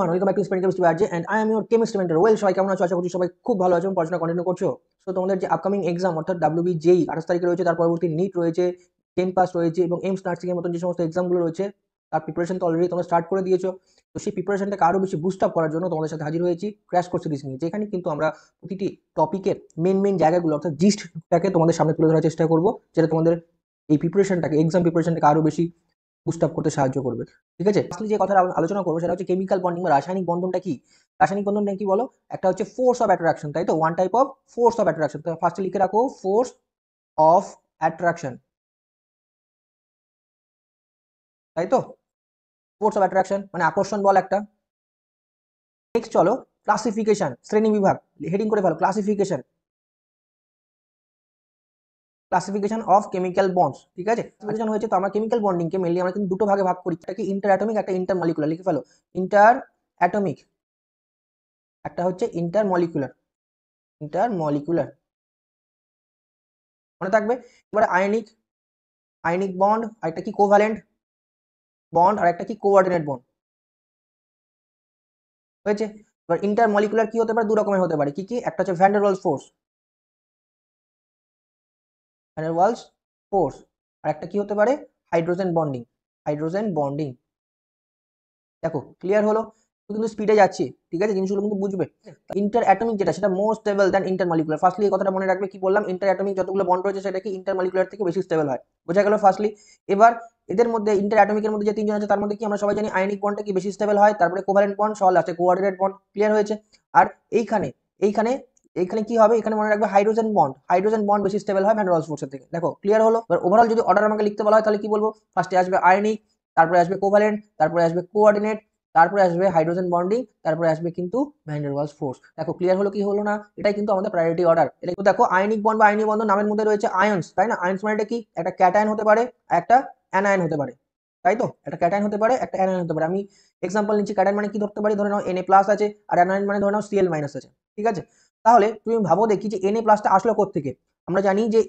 Welcome back to Spen chemistry by and I am your chemistry mentor. Well, সবাই কেমন আছো? আশা করছি সবাই খুব ভালো আছো, পড়াশোনা কন্টিনিউ করছো। সো তোমাদের যে আপকামিং এক্সাম অর্থাৎ ডাব্লিউবি জেই 28 তারিখে রয়েছে, তার পরবর্তী নিট রয়েছে, 10 পাস রয়েছে এবং এইমস নার্সিং এর মতন যে সমস্ত এক্সামগুলো রয়েছে তার প্রিপারেশন তো অলরেডি তোমরা স্টার্ট করে দিয়েছো। তো সেই প্রিপারেশনটাকে আরো বেশি বুস্ট আপ করার জন্য তোমাদের সাথে হাজির হয়েছি ক্র্যাশ কোর্স সিরিজ নিয়ে, যেখানে কিন্তু আমরা প্রতিটি টপিকের মেন জায়গাগুলো অর্থাৎ জিস্টটাকে তোমাদের সামনে তুলে ধরার চেষ্টা করবো, যেটা তোমাদের এই প্রিপারেশনটাকে এক্সাম প্রিপারেশনটাকে আরো বেশি বুস্ট আপ করতে সাহায্য করবে। ঠিক আছে, ফার্স্টলি যে কথাটা আলোচনা করবো সেটা হচ্ছে কেমিক্যাল বন্ডিং বা রাসায়নিক বন্ধনটা কি। রাসায়নিক বন্ধনটা কি বলো? একটা হচ্ছে ফোর্স অফ অ্যাট্রাকশন, তাই তো, one type of force of attraction. তো ফার্স্টে লিখে রাখো ফোর্স অফ অ্যাট্রাকশন, তাই তো, ফোর্স অফ অ্যাট্রাকশন মানে আকর্ষণ বল একটা। নেক্সট চলো ক্লাসিফিকেশন, শ্রেণী বিভাগ, হেডিং করে ফেলো classification, classification of chemical bonds. ঠিক আছে, ক্লাসিফিকেশন হয়েছে, তো আমরা কেমিক্যাল বন্ডিংকে মেনলি আমরা কিন্তু দুটো ভাগে ভাগ করি, একটা কি ইন্টার অ্যাটমিক, একটা ইন্টার মলিকুলার। লিখে ফেলো ইন্টার অ্যাটমিক, একটা হচ্ছে ইন্টার মলিকুলার। ইন্টার মলিকুলার মনে থাকবে। এবারে আয়নিক, আয়নিক বন্ড, আর একটা কি কোভ্যালেন্ট বন্ড, আর একটা কি কোঅর্ডিনেট বন্ড হয়েছে। এবার ইন্টার মলিকুলার কি হতে পারে? দু রকমের হতে পারে। কি কি? একটা হচ্ছে van der Waals force, van der Waals force, আর একটা কি হতে পারে? Hydrogen bonding, hydrogen bonding. দেখো ক্লিয়ার হলো? কিন্তু স্পিডে যাচ্ছি, ঠিক আছে, জিনিসগুলো কিন্তু বুঝবে। ইন্টার অ্যাটমিক যেটা, সেটা মোর stable than inter molecular. Firstly এই কথাটা মনে রাখবে, কি বললাম, ইন্টার অ্যাটমিক যতগুলো বন্ড রয়েছে সেটা কি ইন্টার মলিকুলার থেকে বেশি স্টেবল হয়। বোঝা গেল ফার্স্টলি? এবার এদের মধ্যে ইন্টার অ্যাটমিকের মধ্যে যে তিনজন আছে তার মধ্যে কি আমরা সবাই জানি আয়নিক বন্ডটা কি বেশি স্টেবল হয়, তারপরে কোভ্যালেন্ট বন্ড, সহ লাস্টে কোঅর্ডিনেট বন্ড। ক্লিয়ার হয়েছে? আর এইখানে এইখানে এইখানে কি হবে? এখানে মনে রাখবে হাইড্রোজেন বন্ড, হাইড্রোজেন বন্ড বেশি স্টেবল হয় ভ্যান ডার ওয়ালস ফোর্সের থেকে। দেখো ক্লিয়ার হলো? এবার ওভারঅল যদি অর্ডার আমাকে লিখতে বলা হয় তাহলে কি বলবো? ফার্স্টে আসবে আয়নিক, তারপরে আসবে কোভ্যালেন্ট, তারপরে আসবে কোঅর্ডিনেট, তারপরে আসবে হাইড্রোজেন বন্ডিং, তারপরে আসবে কিন্তু ভ্যান ডার ওয়ালস ফোর্স। দেখো ক্লিয়ার হলো কি হলো না? এটাই কিন্তু আমাদের প্রায়োরিটি অর্ডার। এটা তো দেখো আয়নিক বন্ড বা আয়নিক বন্ধন নামের মধ্যে রয়েছে আয়ন্স, তাই না? আয়ন্স মানে কি? একটা ক্যাটায়ন হতে পারে, একটা অ্যানায়ন হতে পারে, তাই তো, একটা ক্যাটায়ন হতে পারে, একটা অ্যানায়ন হতে পারে। আমি এক্সাম্পল নিচ্ছি, ক্যাটায়ন মানে কি ধরতে পারি, ধরে নাও Na প্লাস আছে, আর অ্যানায়ন মানে ধরে নাও Cl মাইনাস আছে। ঠিক আছে, তাহলে তুমি ভাবো দেখি যে Na প্লাসটা আসলো কোত্থেকে। আমরা জানি যে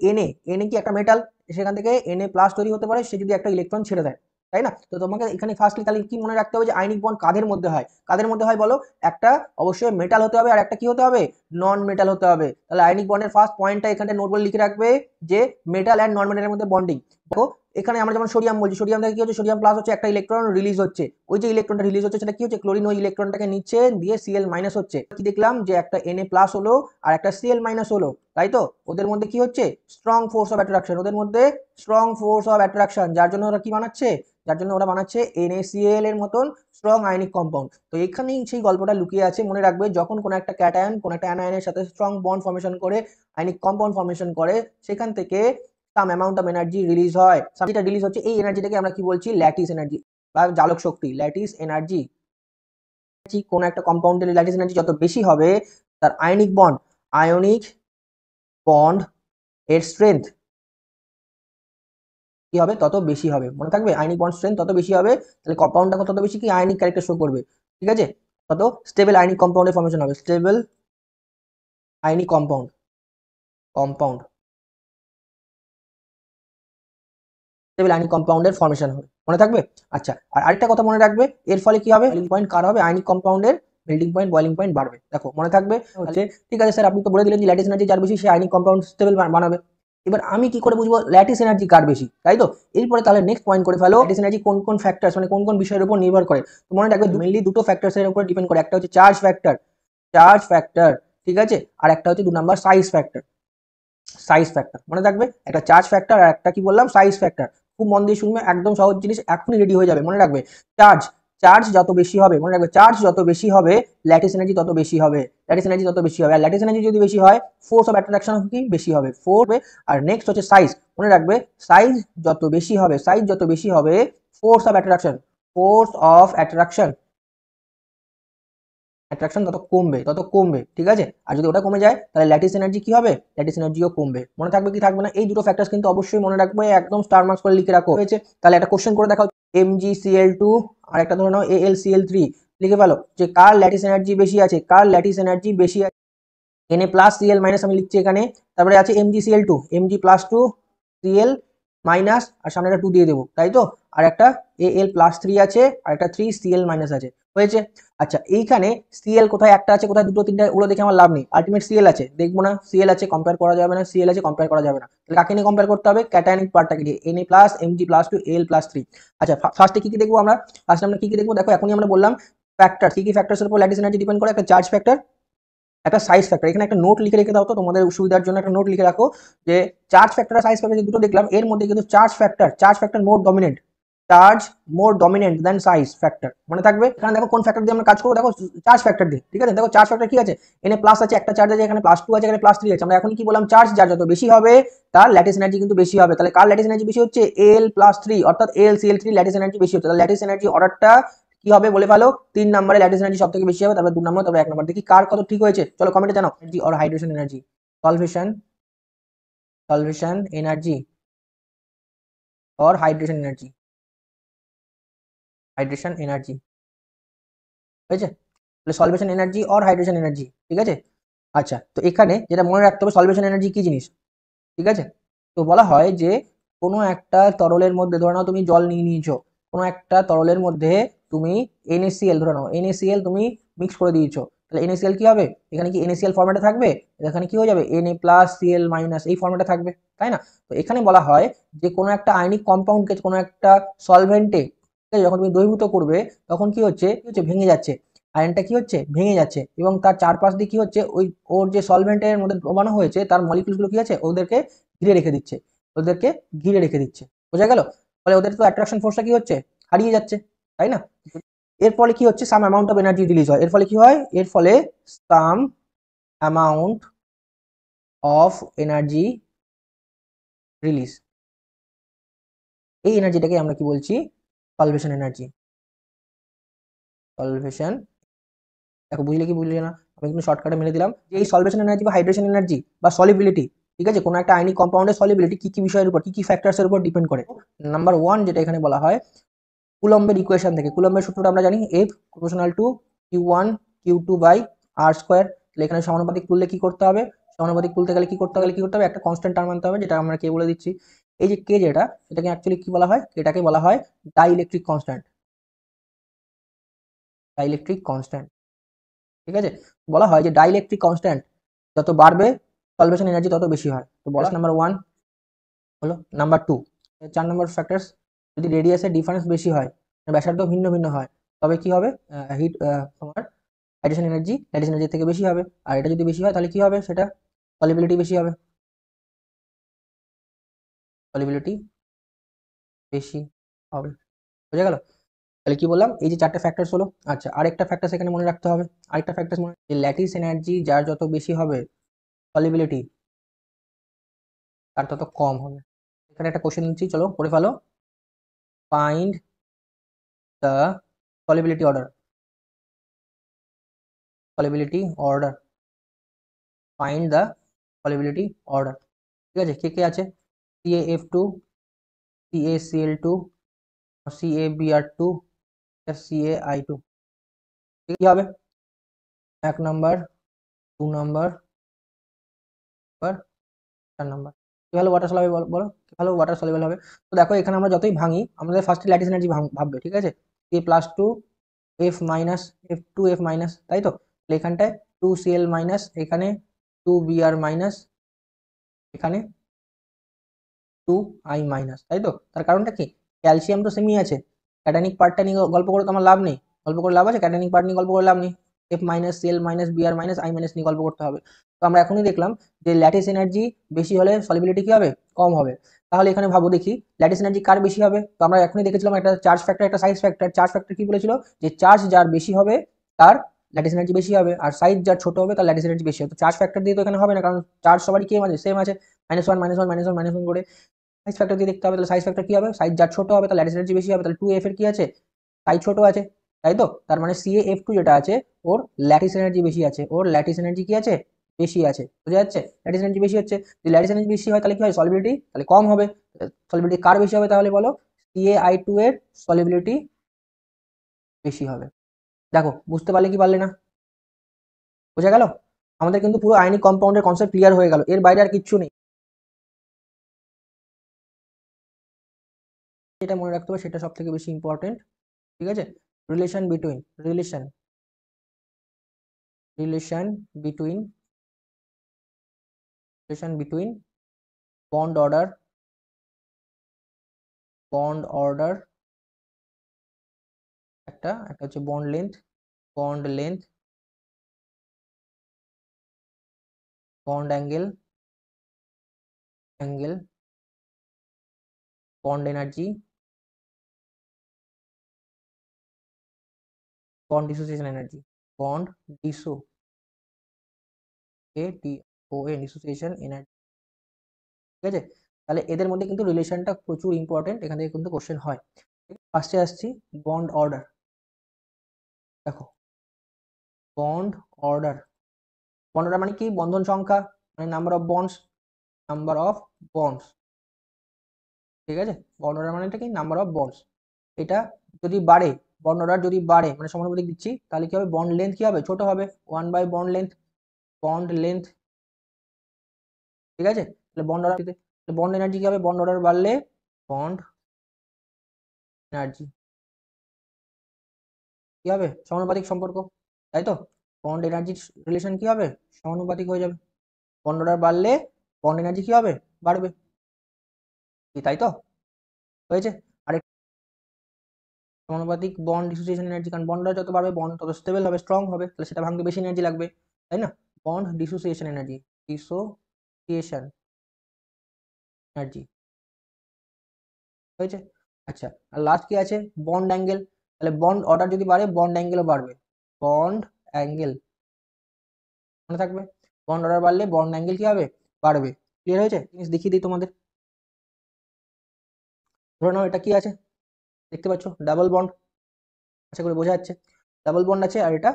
Na কি একটা মেটাল, সেখান থেকে Na প্লাস তৈরি হতে পারে সে যদি একটা ইলেকট্রন ছেড়ে দেয়, তাই না? তো তোমাকে এখানে ফার্স্টলি তাহলে কি মনে রাখতে হবে যে আয়নিক বন্ড কাদের মধ্যে হয়? কাদের মধ্যে হয় বলো? একটা অবশ্যই মেটাল হতে হবে, আর একটা কি হতে হবে? নন মেটাল হতে হবে। তাহলে আয়নিক বন্ডের ফার্স্ট পয়েন্টটা এখানে নোট বলে লিখে রাখবে যে মেটাল অ্যান্ড নন মেটালের মধ্যে বন্ডিং। দেখো এখানে আমরা যেমন সোডিয়াম বলছি, সোডিয়াম থেকে কি হচ্ছে? সোডিয়াম প্লাস হচ্ছে, একটা ইলেকট্রন রিলিজ হচ্ছে, ওই যে ইলেকট্রনটা রিলিজ হচ্ছে সেটা কি হচ্ছে? ক্লোরিন ওই ইলেকট্রনটাকে নিচ্ছে, দিয়ে Cl মাইনাস হচ্ছে। কি দেখলাম? যে একটা Na প্লাস হলো আর একটা Cl মাইনাস হলো, তাই তো। ওদের মধ্যে কি হচ্ছে? স্ট্রং ফোর্স অফ অ্যাট্রাকশন, ওদের মধ্যে স্ট্রং ফোর্স অফ অ্যাট্রাকশন, যার জন্য ওরা কি বানাচ্ছে? যার জন্য ওরা বানাচ্ছে NaCl এর মতন স্ট্রং আয়নিক কম্পাউন্ড। তো এখানেই সেই গল্পটা লুকিয়ে আছে। মনে রাখবে, যখন কোনো একটা ক্যাটায়ন কোনো একটা অ্যানায়নের সাথে স্ট্রং বন্ড ফর্মেশন করে, আয়নিক কম্পাউন্ড ফর্মেশন করে, সেখান থেকে some amount of energy release হয়। যেটা রিলিজ হচ্ছে, এই এনার্জিটাকে আমরা কি বলছি? ল্যাটিস এনার্জি বা জালক শক্তি, ল্যাটিস এনার্জি। কোন একটা কম্পাউন্ডের ল্যাটিস এনার্জি যত বেশি হবে, তার আয়নিক বন্ড এর স্ট্রেংথ কি হবে? তত বেশি হবে। মনে থাকবে, আয়নিক বন্ড স্ট্রেংথ তত বেশি হবে, তাহলে কম্পাউন্ডটা তত বেশি কি আয়নিক ক্যারেক্টার শো করবে। ঠিক আছে, তত স্টেবল আয়নিক কম্পাউন্ডের ফর্মেশন হবে, stable ionic compound, compound stable ionic কম্পাউন্ডের ফর্মেশন হবে। মনে থাকবে? আচ্ছা, আর আরেকটা কথা মনে রাখবে, এর ফলে কি হবে? মেল্টিং পয়েন্ট কার হবে? আয়নিক কম্পাউন্ডের মেল্টিং পয়েন্ট, বয়লিং পয়েন্ট বাড়বে। দেখো মনে থাকবে হচ্ছে। ঠিক আছে স্যার, আপনি তো বলে দিলেন যে ল্যাটিস এনার্জি যার বেশি সে আয়নিক কম্পাউন্ড স্টেবল বানাবে। এবার আমি কি করে বুঝবো ল্যাটিস এনার্জি কার বেশি, তাই তো? এরপরে তাহলে নেক্সট পয়েন্ট করে ফেলো, ল্যাটিস এনার্জি কোন কোন ফ্যাক্টরস মানে কোন কোন বিষয়ের উপর নির্ভর করে। তো মনে রাখবে মেইনলি দুটো ফ্যাক্টরস এর উপর ডিপেন্ড করে, একটা হচ্ছে চার্জ ফ্যাক্টর, চার্জ ফ্যাক্টর, ঠিক আছে, আর একটা হচ্ছে 2 number size factor, size factor. মনে থাকবে, একটা চার্জ ফ্যাক্টর আর একটা কি বললাম? Size factor. খুব মন দিয়ে শুনবে, একদম সহজ জিনিস, এখনই রেডি হয়ে যাবে। মনে রাখবে, চার্জ, চার্জ যত বেশি হবে, মনে রাখবে, চার্জ যত বেশি হবে ল্যাটিস এনার্জি তত বেশি হবে, ল্যাটিস এনার্জি তত বেশি হবে। আর ল্যাটিস এনার্জি যদি বেশি হয়, ফোর্স অফ অ্যাট্রাকশন কি বেশি হবে, ফোর্স। আর নেক্সট হচ্ছে সাইজ। মনে রাখবে, সাইজ যত বেশি হবে, সাইজ যত বেশি হবে, force of attraction, force of attraction, attraction তত কমবে, তত কমবে। ঠিক আছে, আর যদি ওটা কমে যায় তাহলে ল্যাটিস এনার্জি কি হবে? ল্যাটিস এনার্জিও কমবে। মনে থাকবে কি থাকবে না? এই দুটো ফ্যাক্টরস কিন্তু অবশ্যই মনে রাখবে, একদম স্টার মার্কস করে লিখে রাখো হয়েছে। তাহলে একটা কোশ্চেন করে দেখাও, MgCl2 আর একটা ধরে নাও AlCl3, লিখে ফেলো যে কার ল্যাটিস এনার্জি বেশি আছে, কার ল্যাটিস এনার্জি বেশি আছে। Na প্লাস Cl মাইনাস আমি লিখছি এখানে, তারপরে আছে MgCl2, Mg plus 2 Cl minus, আর সামনে একটা 2 দিয়ে দেবো, তাই তো। আর একটা Al প্লাস 3 আছে, আর একটা 3 Cl মাইনাস আছে। হয়েছে। আচ্ছা এইখানে সিএল কোথায় একটা আছে কোথায় দুটো তিনটা ওগুলো দেখে আমার লাভ নেই, আলটিমেট সিএল আছে দেখবো না, সিএল আছে কম্পেয়ার করা যাবে না, সিএল আছে কম্পেয়ার করা যাবে না, তাহলে কাকে নিয়ে কম্পেয়ার করতে হবে, ক্যাটায়নিক পার্টটাকে নিয়ে, Na plus Mg plus two Al plus three. আচ্ছা ফার্স্টে কি কি দেখবো আমরা, ফার্স্টে আমরা কি কি দেখবো, দেখো এখনই আমরা বললাম ফ্যাক্টর, কি কি ফ্যাক্টরসের উপর ল্যাটিস এনার্জি ডিপেন্ড করে, একটা চার্জ ফ্যাক্টর, একটা সাইজ ফ্যাক্টর। এখানে একটা নোট লিখে রেখে দাও তো তোমাদের সুবিধার জন্য, একটা নোট লিখে রাখো যে চার্জ ফ্যাক্টর আর সাইজ ফ্যাক্টর যে দুটো দেখলাম এর মধ্যে কিন্তু চার্জ ফ্যাক্টর মোর ডমিনেন্ট, চার্জ মোর ডমিনেন্ট দেন সাইজ ফ্যাক্টর, মনে থাকবে। এখানে দেখো কোন ফ্যাক্টর দিয়ে আমরা কাজ করবো, দেখো চার্জ ফ্যাক্টর দিয়ে, ঠিক আছে। দেখো চার্জ ফ্যাক্টর কি আছে, এনে প্লাস আছে, একটা চার্জ আছে, এখানে প্লাস টু আছে, এখানে প্লাস থ্রি আছে। আমরা এখন কি বললাম, চার্জ যার যত বেশি হবে তার ল্যাটিস এনার্জি কিন্তু বেশি হবে। তাহলে কার ল্যাটিস এনার্জি বেশি হচ্ছে, এল প্লাস থ্রি, অর্থাৎ এল সিএল থ্রি ল্যাটিস এনার্জি বেশি হচ্ছে। তাহলে ল্যাটিস এনার্জি অর্ডারটা কি হবে বলে ফেলো, 3 নম্বরে ল্যাটিস এনার্জি সব থেকে বেশি হবে, তারপর 2 নম্বর, তারপর 1 নম্বর। দেখি কার কত ঠিক হয়েছে, চলো কমেন্টে জানাও। Energy or hydration energy, solvation energy और হাইড্রেশন এনার্জি হয়েছে। তাহলে সলভেশন এনার্জি और হাইড্রেশন এনার্জি, ঠিক আছে। আচ্ছা তো এখানে যেটা মনে রাখতে হবে, সলভেশন এনার্জি কি জিনিস, ঠিক আছে। তো বলা হয় যে কোনো একটা তরলের মধ্যে, ধরে নাও তুমি জল নিয়ে নিয়েছো, কোনো একটা তরলের মধ্যে তুমি NaCl, ধরে নাও NaCl তুমি মিক্স করে দিয়েছো, তাহলে NaCl কি হবে, এখানে কি NaCl ফর্মেটে থাকবে, এখানে কি হয়ে যাবে Na প্লাস Cl মাইনাস এই ফর্মেটে থাকবে, তাই না। তো এখানে বলা হয় যে কোনো একটা আয়নিক কম্পাউন্ডকে কোনো একটা সলভেন্টে যখন তুমি দ্রবীভূত করবে তখন কি হচ্ছে ভেঙে যাচ্ছে, আয়নটা কি হচ্ছে ভেঙে যাচ্ছে, এবং তার চারপাশ দিয়ে কি হচ্ছে ওই ওর যে সলভেন্টের মধ্যে ডোবানো হয়েছে তার মলিকিউলগুলো কি আছে ওদেরকে ঘিরে রেখে দিচ্ছে, ওদেরকে ঘিরে রেখে দিচ্ছে, বোঝা গেল। ফলে ওদের তো অ্যাট্রাকশন ফোর্সটা কি হচ্ছে, হারিয়ে যাচ্ছে, তাই না। এর ফলে কি হচ্ছে, some amount of energy release হয়, এর ফলে কি হয়, এর ফলে some amount of energy release, এই এনার্জিটাকে আমরা কি বলছি, সলভেশন এনার্জি। সলভেশন, দেখো বুঝলে কি বুঝলে না, আমি কিন্তু শর্টকাটে মেরে দিলাম যে এই সলভেশন এনার্জি বা হাইড্রেশন এনার্জি বা সলিবিলিটি, ঠিক আছে, কোনো একটা আয়নিক কম্পাউন্ডের সলিবিলিটি কি কি বিষয়ের উপর, কি কি ফ্যাক্টরসের উপর ডিপেন্ড করে। নাম্বার ওয়ান যেটা এখানে বলা হয়, কুলম্বের ইকুয়েশন থেকে, কুলম্বের সূত্রটা আমরা জানি F proportional to Q1 Q2 by R square. তাহলে এখানে সমানুপাতিক তুললে কি করতে হবে, সমানুপাতিক তুলতে গেলে কি করতে হবে, একটা কনস্ট্যান্ট টার্ম আনতে হবে, যেটা আমরা কে বলে দিচ্ছি, এই যে কে যেটা, এটাকে অ্যাকচুয়ালি কি বলা হয়, এটাকে বলা হয় ডাইইলেকট্রিক কনস্ট্যান্ট, ডাইইলেকট্রিক কনস্ট্যান্ট, ঠিক আছে। বলা হয় যে ডাইইলেকট্রিক কনস্ট্যান্ট যত বাড়বে সলভেশন এনার্জি তত বেশি হয়। তো বলা নাম্বার ওয়ান হলো, নাম্বার টু 4 নম্বর ফ্যাক্টরস, যদি রেডিয়াসের ডিফারেন্স বেশি হয়, ব্যাসার্ধ ভিন্ন ভিন্ন হয়, তবে কি হবে, হিট তোমার হাইড্রেশন এনার্জি ল্যাটিস এনার্জি থেকে বেশি হবে। আর এটা যদি বেশি হয় তাহলে কি হবে, সেটা সলিবিলিটি বেশি হবে, সলিবিলিটি বেশি হবে, বুঝা গেল। তাহলে কি বললাম, এই যে 4টে ফ্যাক্টরস হলো। আচ্ছা আরেকটা ফ্যাক্টরস এখানে মনে রাখতে হবে, আরেকটা ফ্যাক্টরস মনে, যে ল্যাটিস এনার্জি যার যত বেশি হবে সলিবিলিটি তার তত কম হবে। এখানে একটা কোশ্চেন দিচ্ছি, চলো পড়ে ফেলো। Find the solubility order, solubility order, find the solubility order, ঠিক আছে। কে কে আছে, CaF2, CaCl2, CaBr2, CaI2, কি হবে, 1 নম্বর, 2 নম্বর, 4 নম্বর। কি ভালো ওয়াটার সলিউবল বলো, কি ভালো ওয়াটার সলিউবল হবে। তো দেখো এখানে আমরা যতই ভাঙি আমাদের ফার্স্টে ল্যাটিস এনার্জি ভাববে, ঠিক আছে, A plus two F minus F2F minus, তাই তো। তাহলে এখানটায় 2Cl মাইনাস, এখানে 2Br মাইনাস, এখানে 2I মাইনাস, তাই তো। তার কারণটা কি, ক্যালসিয়াম তো সেমই আছে, ক্যাটায়নিক পার্টটা নিয়ে গল্প করে তো আমার লাভ নেই, গল্প করে লাভ আছে, ক্যাটায়নিক পার্ট নিয়ে গল্প করে লাভ নেই, F minus Cl minus Br minus I minus নিয়ে গল্প করতে হবে। তো আমরা এখনই দেখলাম যে ল্যাটিস এনার্জি বেশি হলে সলিবিলিটি কি হবে, কম হবে। তাহলে এখানে ভাবো দেখি ল্যাটিস এনার্জি কার বেশি হবে, তো আমরা এখনই দেখেছিলাম একটা চার্জ ফ্যাক্টর একটা সাইজ ফ্যাক্টর। চার্জ ফ্যাক্টর কি বলেছিল, যে চার্জ যার বেশি হবে তার ল্যাটিস এনার্জি বেশি হবে, আর সাইজ যার ছোট হবে তার ল্যাটিস এনার্জি বেশি হবে। তো চার্জ ফ্যাক্টর দিয়ে তো এখানে হবে না, কারণ চার্জ সবারই কি আছে, সেম আছে, -1 -1 -1 -1 করে। সাইজ ফ্যাক্টর দিয়ে দেখতে হবে, তাহলে সাইজ ফ্যাক্টর কি হবে, সাইজ যার ছোট হবে তার ল্যাটিস এনার্জি বেশি হবে, তাহলে 2F এর কি আছে, সাইজ ছোট আছে, তাই তো। তার মানে CaF2 যেটা আছে ওর ল্যাটিস এনার্জি বেশি আছে, ওর ল্যাটিস এনার্জি কি আছে, বেশি আছে, বুঝা যাচ্ছে। ল্যাটিস এনার্জি বেশি হচ্ছে, যদি ল্যাটিস এনার্জি বেশি হয় তাহলে কি হয়, সলিবিলিটি তাহলে কম হবে। সলিবিলিটি কার বেশি হবে তাহলে বলো, CaI2 এর সলিবিলিটি বেশি হবে। দেখো বুঝতে পারলে কি পারলে না, বোঝা গেল। আমাদের কিন্তু পুরো আয়নিক কম্পাউন্ডের কনসেপ্ট ক্লিয়ার হয়ে গেল, এর বাইরে আর কিচ্ছু নেই। যেটা মনে রাখতে হবে সেটা সব থেকে বেশি ইম্পর্টেন্ট, ঠিক আছে। রিলেশন বিটুইন বন্ড অর্ডার একটা হচ্ছে bond length bond angle bond energy, bond dissociation energy, bond dissociation energy. ঠিক আছে, তাহলে এদের মধ্যে কিন্তু রিলেশনটা প্রচুর ইম্পর্টেন্ট, এখান থেকে কিন্তু কোশ্চেন হয়। ফার্স্টে আসছি বন্ড অর্ডার। দেখো বন্ড অর্ডার মানে কি? বন্ধন সংখ্যা, মানে নাম্বার অফ বন্ডস। ঠিক আছে, বন্ড অর্ডার মানে কি? Number of bonds. এটা যদি বাড়ে, বন্ড অর্ডার যদি বাড়ে মানে সমানুপাতিক দিচ্ছি, তাহলে কি হবে? বন্ড লেন্থ কি হবে? ছোট হবে, 1/বন্ড লেন্থ। ঠিক আছে, তাহলে বন্ড এনার্জি কি হবে? বন্ড অর্ডার বাড়লে বন্ড এনার্জি কি হবে? সমানুপাতিক সম্পর্ক, তাই তো? বন্ড এনার্জি রিলেশন কি হবে? সমানুপাতিক হয়ে যাবে। বন্ড অর্ডার বাড়লে বন্ড এনার্জি কি হবে? বাড়বে, তাই তো? হয়েছে। আরেক সমানুপাতিক বন্ড ডিসোসিয়েশন এনার্জি, কারণ বন্ড যত বাড়বে বন্ড তত স্টেবল হবে, স্ট্রং হবে, তাহলে সেটা ভাঙতে বেশি এনার্জি লাগবে, তাই না? বন্ড ডিসোসিয়েশন এনার্জি হয়েছে। আচ্ছা, আর লাস্ট কি আছে? Bond angle. তাহলে বন্ড অর্ডার যদি বাড়ে বন্ড অ্যাঙ্গেলও বাড়বে, বন্ড অ্যাঙ্গেল মনে থাকবে। বন্ড অর্ডার বাড়লে বন্ড অ্যাঙ্গেল কি হবে? বাড়বে। ক্লিয়ার হয়েছে? জিনিস দেখিয়ে দিই তোমাদের। ধরে নাও এটা কি আছে, দেখতে পাচ্ছ ডাবল বন্ড, আশা করি বোঝা যাচ্ছে। ডাবল বন্ড আছে আর এটা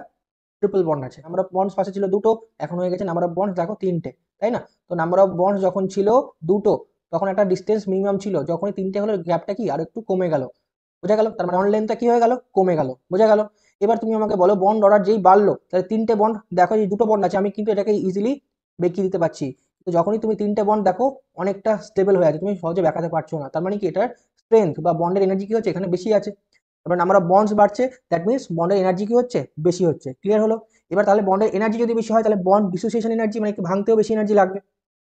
ট্রিপল বন্ড আছে। নাম্বার অফ বন্ডস পাশে ছিল দুটো, এখন হয়ে গেছে নাম্বার অফ বন্ডস দেখো তিনটে, তাই না? তো নাম্বার অফ বন্ডস যখন ছিল দুটো, তখন একটা ডিস্টেন্স মিনিমাম ছিল, যখনই তিনটে হলো গ্যাপটা কি আর একটু কমে গেল, বোঝা গেল? তার মানে বন্ড লেন্থটা কি হয়ে গেল? কমে গেল, বোঝা গেল? এবার তুমি আমাকে বলো বন্ড অর্ডার যেই বাড়লো, তাহলে তিনটে বন্ড দেখো, এই দুটো বন্ড আছে, আমি কিন্তু এটাকে ইজিলি বেঁকিয়ে দিতে পারছি। তো যখনই তুমি তিনটে বন্ড দেখো অনেকটা স্টেবল হয়ে আছে, তুমি সহজে বেঁকাতে পারছো না, তার মানে কি এটার স্ট্রেংথ বা বন্ডের এনার্জি কি হচ্ছে? এখানে বেশি আছে। তারপর নাম্বার অফ বন্ডস বাড়ছে, দ্যাট মিনস বন্ডের এনার্জি কি হচ্ছে? বেশি হচ্ছে। ক্লিয়ার হলো? এবার তাহলে বন্ডের এনার্জি যদি বেশি হয়, তাহলে বন্ড ডিসোসিয়েশন এনার্জি মানে একটু ভাঙতেও বেশি এনার্জি লাগবে,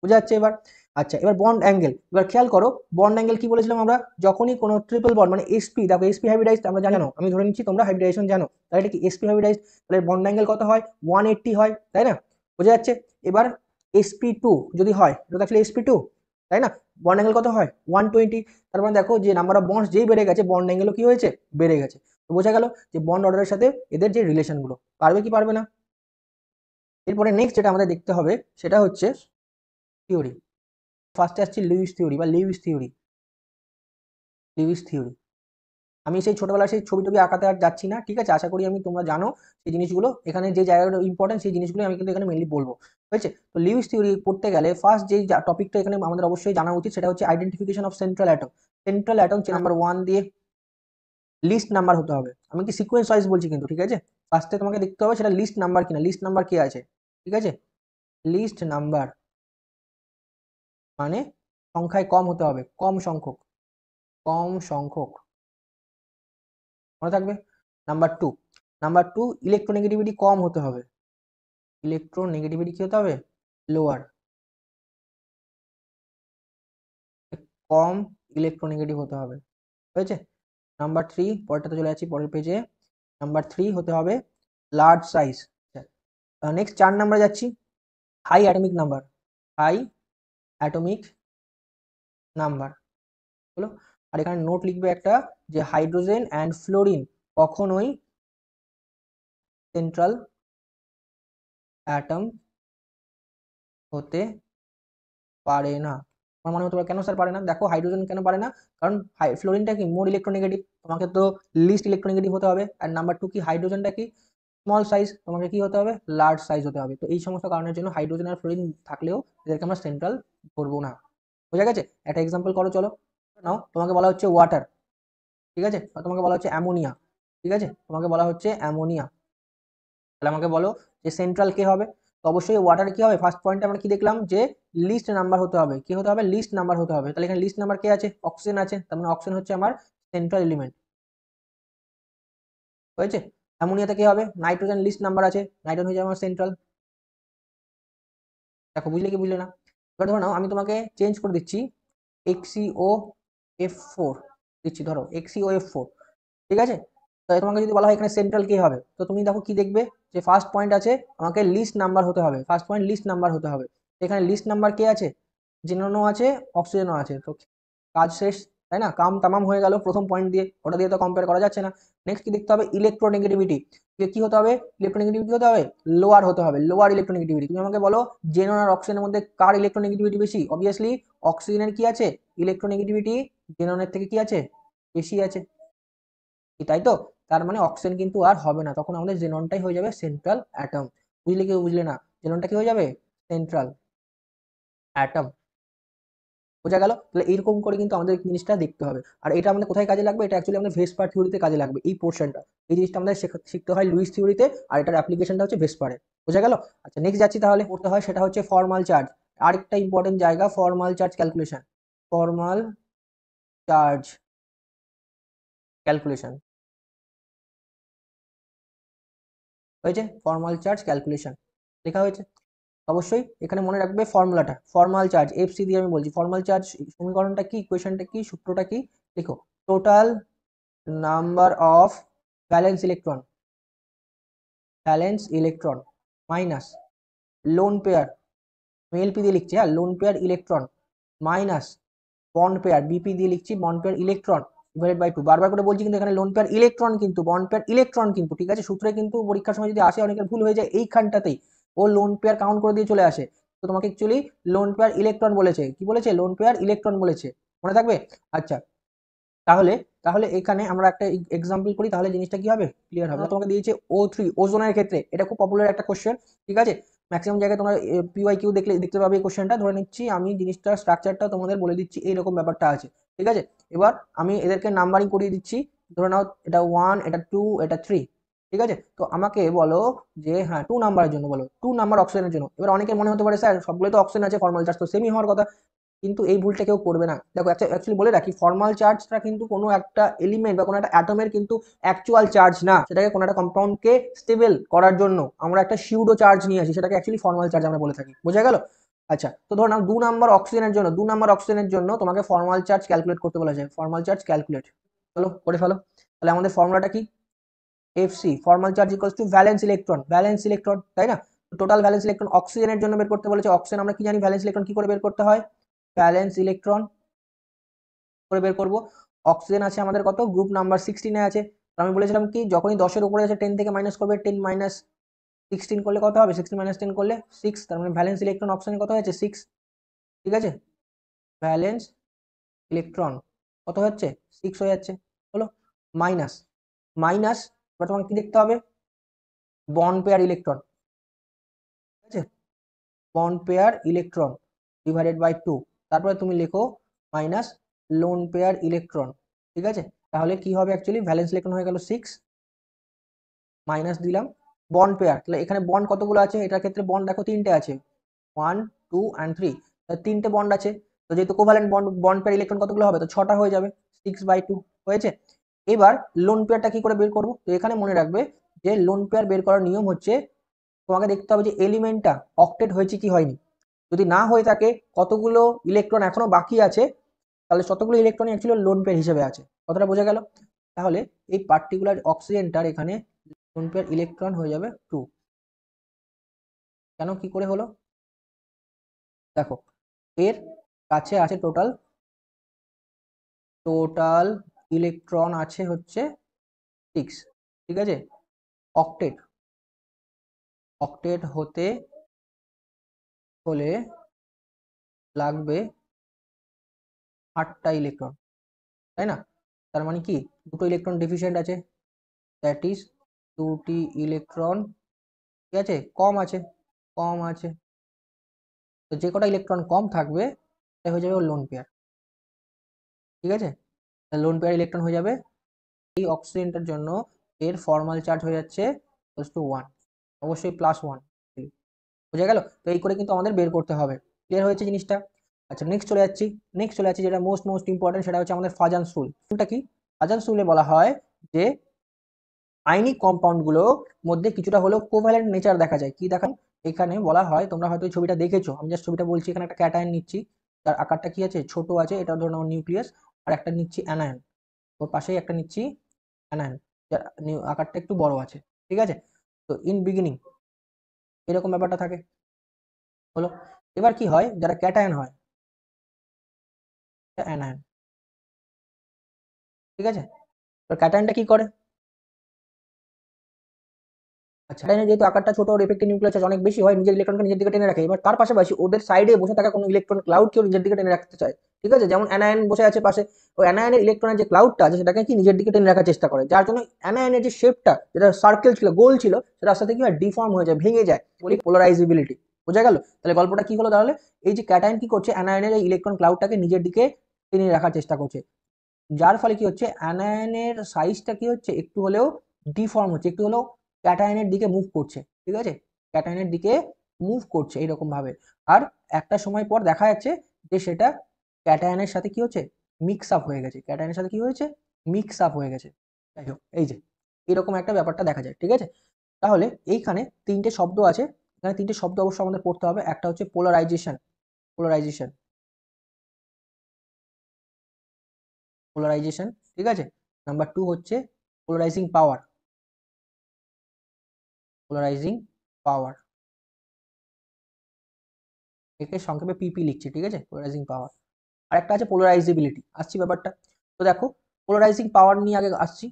বোঝা যাচ্ছে এবার? আচ্ছা, এবার বন্ড অ্যাঙ্গেল, এবার খেয়াল করো বন্ড অ্যাঙ্গেল কি বলেছিলাম আমরা? যখনই কোনো ট্রিপল বন্ড মানে এসপি, দেখো এসপি হাইব্রিডাইজড আমরা জানো, আমি ধরে নিচ্ছি তোমরা হাইব্রিডাইজেশন জানো, তাহলে এটা কি এসপি হাইব্রিডাইজড, তাহলে বন্ড অ্যাঙ্গেল কত হয়? 180 হয়, তাই না? বোঝা যাচ্ছে? এবার sp2 যদি হয়, এটা তো আসলে sp2, তাই না? বন্ড অ্যাঙ্গেল কত হয়? 120। তার মানে দেখো যে নাম্বার অফ বন্ডস যেই বেড়ে গেছে বন্ড অ্যাঙ্গেলও কি হয়েছে? বেড়ে গেছে। তো বোঝা গেল যে বন্ড অর্ডারের সাথে এদের যে রিলেশনগুলো, পারবে কি পারবে না? এরপরে নেক্সট যেটা আমাদের দেখতে হবে সেটা হচ্ছে থিওরি। ফার্স্টে আসছে লিউইস থিওরি। আমি সেই ছোটবেলার সেই ছবি টবি আঁকাতে আর যাচ্ছি না, ঠিক আছে? আশা করি আমি তোমরা জানো সেই জিনিসগুলো, এখানে যে জায়গাগুলো ইম্পর্টেন্ট সেই জিনিসগুলো আমি কিন্তু এখানে মেনলি বলবো, হয়েছে? তো লিউইস থিওরি পড়তে গেলে ফার্স্ট যেই টপিকটা এখানে আমাদের অবশ্যই জানা উচিত সেটা হচ্ছে identification of central atom. Central atom number 1 দিয়ে লিস্ট নাম্বার হতে হবে, আমি কি সিকোয়েন্স ওয়াইজ বলছি কিন্তু, ঠিক আছে? ফার্স্টে তোমাকে দেখতে হবে সেটা লিস্ট নাম্বার কিনা, লিস্ট নাম্বার কে আছে, ঠিক আছে? লিস্ট নাম্বার মানে সংখ্যায় কম হতে হবে, কম সংখ্যক মনে থাকবে। নাম্বার টু ইলেকট্রোনেগেটিভিটি কম হতে হবে, ইলেকট্রোনেগেটিভিটি কি হতে হবে? লোয়ার, কম ইলেকট্রোনেগেটিভ হতে হবে, হয়েছে? নাম্বার 3, পরেরটাতে চলে যাচ্ছি পরের পেজে। নাম্বার 3 হতে হবে লার্জ সাইজ। নেক্সট 4 নাম্বারে যাচ্ছি, হাই অ্যাটমিক নাম্বার হলো। আর এখানে নোট লিখবে একটা, যে হাইড্রোজেন অ্যান্ড ফ্লোরিন কখনোই সেন্ট্রাল অ্যাটম হতে পারে না। আমার মনে হতে পারে কেন স্যার পারে না? দেখো হাইড্রোজেন কেন পারে না? কারণ ফ্লোরিনটা কি মোর ইলেকট্রোনেগেটিভ, তোমাকে তো লিস্ট ইলেকট্রোনেগেটিভ হতে হবে। আর নাম্বার 2 কি হাইড্রোজেনটা কি স্মল সাইজ, তোমাকে কি হতে হবে? লার্জ সাইজ হতে হবে। তো এই সমস্ত কারণের জন্য হাইড্রোজেন আর ফ্লোরিন থাকলেও এদেরকে আমরা সেন্ট্রাল ধরবো না, বোঝা গেছে? একটা এক্সাম্পল করো, চলো নাও, তোমাকে বলা হচ্ছে ওয়াটার, ঠিক আছে? আর তোমাকে বলা হচ্ছে অ্যামোনিয়া, ঠিক আছে? তোমাকে বলা হচ্ছে অ্যামোনিয়া, তাহলে আমাকে বলো যে সেন্ট্রাল কে হবে? তো অবশ্যই ওয়াটার কি হবে? ফার্স্ট পয়েন্টে আমরা কি দেখলাম, যে লিস্ট নাম্বার হতে হবে, কি হতে হবে? লিস্ট নাম্বার হতে হবে। তাহলে এখানে লিস্ট নাম্বার কে আছে? অক্সিজেন আছে, তার মানে অক্সিজেন হচ্ছে আমার সেন্ট্রাল এলিমেন্ট, হয়েছে। অ্যামোনিয়াতে কি হবে, নাইট্রোজেন লিস্ট নাম্বার আছে, নাইট্রোজেন হয়ে যাবে আমার সেন্ট্রাল। দেখো বুঝলে কি বুঝলে না? এবার ধরো নাও আমি তোমাকে চেঞ্জ করে দিচ্ছি, XCOF4 দিচ্ছি, ধরো XCOF4, ঠিক আছে। তো তোমাকে যদি বলা হয় এখানে সেন্ট্রাল কে হবে, তো তুমি দেখো কি দেখবে, যে ফার্স্ট পয়েন্ট আছে আমাকে লিস্ট নাম্বার হতে হবে, ফার্স্ট পয়েন্ট লিস্ট নাম্বার হতে হবে। এখানে লিস্ট নাম্বার কে আছে, জিনোনও আছে, অক্সিজেনও আছে, তো কাজ শেষ, তাই না? কাম তামাম হয়ে গেল প্রথম পয়েন্ট দিয়ে, ওটা দিয়ে তো কম্পেয়ার করা যাচ্ছে না। নেক্সট কি দেখতে হবে, ইলেকট্রোনেগেটিভিটি, কি হতে হবে, ইলেকট্রোনেগেটিভিটি হতে হবে লোয়ার হতে হবে, লোয়ার ইলেকট্রোনেগেটিভিটি। তুমি আমাকে বলো জেনন আর অক্সিজেনের মধ্যে কার ইলেকট্রোনেগেটিভিটি বেশি, অবভিয়াসলি অক্সিজেনের কি আছে ইলেকট্রোনেগেটিভিটি জেননের থেকে কি আছে বেশি আছে, তাই তো। তার মানে অক্সিজেন কিন্তু আর হবে না, তখন আমাদের জেননটাই হয়ে যাবে সেন্ট্রাল অ্যাটম। বুঝলে কি বুঝলে না? জেননটা কি হয়ে যাবে, সেন্ট্রাল অ্যাটম। বোঝা গেল? তাহলে এইরকম করে কিন্তু আমাদের জিনিসটা দেখতে হবে। আর এটা আমাদের কোথায় কাজে লাগবে, এটা অ্যাকচুয়ালি আমাদের ভেসপার থিওরিতে কাজে লাগবে, এই পোর্শনটা, এই জিনিসটা আমাদের শিখতে হয় লুইস থিওরিতে, আর এটার অ্যাপ্লিকেশনটা হচ্ছে ভেসপারে। বোঝা গেল? আচ্ছা নেক্সট যাচ্ছি, তাহলে করতে হয় সেটা হচ্ছে ফর্মাল চার্জ। আরেকটা ইম্পর্টেন্ট জায়গা, formal charge calculation, formal charge calculation, হয়েছে ফর্মাল চার্জ ক্যালকুলেশন লেখা হয়েছে। অবশ্যই এখানে মনে রাখবে ফর্মুলাটা, ফর্মাল চার্জ এফসি দিয়ে আমি বলছি, ফর্মাল চার্জ সমীকরণটা কি, ইকুয়েশনটা কি, সূত্রটা কি, দেখো total number of valence electron, valence electron minus lone pair, আমি এলপি দিয়ে লিখছি, হ্যাঁ lone pair electron minus bond pair, BP দিয়ে লিখছি, bond pair electron divided by 2, বারবার করে বলছি কিন্তু এখানে লোন পেয়ার ইলেকট্রন কিন্তু, বন্ড পেয়ার ইলেকট্রন কিন্তু, ঠিক আছে। সূত্রে কিন্তু পরীক্ষার সময় যদি আসে অনেকের ভুল হয়ে যায় এইখানটাতেই, ও লোন পেয়ার কাউন্ট করে দিয়ে চলে আসে, তো তোমাকে অ্যাকচুয়ালি লোন পেয়ার ইলেকট্রন বলেছে, কি বলেছে, লোন পেয়ার ইলেকট্রন বলেছে, মনে থাকবে। আচ্ছা তাহলে, তাহলে এখানে আমরা একটা এক্সাম্পল করি, তাহলে জিনিসটা কি হবে, ক্লিয়ার হবে। তোমাকে দিয়েছে O3 ওজোনের ক্ষেত্রে, এটা খুব পপুলার একটা কোশ্চেন, ঠিক আছে। ম্যাক্সিমাম জায়গায় তোমরা PYQ দেখলে দেখতে পাবে এই কোশ্চেনটা। ধরে নিচ্ছি আমি জিনিসটার স্ট্রাকচারটা তোমাদের বলে দিচ্ছি, এইরকম ব্যাপারটা আছে, ঠিক আছে। এবার আমি এদেরকে নাম্বারিং করিয়ে দিচ্ছি, ধরে নাও এটা 1, এটা 2, এটা 3, ঠিক আছে। তো আমাকে বলো যে হ্যাঁ 2 নাম্বারের জন্য বলো, 2 নাম্বার অক্সিজেনের জন্য। এবার অনেকের মনে হতে পারে স্যার সবগুলো তো অক্সিজেন আছে, ফর্মাল চার্জ তো সেমই হওয়ার কথা, কিন্তু এই ভুলটা কেউ করবে না। দেখো অ্যাকচুয়ালি বলে রাখি, ফর্মাল চার্জটা কিন্তু কোনো একটা এলিমেন্ট বা কোনো একটা অ্যাটমের কিন্তু অ্যাকচুয়াল চার্জ না, সেটাকে কোনো একটা কম্পাউন্ডকে স্টেবল করার জন্য আমরা একটা সিউডো চার্জ নিয়ে আসি, সেটাকে অ্যাকচুয়ালি ফর্মাল চার্জ আমরা বলে থাকি। বোঝা গেল? আচ্ছা তো ধরো নাও 2 নাম্বার অক্সিজেনের জন্য, 2 নাম্বার অক্সিজেনের জন্য তোমাকে ফর্মাল চার্জ ক্যালকুলেট করতে বলা যায়, ফর্মাল চার্জ ক্যালকুলেট, চলো করে ফেলো। তাহলে আমাদের ফর্মুলাটা কি, FC formal charge equals to valence electron, valence electron, তাই না। টোটাল ভ্যালেন্স ইলেকট্রন অক্সিজেনের জন্য বের করতে বলেছে, অক্সিজেন আমরা কি জানি ভ্যালেন্স ইলেকট্রন কি করে বের করতে হয়, ভ্যালেন্স ইলেকট্রন করে বের করব। অক্সিজেন আছে আমাদের কত, গ্রুপ নাম্বার 16 আছে। তো আমি বলেছিলাম কি যখনই 10-এর উপরে আছে 10 থেকে মাইনাস করবে, 10 মাইনাস 16 করলে কত হবে, 16 মাইনাস 10 করলে 6, তার মানে ভ্যালেন্স ইলেকট্রন অক্সিজেন কত হয়েছে 6, ঠিক আছে। ভ্যালেন্স ইলেকট্রন কত হচ্ছে 6 হয়ে যাচ্ছে, হলো মাইনাস, মাইনাস এবার তোমাকে কি দেখতে হবে, বন্ড পেয়ার ইলেকট্রন, ঠিক আছে, bond pair electron divided by 2, তারপরে তুমি লেখো মাইনাস লোন পেয়ার ইলেকট্রন, ঠিক আছে। তাহলে কি হবে, অ্যাকচুয়ালি ভ্যালেন্স ইলেকট্রন হয়ে গেল 6, মাইনাস দিলাম বন্ড পেয়ার, তাহলে এখানে বন্ড কতগুলো আছে, এটার ক্ষেত্রে বন্ড দেখো 3টে আছে, 1, 2 অ্যান্ড 3, 3টে বন্ড আছে। তো যেহেতু covalent bond, bond pair electron কতগুলো হবে, তো 6টা হয়ে যাবে, 6/2 হয়েছে। এবার লোন পেয়ারটা কি করে বের করবো, তো এখানে মনে রাখবে যে লোন পেয়ার বের করার নিয়ম হচ্ছে, তোমাকে দেখতে হবে যে এলিমেন্টটা অক্টেট হয়েছে কি হয়নি, যদি না হয়ে থাকে কতগুলো ইলেকট্রন এখনো বাকি আছে, তাহলে ততগুলো ইলেকট্রন অ্যাকচুয়ালি লোন পেয়ার হিসেবে আছে, কথাটা বোঝা গেল। তাহলে এই পার্টিকুলার অক্সিজেনটার এখানে লোন পেয়ার ইলেকট্রন হয়ে যাবে 2, কেন কি করে হলো, দেখো এর কাছে আছে টোটাল, টোটাল ইলেকট্রন আছে হচ্ছে 6, ঠিক আছে। অক্টেট, অক্টেট হতে হলে লাগবে 8টা ইলেকট্রন, তাই না। তার মানে কি দুটো ইলেকট্রন ডেফিসিয়েন্ট আছে, দ্যাট ইজ 2টি ইলেকট্রন ঠিক আছে কম আছে, কম আছে। তো যে কটা ইলেকট্রন কম থাকবে সেটা হয়ে যাবে ওর লোন পেয়ার, ঠিক আছে। লোন পেয়ার ইলেকট্রন হয়ে যাবে, এই অক্সিজেনটার জন্য এর ফর্মাল চার্জ হয়ে যাচ্ছে +1, অবশ্যই +1, বোঝা গেল। তো এই করে কিন্তু আমাদের বের করতে হবে, ক্লিয়ার হয়েছে জিনিসটা। আচ্ছা নেক্সট চলে যাচ্ছি, নেক্সট চলে যাচ্ছি যেটা মোস্ট ইম্পর্টেন্ট, সেটা হচ্ছে আমাদের ফাজান্স রুল। রুলটা কি, ফাজান্স রুলে বলা হয় যে আয়নিক কম্পাউন্ডগুলোর মধ্যে কিছুটা হলেও কোভ্যালেন্ট নেচার দেখা যায়। কি দেখান এখানে বলা হয়, তোমরা হয়তো এই ছবিটা দেখেছো, আমি জাস্ট ছবিটা বলছি। এখানে একটা ক্যাটায়ন নিচ্ছি, তার আকারটা কি আছে, ছোট আছে, এটা ধরুন আমার নিউক্লিয়াস। আর একটা নিচ্ছি অ্যানায়ন, ওর পাশেই একটা নিচ্ছি অ্যানায়ন, যার আকারটা একটু বড় আছে, ঠিক আছে। তো ইন বিগিনিং এরকম ব্যাপারটা থাকে, হলো। এবার কি হয়, যারা ক্যাটায়ন হয়, অ্যানায়ন, ঠিক আছে। তো ক্যাটায়নটা কি করে, আচ্ছা, ক্যাটায়নের যেহেতু আকারটা ছোট, ওর এফেক্টিভ নিউক্লিয়াস চার্জ অনেক বেশি হয়, নিজের ইলেকট্রনকে নিজের দিকে টেনে রাখে। এবার তার পাশাপাশি ওদের সাইডে বসে থাকা কোনো ইলেকট্রন ক্লাউডকেও নিজের দিকে টেনে রাখতে চায়, ঠিক আছে। যেমন অ্যানায়ন বসে আছে পাশে, ওই অ্যানায়নের ইলেকট্রনের যে ক্লাউডটা আছে সেটাকে কি নিজের দিকে টেনে রাখার চেষ্টা করে, যার জন্য অ্যানায়নের যে শেপটা, যেটা সার্কেল ছিল, গোল ছিল, সেটা আস্তে আস্তে কি হয়, ডিফর্ম হয়ে যায়, ভেঙে যায়, বলি পোলারাইজেবিলিটি। বোঝা গেল? তাহলে গল্পটা কি হলো তাহলে, এই যে ক্যাটায়ন কি করছে, অ্যানায়নের এই ইলেকট্রন ক্লাউডটাকে নিজের দিকে টেনে রাখার চেষ্টা করছে, যার ফলে কি হচ্ছে, অ্যানায়নের সাইজটা কি হচ্ছে, একটু হলেও ডিফর্ম হচ্ছে, একটু হলেও ক্যাটায়নের দিকে মুভ করছে, ঠিক আছে। ক্যাটায়নের দিকে মুভ করছে এইরকম ভাবে। আর একটা সময় পর দেখা যাচ্ছে যে সেটা ক্যাটায়নের সাথে কি হচ্ছে, মিক্স আপ হয়ে গেছে, ক্যাটায়নের সাথে কি হয়েছে, মিক্স আপ হয়ে গেছে। যাই হোক, এই যে এরকম একটা ব্যাপারটা দেখা যায়, ঠিক আছে। তাহলে এইখানে তিনটে শব্দ আছে, এখানে তিনটে শব্দ অবশ্যই আমাদের পড়তে হবে। একটা হচ্ছে পোলারাইজেশন, পোলারাইজেশন, পোলারাইজেশন, ঠিক আছে। নাম্বার টু হচ্ছে পোলারাইজিং পাওয়ার, পোলারাইজিং পাওয়ার, একে সংক্ষেপে পিপি লিখছি, ঠিক আছে, পোলারাইজিং পাওয়ার। আর একটা আছে পোলারাইজেবিলিটি, আসছি ব্যাপারটা। তো দেখো, পোলারাইজিং পাওয়ার নিয়ে আগে আসছি,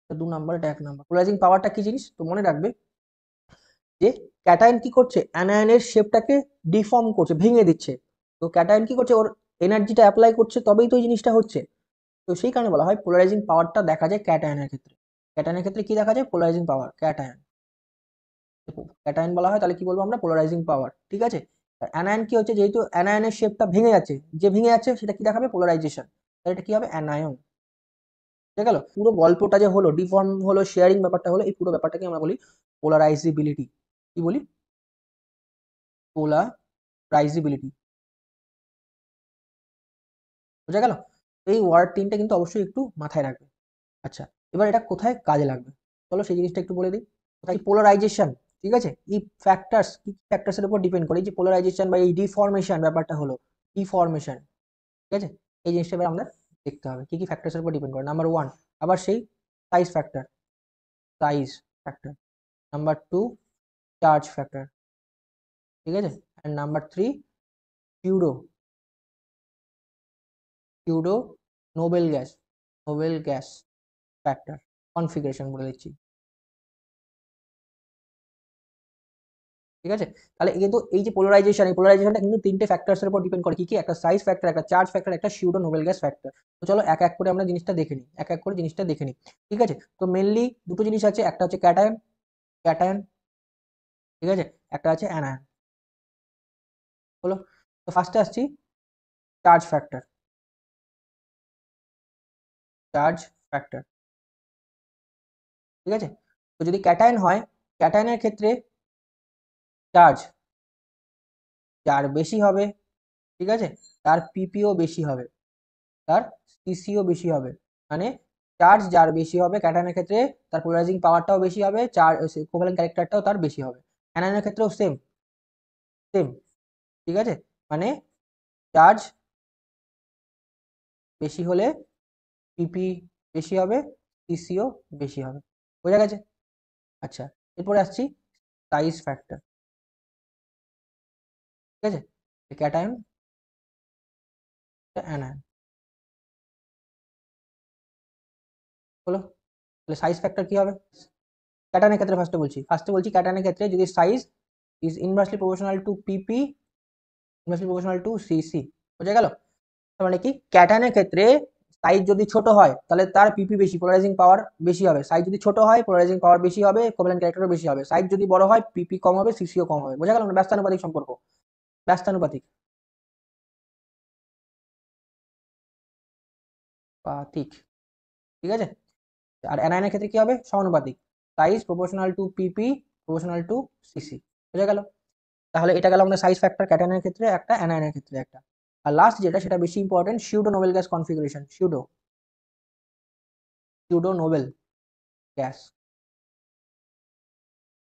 দু নাম্বার, এটা এক নাম্বার। পোলারাইজিং পাওয়ারটা কি জিনিস, তো মনে রাখবে যে ক্যাটায়ন কি করছে, অ্যানায়নের শেপটাকে ডিফর্ম করছে, ভেঙে দিচ্ছে। তো ক্যাটায়ন কি করছে, ওর এনার্জিটা অ্যাপ্লাই করছে, তবেই তো এই জিনিসটা হচ্ছে। তো সেই কারণে বলা হয় পোলারাইজিং পাওয়ারটা দেখা যায় ক্যাটায়নের ক্ষেত্রে। ক্যাটায়নের ক্ষেত্রে কি দেখা যায়, পোলারাইজিং পাওয়ার, ক্যাটায়ন, ক্যাটায়ন বলা হয়, তাহলে কি বলবো আমরা, পোলারাইজিং পাওয়ার, ঠিক আছে। আর অ্যানায়ন কি হচ্ছে, যেহেতু অ্যানায়নের শেপটা ভেঙে যাচ্ছে, যে ভেঙে যাচ্ছে সেটা কি দেখাবে, পোলারাইজেশন। তাহলে এটা কি হবে, অ্যানায়ন। ঠিক গেল, পুরো গল্পটা যে হলো, ডিফর্ম হলো, শেয়ারিং ব্যাপারটা হলো, এই পুরো ব্যাপারটাকে আমরা বলি পোলারাইজিবিলিটি। কি বলি, পোলারাইজিবিলিটি। বোঝা গেল? এই ওয়ার্ড তিনটে কিন্তু অবশ্যই একটু মাথায় রাখবে। আচ্ছা, এবার এটা কোথায় কাজে লাগবে, চলো সেই জিনিসটা একটু বলে দিই। কোথায় পোলারাইজেশন, ঠিক আছে, এই ফ্যাক্টরস, কি ফ্যাক্টরস এর উপর ডিপেন্ড করে এই যে পোলারাইজেশন বা এই ডিফরমেশন ব্যাপারটা হলো, ডিফরমেশন, ঠিক আছে। এই জিনিসটা এবার আমরা দেখতে হবে কি কি ফ্যাক্টরস এর উপর ডিপেন্ড করে। নাম্বার ওয়ান, আবার সেই size factor, size factor. Number two, charge factor, ঠিক আছে। And number three, pseudo, pseudo noble gas, noble gas factor, configuration বলে দিচ্ছি, ঠিক আছে। তাহলে কিন্তু এই যে পোলারাইজেশন, এই পোলারাইজেশনটা কিন্তু তিনটে ফ্যাক্টরস এর উপর ডিপেন্ড করে, কি কি, একটা সাইজ ফ্যাক্টর, একটা চার্জ ফ্যাক্টর, একটা সিউডো নোবেল গ্যাস ফ্যাক্টর। তো চলো এক এক করে আমরা জিনিসটা দেখে নিই, এক এক করে জিনিসটা দেখে নিই, ঠিক আছে। তো মেনলি দুটো জিনিস আছে, একটা হচ্ছে ক্যাটায়ন, ক্যাটায়ন, ঠিক আছে, একটা আছে অ্যানায়ন, হলো। তো ফার্স্টে আসছি চার্জ ফ্যাক্টর, চার্জ ফ্যাক্টর, ঠিক আছে। তো যদি ক্যাটায়ন হয়, ক্যাটায়নের ক্ষেত্রে চার্জ যার বেশি হবে, ঠিক আছে, তার পিপিও বেশি হবে, তার সিসিও বেশি হবে। মানে চার্জ যার বেশি হবে ক্যাটায়নের ক্ষেত্রে, তার পোলারাইজিং পাওয়ারটাও বেশি হবে, চার্জ কোভ্যালেন্ট ক্যারেক্টারটাও তার বেশি হবে। অ্যানায়নের ক্ষেত্রেও সেম, সেম, ঠিক আছে। মানে চার্জ বেশি হলে পিপি বেশি হবে, সিসিও বেশি হবে। বোঝা গেছে? আচ্ছা, এরপরে আসছি সাইজ ফ্যাক্টর, ঠিক আছে, ক্যাটায়ন, অ্যানায়ন, হলো। তাহলে সাইজ ফ্যাক্টর কি হবে, ক্যাটায়নের ক্ষেত্রে ফার্স্টে বলছি ক্যাটায়নের ক্ষেত্রে যদি size is inversely proportional to PP, inversely proportional to CC. বোঝা গেল? তার মানে কি, ক্যাটায়নের ক্ষেত্রে সাইজ যদি ছোট হয় তাহলে তার পিপি বেশি, পোলারাইজিং পাওয়ার বেশি হবে। সাইজ যদি ছোট হয় পোলারাইজিং পাওয়ার বেশি হবে, কোভ্যালেন্ট ক্যারেক্টারও বেশি হবে। সাইজ যদি বড় হয় পিপি কম হবে, সিসিও কম হবে। বোঝা গেল না, ব্যস্তানুপাতিক সম্পর্ক, ব্যস্তানুপাতিক, পাতিক, ঠিক আছে। আর অ্যানায়নের ক্ষেত্রে কি হবে, সমানুপাতিক, size proportional to PP, proportional to CC. বোঝা গেল? তাহলে এটা গেল আমাদের সাইজ ফ্যাক্টর, ক্যাটায়নের ক্ষেত্রে একটা, অ্যানায়নের ক্ষেত্রে একটা। আর লাস্ট যেটা, সেটা বেশি important, pseudo noble gas configuration, pseudo, pseudo noble, gas.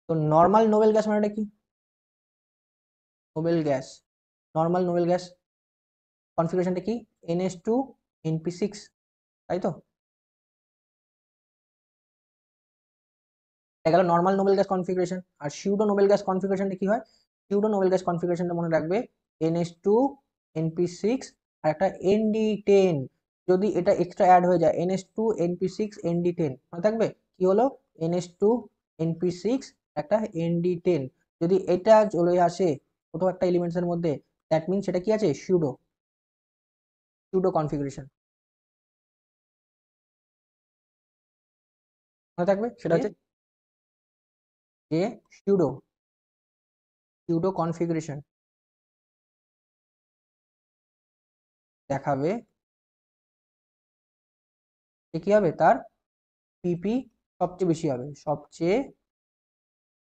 তো নর্মাল নোবেল গ্যাস মানেটা কি? Noble gas, normal noble gas কনফিগারেশনটা কি? NH2 NP6, তাই তো? এটা গেল নর্মাল নোবেল গ্যাস কনফিগারেশন। আর সিউডো নোবেল গ্যাস কনফিগারেশনটা কি হয়? সিউডো নোবেল গ্যাস কনফিগারেশনটা মনে রাখবে NH2 NP6 আর একটা ND10। যদি এটা এক্সট্রা অ্যাড হয়ে যায় NH2 NP6 ND10, মনে থাকবে কি হলো? NH2 NP6 একটা ND10, যদি এটা চলে আসে কোথাও একটা এলিমেন্টসের মধ্যে, দ্যাট মিনস সেটা কি আছে? Pseudo, pseudo configuration. মনে থাকবে সেটা হচ্ছে যে সিউডো, সিউডো কনফিগারেশন দেখাবে যে কি হবে, তার পিপি সবচেয়ে বেশি হবে, সবচেয়ে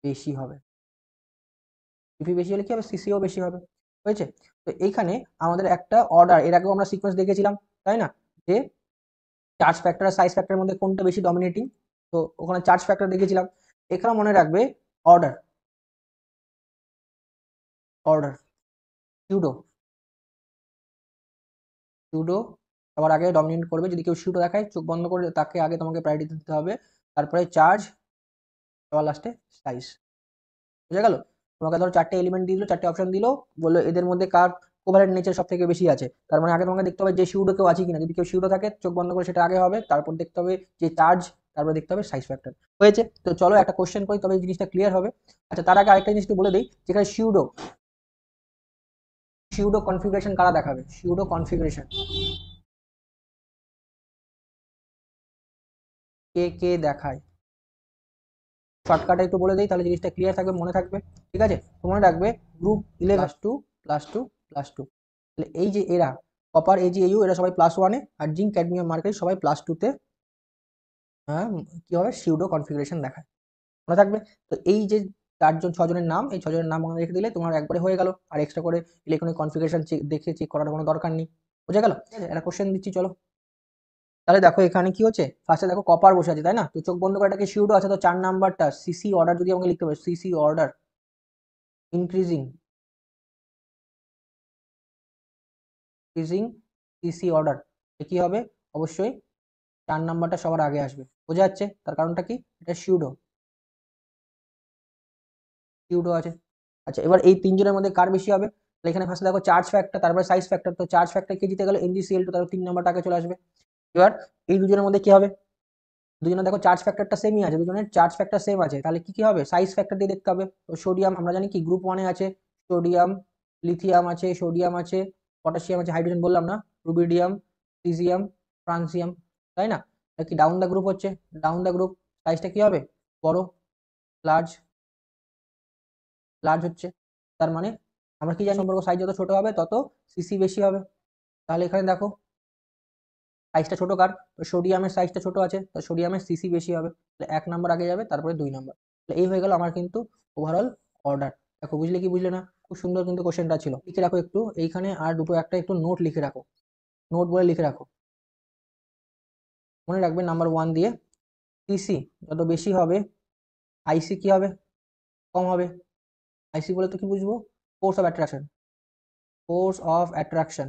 বেশি হবে। পিপি বেশি হলে কি হবে? সিসিও বেশি হবে। হয়েছে? তো এইখানে আমাদের একটা অর্ডার, এর আগেও আমরা সিকোয়েন্স দেখেছিলাম, তাই না? যে চার্জ ফ্যাক্টর আর সাইজ ফ্যাক্টরের মধ্যে কোনটা বেশি ডমিনেটিং, তো ওখানে চার্জ ফ্যাক্টর দেখেছিলাম। এখানে মনে রাখবে অর্ডার, অর্ডার সিউডো, সিউডো সবার আগে ডমিনেট করবে। যদি কেউ সিউডো দেখায়, চোখ বন্ধ করে তাকে আগে তোমাকে প্রায়োরিটি দিতে হবে, তারপরে চার্জ, সবার লাস্টে সাইজ। বুঝা গেল? তোমাকে ধরো চারটে এলিমেন্ট দিয়ে দিল, চারটে অপশন দিল, বললো এদের মধ্যে কার কোভালেন্ট নেচার সব থেকে বেশি আছে। তার মানে আগে তোমাকে দেখতে হবে যে সিউডো কেউ আছে কিনা। যদি কেউ সিউডো থাকে, চোখ বন্ধ করে সেটা আগে হবে, তারপর দেখতে হবে যে চার্জ, তারপরে দেখতে হবে সাইজ ফ্যাক্টর। হয়েছে? তো চলো একটা কোশ্চেন করি, তবে এই জিনিসটা ক্লিয়ার হবে। আচ্ছা, তার আগে আরেকটা জিনিস বলে দিই, যেখানে সিউডো, সিউডো কনফিগারেশন কারা দেখাবে? সিউডো কনফিগারেশন কে কে দেখায়? শর্টকাটে একটু বলে দিই, তাহলে জিনিসটা ক্লিয়ার থাকবে, মনে থাকবে। ঠিক আছে? তো মনে রাখবে গ্রুপ 11+2 +2 +2, তাহলে এই যে এরা কপার AgAu এরা সবাই +1-এ, আর জিঙ্ক ক্যাডমিয়াম মার্কারি সবাই +2-তে কি হবে? সিউডো কনফিগারেশন দেখায়। মনে থাকবে? তো এই যে চারজন ছজনের নাম, এই ছজনের নাম মনে রেখে দিলে তোমার একবারে হয়ে গেল, আর এক্সট্রা করে ইলেকট্রনিক কনফিগারেশন দেখে চেক করার কোনো দরকার নেই। বুঝে গেল? একটা কোশ্চেন দিচ্ছি, চলো। তাহলে দেখো এখানে কি হচ্ছে, ফার্স্টে দেখো কপার বসে আছে, তাই না? তো চোখ বন্ধ করে এটাকে সিউডো আছে, তো 4 নাম্বারটা সিসি অর্ডার যদি আমাকে লিখতে হবে, CC order increasing, increasing CC order, কি হবে? অবশ্যই 4 নাম্বারটা সবার আগে আসবে। বোঝা যাচ্ছে? তার কারণটা কি? এটা সিউডো, সিউডো আছে। আচ্ছা, এবার এই তিনজনের মধ্যে কার বেশি হবে? তাহলে এখানে ফার্স্টে দেখো চার্জ ফ্যাক্টর, তারপরে সাইজ ফ্যাক্টর। তো চার্জ ফ্যাক্টর কে জিতে গেল? NgCl2, তারপর 3 নাম্বারটা আগে চলে আসবে। এবার এই দুজনের মধ্যে কি হবে? দুজনে দেখো চার্জ ফ্যাক্টরটা সেমই আছে, দুজনের চার্জ ফ্যাক্টর সেম আছে, তাহলে কি কি হবে? সাইজ ফ্যাক্টর দিয়ে দেখতে হবে। তো সোডিয়াম আমরা জানি কি গ্রুপ 1-এ আছে, সোডিয়াম, লিথিয়াম আছে, সোডিয়াম আছে, পটাশিয়াম আছে, হাইড্রোজেন বললাম না, রুবিডিয়াম, সিজিয়াম, ফ্রান্সিয়াম, তাই না? এটা কি ডাউন দ্য গ্রুপ হচ্ছে, ডাউন দ্য গ্রুপ সাইজটা কি হবে? বড়, লার্জ, লার্জ হচ্ছে। তার মানে আমরা কি জানি, সম্পর্ক সাইজ যত ছোট হবে তত সিসি বেশি হবে। তাহলে এখানে দেখো সাইজটা ছোট কার? তো সোডিয়ামের সাইজটা ছোট আছে, তো সোডিয়ামের সিসি বেশি হবে, তাহলে 1 নাম্বার আগে যাবে, তারপরে 2 নাম্বার। তাহলে এই হয়ে গেল আমার কিন্তু ওভারঅল অর্ডার। দেখো বুঝলে কি বুঝলে না? খুব সুন্দর কিন্তু কোশ্চেনটা ছিল। লিখে রাখো একটু এইখানে, আর দুটো একটা একটু নোট লিখে রাখো, নোট বলে লিখে রাখো। মনে রাখবে নাম্বার 1 দিয়ে সিসি যত বেশি হবে, আইসি কি হবে? কম হবে। আইসি বলে তো কি বুঝবো? Force of attraction, force of attraction,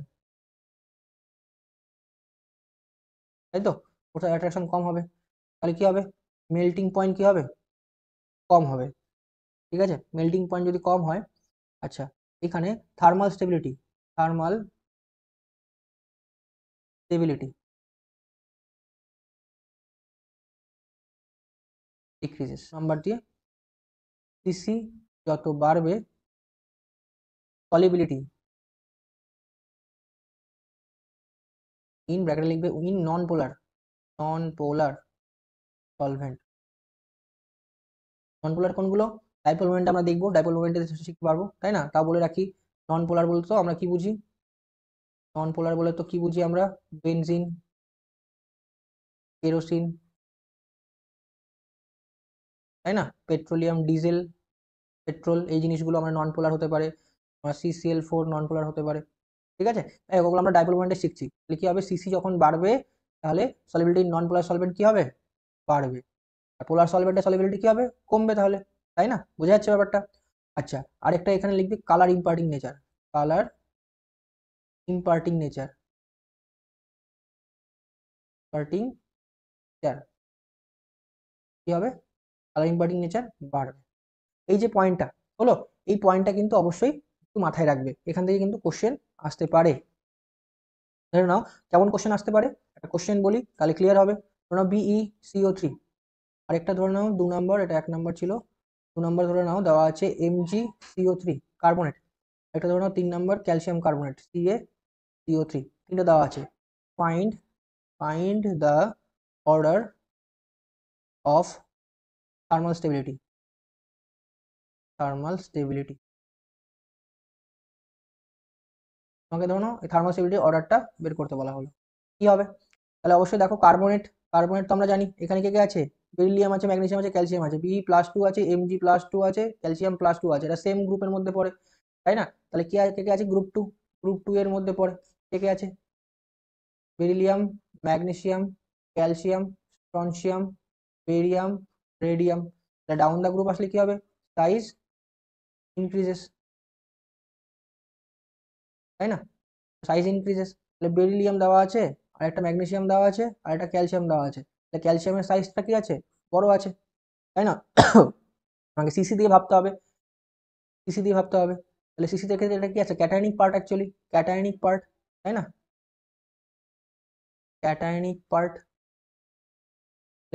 তাই তো? ফোর্স অফ অ্যাট্রাকশন কম হবে, তাহলে কি হবে? মেল্টিং পয়েন্ট কি হবে? কম হবে। ঠিক আছে? মেল্টিং পয়েন্ট যদি কম হয়, আচ্ছা, এখানে thermal stability, thermal stability decreases number দিয়ে। সিসি যত বাড়বে, সলিবিলিটি, ইন ব্র্যাকেটে লিখবে in non polar, non polar solvent. নন পোলার কোনগুলো? ডাইপোল মোমেন্ট আমরা দেখবো, ডাইপোল মোমেন্টে শিখতে পারবো, তাই না? তাও বলে রাখি, নন পোলার বলতে তো আমরা কি বুঝি? নন পোলার বলে তো কি বুঝি আমরা? বেনজিন, কেরোসিন, তাই না? পেট্রোলিয়াম, ডিজেল, পেট্রোল, এই জিনিসগুলো আমরা নন পোলার হতে পারে। CCl4 নন পোলার হতে পারে। ঠিক আছে? ওগুলো আমরা ডাইপোল মোমেন্টে শিখছি। তাহলে কি হবে? সিসি যখন বাড়বে, তাহলে সলিবিলিটি নন পোলার সলভেন্ট কি হবে? বাড়বে। পোলার সলভেন্টের সলিবিলিটি কি হবে, কমবে তাহলে, তাই না? বোঝা যাচ্ছে ব্যাপারটা? আচ্ছা, আরেকটা এখানে লিখবি colour imparting nature, colour imparting nature, imparting nature কি হবে, কালার ইম্পার্টিং নেচার বাড়বে। এই যে পয়েন্টটা হলো, এই পয়েন্টটা কিন্তু অবশ্যই একটু মাথায় রাখবে, এখান থেকে কিন্তু কোশ্চেন আসতে পারে। ধরে নাও কেমন কোশ্চেন আসতে পারে, একটা কোশ্চেন বলি তাহলে ক্লিয়ার হবে। ধরে নাও BeCO3, আরেকটা ধরে নাও 2 নম্বর, এটা 1 নম্বর ছিল, 2 নম্বর ধরে নাও দেওয়া আছে MgCO3 কার্বনেট, একটা ধরে নাও 3 নম্বর ক্যালসিয়াম কার্বনেট CaCO3, তিনটা দেওয়া আছে। Find find the order of thermal stability, thermal stability, তোমাকে ধরো এই থার্মাল স্টেবিলিটি অর্ডারটা বের করতে বলা হলো, কি হবে? তাহলে অবশ্যই দেখো কার্বনেট, কার্বনেট তো আমরা জানি এখানে কে কে আছে, বেরিলিয়াম আছে, ম্যাগনেসিয়াম আছে, ক্যালসিয়াম আছে, Be+2 আছে, Mg+2 আছে, ক্যালসিয়াম+2 আছে, এটা সেম গ্রুপের মধ্যে পড়ে, তাই না? তাহলে কি কে কে আছে, গ্রুপ 2, গ্রুপ 2 এর মধ্যে পড়ে কে কে আছে, beryllium, magnesium, calcium, strontium, barium, radium. তাহলে ডাউন দ্য গ্রুপ আসলে কি হবে, সাইজ ইনক্রিজেস, তাই না? সাইজ ইনক্রিজেস, তাহলে বেরিলিয়াম দেওয়া আছে, আর একটা ম্যাগনেসিয়াম দেওয়া আছে, আর একটা ক্যালসিয়াম দেওয়া আছে, তাহলে ক্যালসিয়ামের সাইজটা কি আছে, বড় আছে, তাই না? আমাকে সিসি দিয়ে ভাবতে হবে, সিসি দিয়ে ভাবতে হবে, তাহলে সিসি থেকে এটা কি আছে, cationic part, actually cationic part, তাই না? ক্যাটায়নিক পার্ট,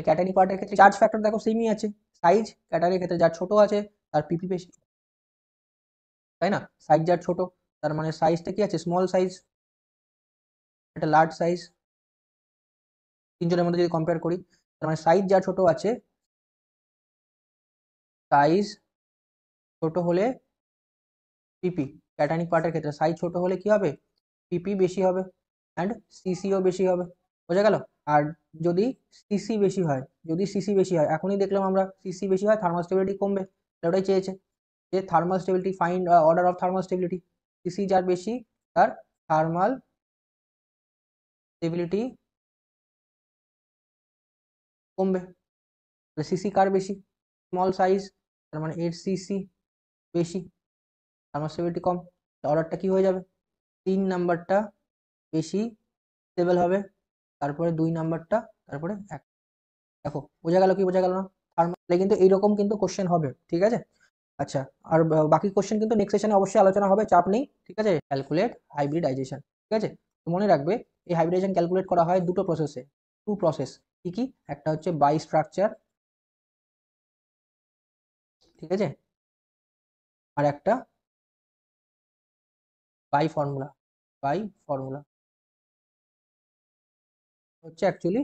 ক্যাটায়নিক পার্টের ক্ষেত্রে চার্জ ফ্যাক্টর দেখো সেমই আছে, সাইজ ক্যাটায়নিক ক্ষেত্রে যার ছোট আছে তার পিপি বেশি, তাই না? সাইজ যার ছোট তার মানে সাইজটা কি আছে, স্মল সাইজ, একটা লার্জ সাইজ, তিনজনের মধ্যে যদি কম্পেয়ার করি, তার মানে সাইজ যার ছোট আছে, সাইজ ছোট হলে পিপি, ক্যাটায়নিক পার্টের ক্ষেত্রে সাইজ ছোট হলে কি হবে, পিপি বেশি হবে অ্যান্ড সিসিও বেশি হবে, বোঝা গেল? আর যদি সিসি বেশি হয়, যদি সিসি বেশি হয়, এখনই দেখলাম আমরা সিসি বেশি হয় থার্মাল স্টেবিলিটি কমবে, ওটাই চেয়েছে যে thermal stability, find order of thermal stability, CC যার বেশি তার থার্মাল স্টেবিলিটি কমবে, সিসি কার বেশি, স্মল সাইজ, তার মানে এর সিসি বেশি, থার্মাল স্টেবিলিটি কম, অর্ডারটা কি হয়ে যাবে, 3 নাম্বারটা বেশি স্টেবল হবে, তারপরে 2 নাম্বারটা, তারপরে 1। দেখো বোঝা গেল কি বোঝা গেল না? থার্মালে কিন্তু এইরকম কিন্তু কোশ্চেন হবে, ঠিক আছে? আচ্ছা, আর বাকি কোশ্চেন কিন্তু নেক্সট সেশনে অবশ্যই আলোচনা হবে, চাপ নেই, ঠিক আছে? ক্যালকুলেট হাইব্রিডাইজেশন, ঠিক আছে? তো মনে রাখবে এই হাইব্রিডাইজেশন ক্যালকুলেট করা হয় দুটো প্রসেসে, টু প্রসেস, কি কি, একটা হচ্ছে বাই স্ট্রাকচার, ঠিক আছে, আর একটা বাই ফর্মুলা, বাই ফর্মুলা হচ্ছে অ্যাকচুয়ালি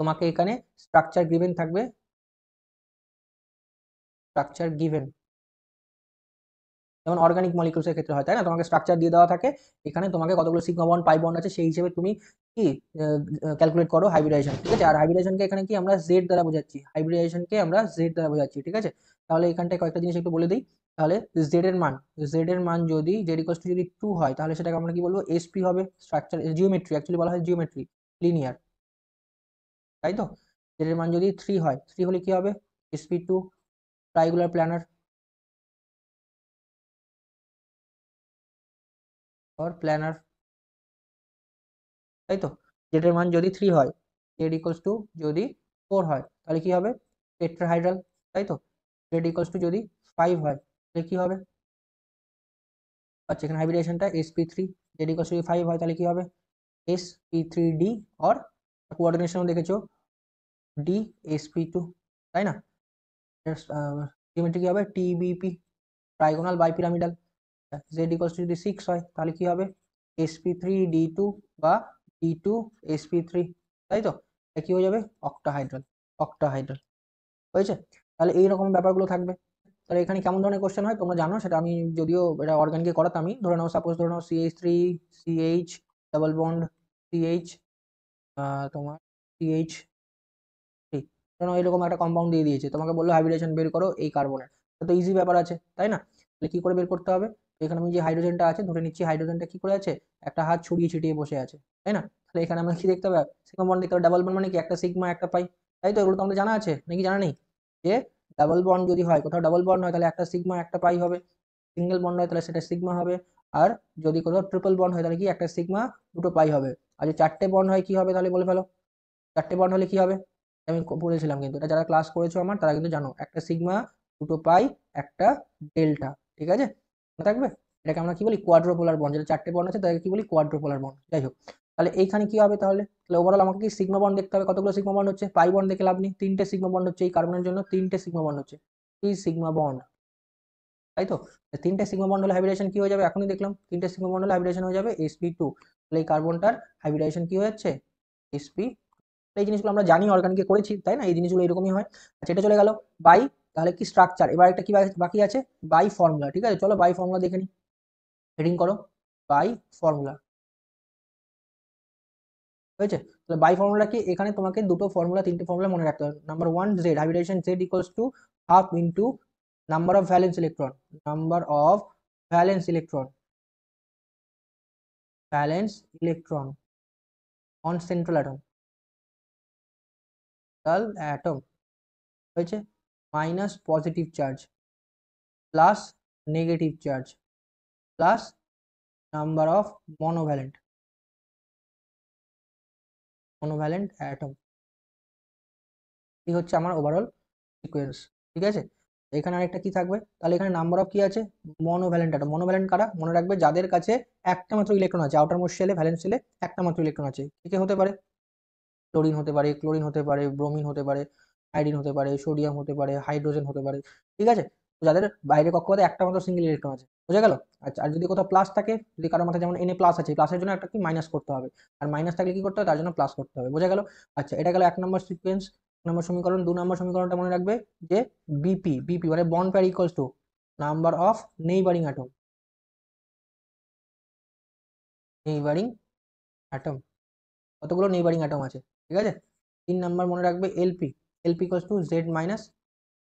তোমাকে এখানে স্ট্রাকচার গিভেন থাকবে, স্ট্রাকচার গিভেন, যেমন অর্গানিক মলিকিউলসের ক্ষেত্রে হয়, তাই না? তোমাকে স্ট্রাকচার দিয়ে দেওয়া থাকে, এখানে তোমাকে কতগুলো সিগমা বন্ড পাই বন্ড আছে সেই হিসেবে তুমি কি ক্যালকুলেট করো হাইব্রিডাইজেশন, ঠিক আছে? আর হাইব্রিডাইজেশনকে এখানে কি আমরা জেড দ্বারা বোঝাচ্ছি, হাইব্রিডাইজেশনকে আমরা জেড দ্বারা বোঝাচ্ছি, ঠিক আছে? তাহলে এখানটায় কয়েকটা জিনিস একটু বলে দিই, তাহলে জেড এর মান, জেড এর মান যদি জেড ইকুয়ালস টু যদি 2 হয়, তাহলে সেটাকে আমরা কি বলবো, এসপি হবে, স্ট্রাকচার জিওমেট্রি, অ্যাকচুয়ালি বলা হয় জিওমেট্রি, লিনিয়ার, তাই তো? জেড এর মান যদি 3 হয়, 3 হলে কি হবে, SP2 ট্রাইগুলার প্ল্যানার অর প্ল্যানার, তাই তো? জেড এর মান যদি 3 হয়, জেড ইকুয়ালস টু যদি 4 হয় তাহলে কি হবে, টেট্রাহাইড্রাল, তাই তো? জেড ইকুয়ালস টু যদি 5 হয় তাহলে কি হবে, আচ্ছা এখানে হাইব্রিডেশনটা sp3, জেড ইকুয়ালস টু 5 হয় তাহলে কি হবে, sp3d, অর কোঅর্ডিনেশনও দেখেছো dsp2, তাই না? জিওমেট্রি কি হবে, tbp, trigonal bipyramidal. Z equals to যদি 6 হয় তাহলে কি হবে, sp3d2 বা d2sp3, তাই তো? কি হয়ে যাবে, অক্টাহাইড্রাল, অক্টাহাইড্রাল, হয়েছে? তাহলে এইরকম ব্যাপারগুলো থাকবে। তাহলে এখানে কেমন ধরনের কোশ্চেন হয় তোমরা জানো, সেটা আমি যদিও এটা অর্গানিকে করাতামই, ধরে নাও সাপোজ ধরে নাও CH3 CH double bond CH, তোমার CH3, ধরে নাও এরকম একটা কম্পাউন্ড দিয়ে দিয়েছে, তোমাকে বললো হাইব্রিডেশন বের করো এই কার্বনের, তো ইজি ব্যাপার আছে, তাই না? তাহলে কি করে বের করতে হবে, এখানে আমি যে হাইড্রোজেনটা আছে ধরে নিচ্ছি, হাইড্রোজেনটা কি করে আছে, একটা হাত ছড়িয়ে ছিটিয়ে বসে আছে, তাই না? তাহলে এখানে আমরা কি দেখতে হবে, সিগমা বন্ড দেখতে হবে, ডাবল বন্ড মানে কি, একটা সিগমা একটা পাই, তাই তো, এগুলো তো আমাদের জানা আছে নাকি জানা নেই? যে ডাবল বন্ড যদি হয়, কোথাও ডাবল বন্ড হয় তাহলে একটা সিগমা একটা পাই হবে, সিঙ্গেল বন্ড হয় তাহলে সেটা সিগমা হবে, আর যদি কোথাও ট্রিপল বন্ড হয় তাহলে কি একটা সিগমা দুটো পাই হবে। আর যদি চারটে বন্ড হয় কি হবে তাহলে বলে ফেলো, চারটে বন্ড হলে কি হবে? আমি বলেছিলাম, কিন্তু এটা যারা ক্লাস করেছো আমার তারা কিন্তু জানো, একটা সিগমা দুটো পাই একটা ডেল্টা, ঠিক আছে, মনে থাকবে। এটাকে আমরা কি বলি? কোয়াড্রোপোলার বন্ড। যেটা চারটে বন্ড আছে তাদেরকে কি বলি? কোয়াড্রোপোলার বন্ড। যাই হোক, তাহলে এইখানে কি হবে তাহলে? তাহলে ওভারঅল আমাকে কি সিগমা বন্ড দেখতে হবে, কতগুলো সিগমা বন্ড হচ্ছে? পাই বন্ড দেখে লাভ নেই, তিনটে সিগমা বন্ড হচ্ছে এই কার্বনের জন্য, তিনটে সিগমা বন্ড হচ্ছে, এই সিগমা বন্ড, তাই তো। তিনটে সিগমা বন্ড হলে হাইব্রিডেশন কি হয়ে যাবে? এখনই দেখলাম, তিনটে সিগমা বন্ড হলে হাইব্রিডেশন হয়ে যাবে sp2। তাহলে এই কার্বনটার হাইব্রিডেশন কি হয়ে যাচ্ছে? sp। এই জিনিসগুলো আমরা জানি, অর্গানিকে করেছি, তাই না? এই জিনিসগুলো এরকমই হয়। আচ্ছা, এটা চলে গেল বাই। তাহলে কি স্ট্রাকচার, এবার একটা কি বাকি আছে? By formula. ঠিক আছে, চলো বাই ফর্মুলা দেখে নিই। হেডিং করো বাই ফর্মুলা। হয়েছে? তাহলে বাই ফর্মুলা কি? এখানে তোমাকে দুটো ফর্মুলা, তিনটে ফর্মুলা মনে রাখতে হবে। Number one, Z hybridisation Z equals to half into number of valence electron, number of valence electron, valence electron on central atom, হয়েছে, minus positive charge plus negative charge plus number of monovalent atom. এই হচ্ছে আমার overall sequence. ঠিক আছে, এখানে আরেকটা কি থাকবে তাহলে? এখানে নাম্বার অফ কি আছে? Monovalent atom. মনোভ্যালেন্ট কারা? মনে রাখবে যাদের কাছে একটা মাত্র ইলেকট্রন আছে, আউটার মোস্ট শেলে, ভ্যালেন্স শেলে একটা মাত্র ইলেকট্রন আছে। কে হতে পারে? ক্লোরিন হতে পারে, ক্লোরিন হতে পারে, ব্রোমিন হতে পারে, আয়োডিন হতে পারে, সোডিয়াম হতে পারে, হাইড্রোজেন হতে পারে। ঠিক আছে, তো যাদের বাইরে কক্ষপথে একটা মাত্র সিঙ্গেল ইলেকট্রন আছে, বোঝা গেল? আচ্ছা, আর যদি কোথাও প্লাস থাকে, যদি কারোর মাথায় যেমন এনে প্লাস আছে, প্লাসের জন্য একটা কি মাইনাস করতে হবে, আর মাইনাস থাকলে কি করতে হবে? তার জন্য প্লাস করতে হবে, বোঝা গেল? আচ্ছা, এটা গেল এক নম্বর সিকোয়েন্স, এক নম্বর সমীকরণ। দু নম্বর সমীকরণটা মনে রাখবে যে বিপি মানে bond pair equals to number of neighbouring atom, neighbouring atom, কতগুলো নেইবারিং অ্যাটম আছে। ঠিক আছে, তিন নাম্বার মনে রাখবে LP, LP equals to Z minus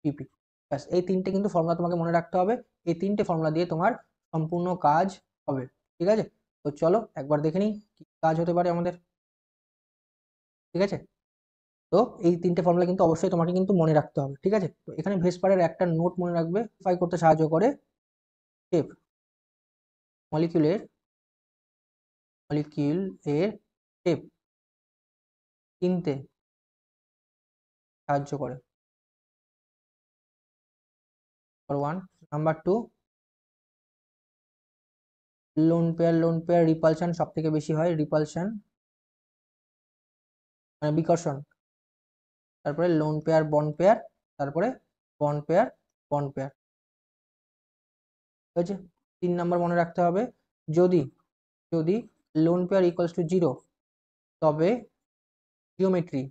PP. ব্যাস, এই তিনটে কিন্তু ফর্মুলা তোমাকে মনে রাখতে হবে। এই তিনটে ফর্মুলা দিয়ে তোমার সম্পূর্ণ কাজ হবে। ঠিক আছে, তো চলো একবার দেখে নিই কি কাজ হতে পারে আমাদের। ঠিক আছে, তো এই তিনটে ফর্মুলা কিন্তু অবশ্যই তোমাকে কিন্তু মনে রাখতে হবে। ঠিক আছে, তো এখানে ভেসপারের একটা নোট মনে রাখবে, ফাই করতে সাহায্য করে শেপ, মলিকিউলের মলিকিউল এর শেপ চিনতে সাহায্য করে, number one. Number two, lone pair repulsion সব থেকে বেশি হয়, রিপালশন মানে বিকর্ষণ। তারপরে লোন পেয়ার বন্ড পেয়ার, তারপরে বন্ড পেয়ার বন্ড পেয়ার। হয়েছে? তিন নাম্বার মনে রাখতে হবে, যদি যদি lone pair equals to zero, তবে জিওমেট্রি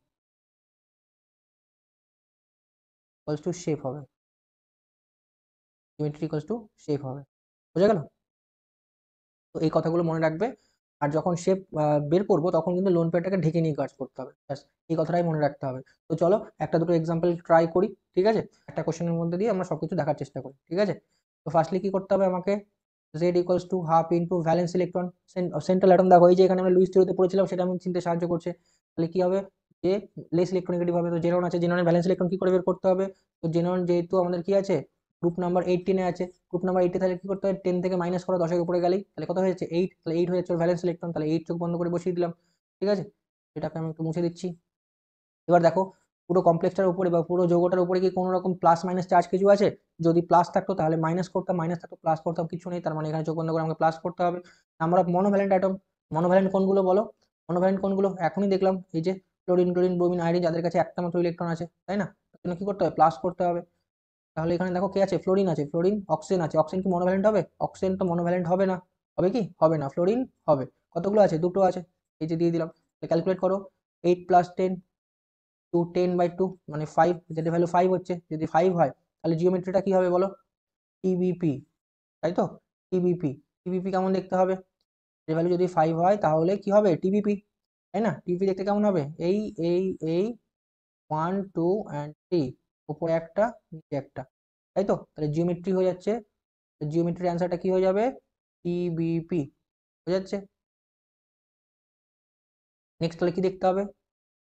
ইকুয়ালস টু শেপ হবে, জিওমেট্রি ইকুয়ালস টু শেপ হবে, বোঝা গেল? তো এই কথাগুলো মনে রাখবে। আর যখন শেপ বের করবো তখন কিন্তু লোন পেয়ারটাকে ঢেকে নিয়ে কাজ করতে হবে, ব্যাস এই কথাটাই মনে রাখতে হবে। তো চলো একটা দুটো এক্সাম্পল ট্রাই করি। ঠিক আছে, একটা কোশ্চেনের মধ্যে দিয়ে আমরা সবকিছু দেখার চেষ্টা করি। ঠিক আছে, তো ফার্স্টলি কি করতে হবে আমাকে? Z equals to half into valence electron central atom. দেখো এই যে এখানে আমরা লুইস থিওরিতে পড়েছিলাম, সেটা আমি চিনতে সাহায্য করছে। তাহলে কি হবে? যে লেস ইলেকট্রোনেগেটিভ হবে, তো জেনন আছে, জেননের ভ্যালেন্স ইলেকট্রন কি করে বের করতে হবে? তো জেনন যেহেতু আমাদের কি আছে, গ্রুপ নাম্বার 18-এ আছে, গ্রুপ নাম্বার 8-এ, তাহলে কি করতে হবে? 10 থেকে মাইনাস করো 10-এর উপরে গেলেই, তাহলে কত হয়েছে? 8। তাহলে 8 হয়ে যাচ্ছে ভ্যালেন্স ইলেকট্রন, তাহলে 8 চোখ বন্ধ করে বসিয়ে দিলাম। ঠিক আছে, এটাকে আমি একটু মুছে দিচ্ছি। এবার দেখো, পুরো কমপ্লেক্সটার উপরে বা পুরো যৌগটার উপরে কি কোনো রকম প্লাস মাইনাস চার্জ কিছু আছে? যদি প্লাস থাকতো তাহলে মাইনাস করতাম, মাইনাস থাকতো প্লাস করতাম, কিছু নেই, তার মানে এখানে চোখ বন্ধ করে আমাকে প্লাস করতে হবে। Number of monovalent atom, monovalent কোনগুলো বলো? মনোভ্যালেন্ট কোনগুলো এখনই দেখলাম, এই যে ক্লোরিন, ক্লোরিন, ব্রোমিন, আয়োডিন, যাদের কাছে একটা মাত্র ইলেকট্রন আছে, তাই না? তার জন্য কি করতে হবে? প্লাস করতে হবে। তাহলে এখানে দেখো কে আছে? ফ্লোরিন আছে, ফ্লোরিন, অক্সিজেন আছে, অক্সিজেন কি মনোভ্যালেন্ট হবে? অক্সিজেন তো মনোভ্যালেন্ট হবে না, হবে কি? হবে না। ফ্লোরিন হবে। কতগুলো আছে? দুটো আছে, এই যে দিয়ে দিলাম। ক্যালকুলেট করো, 8 প্লাস 10 টু 10/2 মানে 5, যেটা ভ্যালু 5 হচ্ছে। যদি 5 হয় তাহলে জিওমেট্রিটা কি হবে বলো? টিবিপি, তাই তো, টিবিপি। টিবিপি কেমন দেখতে হবে? এর ভ্যালু যদি 5 হয় তাহলে কি হবে? টিবিপি, তাই না? টিবিপি দেখতে কেমন হবে? এই এই এই 1 2 অ্যান্ড 3, উপরে একটা নিচে একটা, তাই তো। তাহলে জিওমেট্রি হয়ে যাচ্ছে, জিওমেট্রির অ্যান্সারটা কি হয়ে যাবে? টিবিপি হয়ে যাচ্ছে। নেক্সট তাহলে কি দেখতে হবে?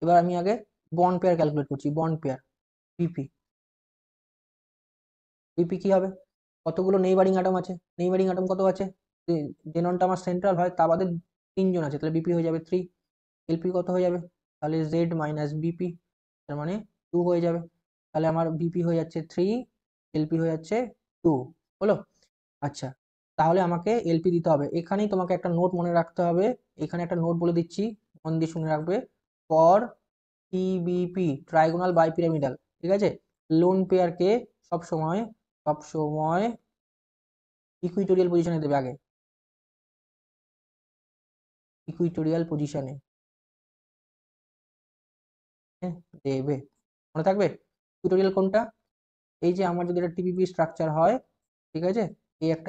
এবার আমি আগে বন্ড পেয়ার ক্যালকুলেট করছি, বন্ড পেয়ার বিপি। বিপি কি হবে, কতগুলো নেইবারিং অ্যাটম আছে, নেইবারিং অ্যাটম কত আছে, যে ননটা আমার সেন্ট্রাল হয় তা বাদে 3 জন আছে, তাহলে বিপি হয়ে যাবে 3। এলপি কত হয়ে যাবে, তাহলে জেড মাইনাস বিপি, তার মানে 2 হয়ে যাবে। তাহলে আমার বিপি হয়ে যাচ্ছে 3, এলপি হয়ে যাচ্ছে 2, হলো। আচ্ছা, তাহলে আমাকে এলপি দিতে হবে। এখানেই তোমাকে একটা নোট মনে রাখতে হবে, এখানে একটা নোট বলে দিচ্ছি, মন দিয়ে শুনে রাখবে। ফর টিবিপি, ট্রাইগোনাল বাইপিরামিডাল, ঠিক আছে, লোন পেয়ারকে সবসময় সবসময় ইকুইটোরিয়াল পজিশনে দেবে আগে, ইকুইটোরিয়াল পজিশনে দেবে, মনে থাকবে। ইকুইটোরিয়াল কোনটা, এই যে আমার যদি একটা টিপিপি স্ট্রাকচার হয়, ঠিক আছে,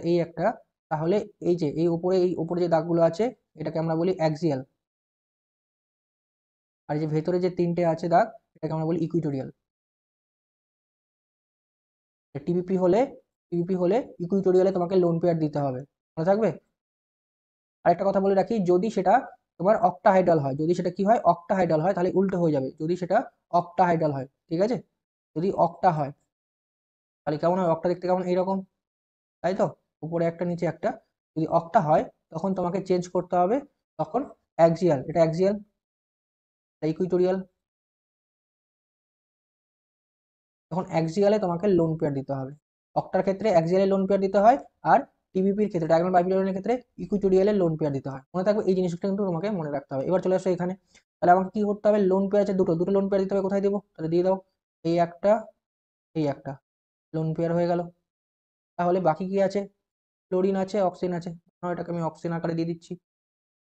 এই একটা তাহলে এই যে এই উপরে যে দাগগুলো আছে এটাকে আমরা বলি অ্যাক্সিয়াল, আর যে ভেতরে যে 3টে আছে দাগ এটাকে আমরা বলি ইকুইটোরিয়াল। টিপিপি হলে ইকুইটোরিয়ালে তোমাকে লোন পেয়ার দিতে হবে, মনে থাকবে। আরেকটা কথা বলে রাখি, যদি সেটা তোমার অক্টাহাইড্রাল হয়, যদি সেটা কি হয় অক্টাহাইড্রাল হয়, তাহলে উল্টো হয়ে যাবে, যদি সেটা অক্টাহাইড্রাল হয়, ঠিক আছে, যদি অক্টা হয় তাহলে কেমন হয়, অক্টা দেখতে কেমন এইরকম, তাই তো, উপরে একটা নিচে একটা। যদি অক্টা হয় তখন তোমাকে চেঞ্জ করতে হবে, তখন অ্যাক্সিয়াল, এটা অ্যাক্সিয়াল, ইকুইটোরিয়াল, তখন অ্যাক্সিয়ালে তোমাকে লোন পেয়ার দিতে হবে। অক্টার ক্ষেত্রে অ্যাক্সিয়ালে লোন পেয়ার দিতে হয়, আর টিবিপির ক্ষেত্রে ডায়াগোনাল বাইপিরামিডালের ক্ষেত্রে ইকুইটোরিয়ালে লোন পেয়ার দিতে হয়, মনে থাকবে। এই জিনিসটা কিন্তু তোমাকে মনে রাখতে হবে। এবার চলে আসো এখানে, তাহলে আমাকে কি করতে হবে, লোন পেয়ার আছে দুটো, দুটো লোন পেয়ার দিতে হবে, কোথায় দেবো, তাহলে দিয়ে দাও, এই একটা, এই একটা, লোন পেয়ার হয়ে গেল। তাহলে বাকি কি আছে, ফ্লোরিন আছে, অক্সিজেন আছে, এটাকে আমি অক্সিজেন আকারে দিয়ে দিচ্ছি,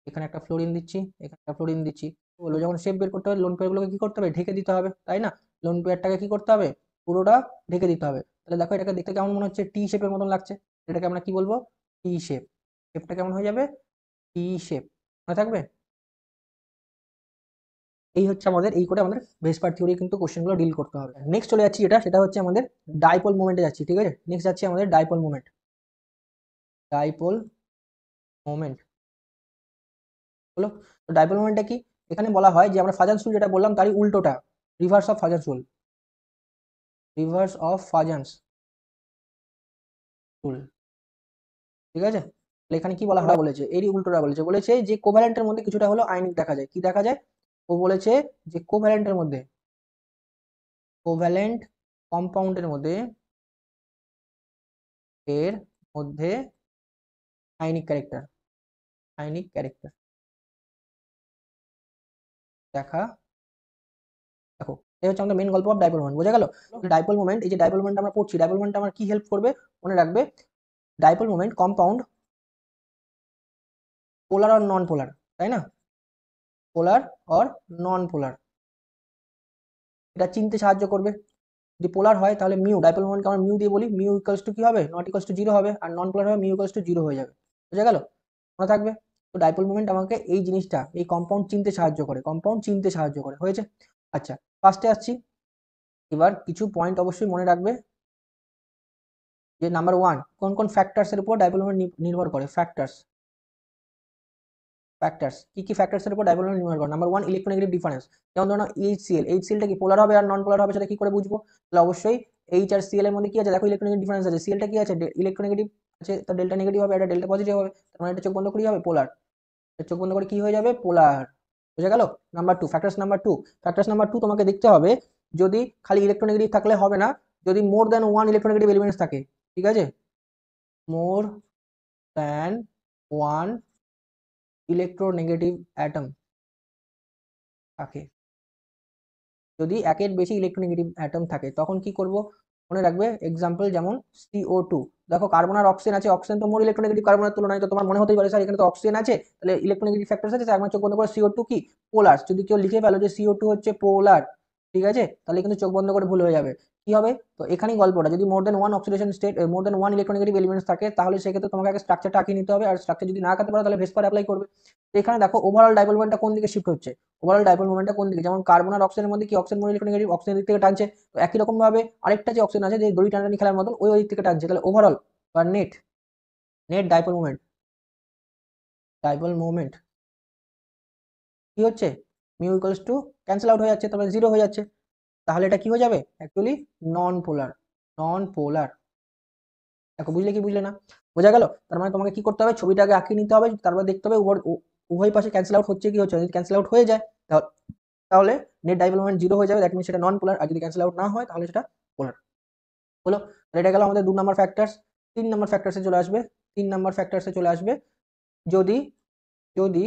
এখানে একটা ফ্লোরিন দিচ্ছি, এখানে একটা ফ্লোরিন দিচ্ছি। বললো যখন শেপ বের করতে হবে লোন পেয়ারগুলোকে কি করতে হবে, ঢেকে দিতে হবে, তাই না। লোন পেয়ারটাকে কি করতে হবে, পুরোটা ঢেকে দিতে হবে। তাহলে দেখো এটাকে দেখতে কেমন মনে হচ্ছে, টি শেপের মতন লাগছে, এটাকে আমরা কি বলবো, টি শেপ। শেপটা কেমন হয়ে যাবে, টি শেপ, মনে থাকবে। এই হচ্ছে আমাদের, এই করে আমাদের ভেসপার থিওরি কিন্তু কোশ্চেনগুলো ডিল করতে হবে। নেক্সট চলে যাচ্ছি, সেটা হচ্ছে আমাদের ডাইপোল মোমেন্টে যাচ্ছি, ঠিক আছে। নেক্সট যাচ্ছি আমাদের ডাইপোল মোমেন্ট, ডাইপোল মোমেন্ট হলো। তো ডাইপোল মোমেন্টটা কি, এখানে বলা হয় যে আমরা ফাজান্স রুল যেটা বললাম তারই উল্টোটা, reverse of Fajans rule, reverse of Fajans rule, ঠিক আছে। তাহলে এখানে কি বলা হয় বলেছে, এরই উল্টোটা বলেছে, বলেছে যে কোভ্যালেন্টের মধ্যে কিছুটা হলো আয়নিক দেখা যায়, কি দেখা যায়, ও বলেছে যে কোভ্যালেন্টের মধ্যে, কোভ্যালেন্ট কম্পাউন্ডের মধ্যে, এর মধ্যে আয়নিক ক্যারেক্টার, আয়নিক ক্যারেক্টার দেখা, দেখো এই হচ্ছে আমাদের মেন গল্প অফ ডাইপোল মোমেন্ট, বোঝা গেল। ডাইপোল মোমেন্ট, এই যে ডাইপোল মোমেন্ট আমরা পড়ছি, ডাইপোল মোমেন্ট আমার কি হেল্প করবে, মনে রাখবে, ডাইপোল মোমেন্ট কম্পাউন্ড পোলার আর নন পোলার, তাই না, পোলার আর নন পোলার, এটা চিনতে সাহায্য করবে। যদি পোলার হয় তাহলে মিউ, ডাইপোল মোমেন্টকে আমরা মিউ দিয়ে বলি, মিউ ইকুয়ালস টু কি হবে, নট ইকুয়ালস টু 0 হবে, আর নন পোলার হবে মিউ ইকুয়ালস টু 0 হয়ে যাবে, বুঝা গেল, মনে থাকবে। তো ডাইপোল মোমেন্ট আমাকে এই জিনিসটা, এই কম্পাউন্ড চিনতে সাহায্য করে, কম্পাউন্ড চিনতে সাহায্য করে, হয়েছে। আচ্ছা, ফার্স্টে আসছি, এবার কিছু পয়েন্ট অবশ্যই মনে রাখবে, যে নাম্বার 1 কোন কোন ফ্যাক্টরস এর উপর ডাইপোল মোমেন্ট নির্ভর করে, ফ্যাক্টরস, ফ্যাক্টরস কি কি ফ্যাক্টরস এর উপর ডাইপোল মোমেন্ট নির্ভর করে, নাম্বার 1 ইলেকট্রোনেগেটিভ ডিফারেন্স, যেমন ধরো এইচসিএল, এইচসিএলটা কি পোলার হবে আর নন পোলার হবে, সেটা কি করে বুঝবো, তাহলে অবশ্যই এইচ আর সিএল এর মধ্যে কি আছে, দেখো ইলেকট্রোনেগেটিভ ডিফারেন্স আছে, সিএলটা কি আছে ইলেকট্রোনেগেটিভ আছে, তো ডেল্টা নেগেটিভ হবে, এটা ডেল্টা পজিটিভ হবে, তার মানে এটা চোখ বন্ধ করে হবে পোলার, চোখ বন্ধ করে কি হয়ে যাবে, পোলার, বুঝা গেল। নাম্বার 2, ফ্যাক্টরস নাম্বার 2 তোমাকে দেখতে হবে, যদি খালি ইলেকট্রোনেগেটিভ থাকলে হবে না, যদি মোর দ্যান 1 ইলেকট্রোনেগেটিভ এলিমেন্টস থাকে, ঠিক আছে, মোর দ্যান 1 ইলেকট্রোনেগেটিভ অ্যাটম থাকে, যদি একের বেশি ইলেকট্রোনেগেটিভ অ্যাটম থাকে তখন কি করব, মনে রাখবে এক্সাম্পল যেমন CO2, দেখো কার্বন আর অক্সিজেন আছে, অক্সিজেন তো মোর ইলেকট্রোনেগেটিভ কার্বনের তুলনায়, তো তোমার মনে হতেই পারে স্যার এখানে তো অক্সিজেন আছে, তাহলে ইলেকট্রোনেগেটিভ ফ্যাক্টরস আছে, তার মানে চোখ বন্ধ করে CO2 কি পোলার, যদি কেউ লিখে ফেলো যে CO2 হচ্ছে পোলার, ঠিক আছে, তাহলে কিন্তু চোখ বন্ধ করে ভুল হয়ে যাবে, কি হবে, তো এখানেই গল্পটা, যদি মোর দেন 1 অক্সিডেশন স্টেট, মোর দেন 1 ইলেকট্রোনেগেটিভ এলিমেন্টস থাকে, তাহলে সেক্ষেত্রে তোমাকে আগে স্ট্রাকচারটা আঁকিয়ে নিতে হবে, আর স্ট্রাকচার যদি না আঁকাতে পারো তাহলে ভেসপার অ্যাপ্লাই করবে। তো এখানে দেখো ওভারঅল ডাইপোল মোমেন্টটা কোন দিকে শিফট হচ্ছে, ওভারঅল ডাইপোল মোমেন্টটা কোন দিকে, যেমন কার্বন আর অক্সিজেনের মধ্যে কি অক্সিজেন মোর ইলেকট্রোনেগেটিভ, অক্সিজেন দিক থেকে টানছে, তো একই রকম ভাবে আরেকটা যে অক্সিজেন আছে যে দড়ি টানাটানি খেলার মতন ওই দিক থেকে টানছে, তাহলে ওভারঅল বা net, net dipole moment, dipole moment কি হচ্ছে, mu equals to cancel out হয়ে যাচ্ছে, তারপরে জিরো হয়ে যাচ্ছে, তাহলে এটা কি হয়ে যাবে অ্যাকচুয়ালি নন পোলার। নন পোলার, দেখো বুঝলে কি বুঝলে না, বোঝা গেল? তার মানে তোমাকে কি করতে হবে, ছবিটাকে আঁকিয়ে নিতে হবে, তারপর দেখতে হবে উভয় পাশে ক্যান্সেল আউট হচ্ছে কি হচ্ছে, যদি ক্যান্সেল আউট হয়ে যায় তাহলে নেট ডাইপোল মোমেন্ট জিরো হয়ে যাবে, দ্যাট মিনস সেটা নন পোলার, আর যদি ক্যান্সেল আউট না হয় তাহলে সেটা পোলার। হলো, এটা গেল আমাদের 2 নম্বর ফ্যাক্টরস। 3 নম্বর ফ্যাক্টরসে চলে আসবে। 3 নম্বর ফ্যাক্টরসে চলে আসবে, যদি যদি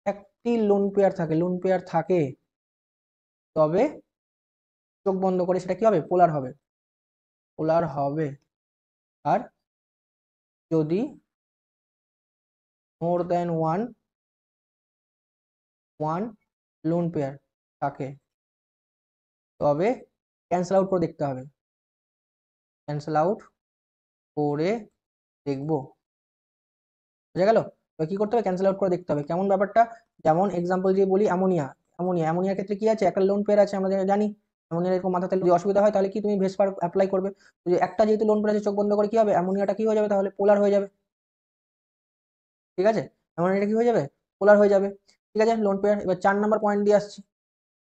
একটি লোন পেয়ার থাকে, লোন পেয়ার থাকে, তবে চোখ বন্ধ করে সেটা কি হবে, পোলার হবে, পোলার হবে। আর যদি মোর দেন ওয়ান লোন পেয়ার থাকে, তবে ক্যান্সেল আউট করে দেখতে হবে, ক্যান্সেল আউট করে দেখবো, বুঝা গেল? তো কি করতে হবে, ক্যান্সেল আউট করে দেখতে হবে, কেমন ব্যাপারটা, যেমন এক্সাম্পল দিয়ে বলি, অ্যামোনিয়া। অ্যামোনিয়ার ক্ষেত্রে কি আছে, একটা লোন পেয়ার আছে, আমরা জানি অ্যামোনিয়ার এরকম মাথাতে যদি অসুবিধা হয় তাহলে কি তুমি ভেসপার অ্যাপ্লাই করবে, যদি একটা যেহেতু লোন পেয়ার আছে, চোখ বন্ধ করে কি হবে, অ্যামোনিয়াটা কি হয়ে যাবে, তাহলে পোলার হয়ে যাবে, ঠিক আছে? অ্যামোনিয়াটা কি হয়ে যাবে, পোলার হয়ে যাবে, ঠিক আছে, লোন পেয়ার। এবার 4 নম্বর পয়েন্ট দিয়ে আসছি।